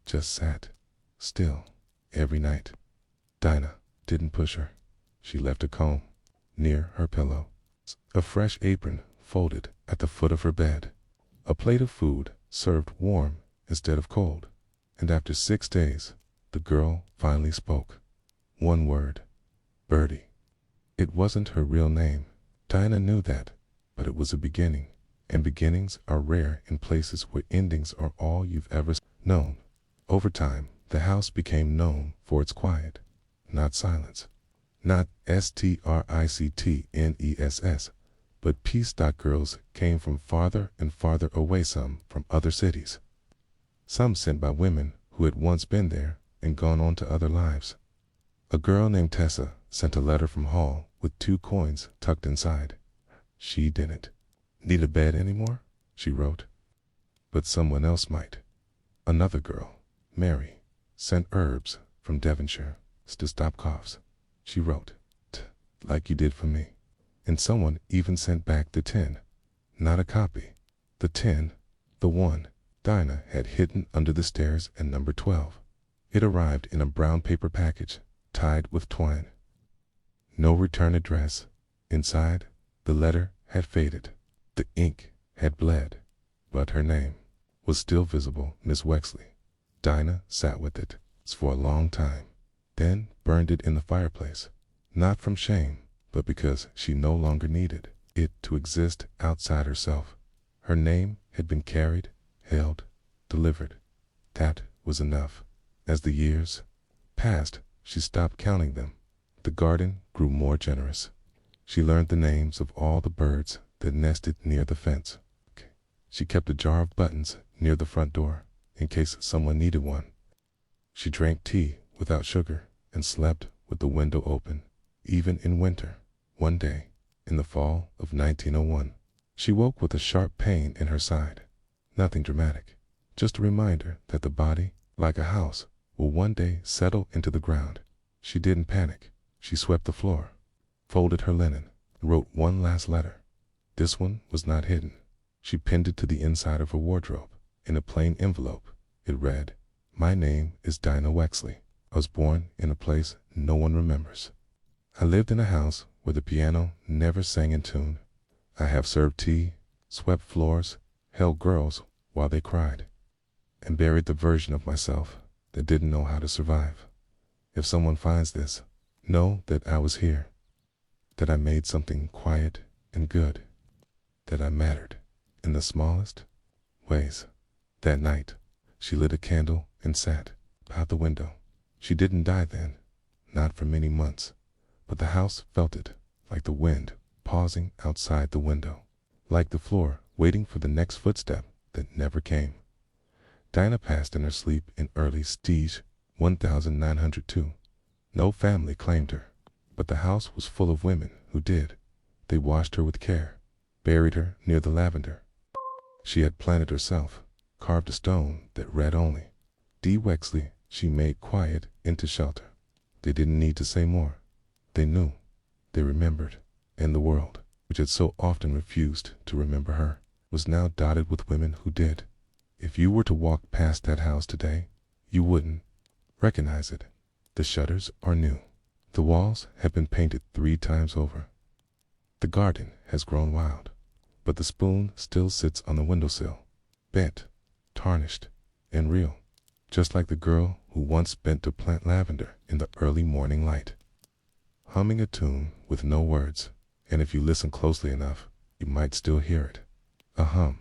[SPEAKER 1] Just sat still every night. Dinah didn't push her. She left a comb near her pillow, a fresh apron folded at the foot of her bed, a plate of food served warm instead of cold. And after 6 days, the girl finally spoke. One word: Birdie. It wasn't her real name. Dinah knew that, but it was a beginning, and beginnings are rare in places where endings are all you've ever known. Over time, the house became known for its quiet, not silence, not strictness, but peace. Girls came from farther and farther away, some from other cities, some sent by women who had once been there and gone on to other lives. A girl named Tessa sent a letter from Hull with 2 coins tucked inside. She didn't need a bed anymore, she wrote, but someone else might. Another girl, Mary, sent herbs from Devonshire to stop coughs. She wrote, like you did for me. And someone even sent back the tin, not a copy, the tin, the one Dinah had hidden under the stairs at number 12. It arrived in a brown paper package tied with twine. No return address. Inside, the letter had faded. The ink had bled, but her name was still visible: Miss Wexley. Dinah sat with it for a long time, then burned it in the fireplace, not from shame, but because she no longer needed it to exist outside herself. Her name had been carried, held, delivered. That was enough. As the years passed, she stopped counting them. The garden grew more generous. She learned the names of all the birds that nested near the fence. She kept a jar of buttons near the front door in case someone needed one. She drank tea without sugar and slept with the window open, even in winter. One day, in the fall of 1901, she woke with a sharp pain in her side. Nothing dramatic, just a reminder that the body, like a house, will one day settle into the ground. She didn't panic. She swept the floor, folded her linen, and wrote one last letter. This one was not hidden. She pinned it to the inside of her wardrobe in a plain envelope. It read, "My name is Dinah Wexley. I was born in a place no one remembers. I lived in a house where the piano never sang in tune. I have served tea, swept floors, held girls while they cried, and buried the version of myself that didn't know how to survive. If someone finds this, know that I was here, that I made something quiet and good, that I mattered in the smallest ways." That night, she lit a candle and sat by the window. She didn't die then, not for many months, but the house felt it, like the wind pausing outside the window, like the floor waiting for the next footstep that never came. Dinah passed in her sleep in early stage 1902. No family claimed her, but the house was full of women who did. They washed her with care, buried her near the lavender she had planted herself, carved a stone that read only, "D. Wexley." She made quiet into shelter. They didn't need to say more. They knew, they remembered, and the world, which had so often refused to remember her, was now dotted with women who did. If you were to walk past that house today, you wouldn't recognize it. The shutters are new. The walls have been painted 3 times over. The garden has grown wild, but the spoon still sits on the windowsill, bent, tarnished, and real, just like the girl who once bent to plant lavender in the early morning light, humming a tune with no words, and if you listen closely enough, you might still hear it. A hum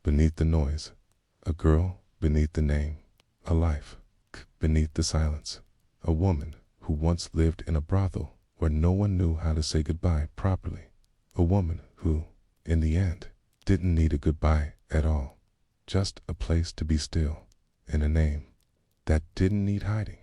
[SPEAKER 1] beneath the noise, a girl beneath the name, a life beneath the silence, a woman who once lived in a brothel where no one knew how to say goodbye properly, a woman who, in the end, didn't need a goodbye at all, just a place to be still, and a name that didn't need hiding.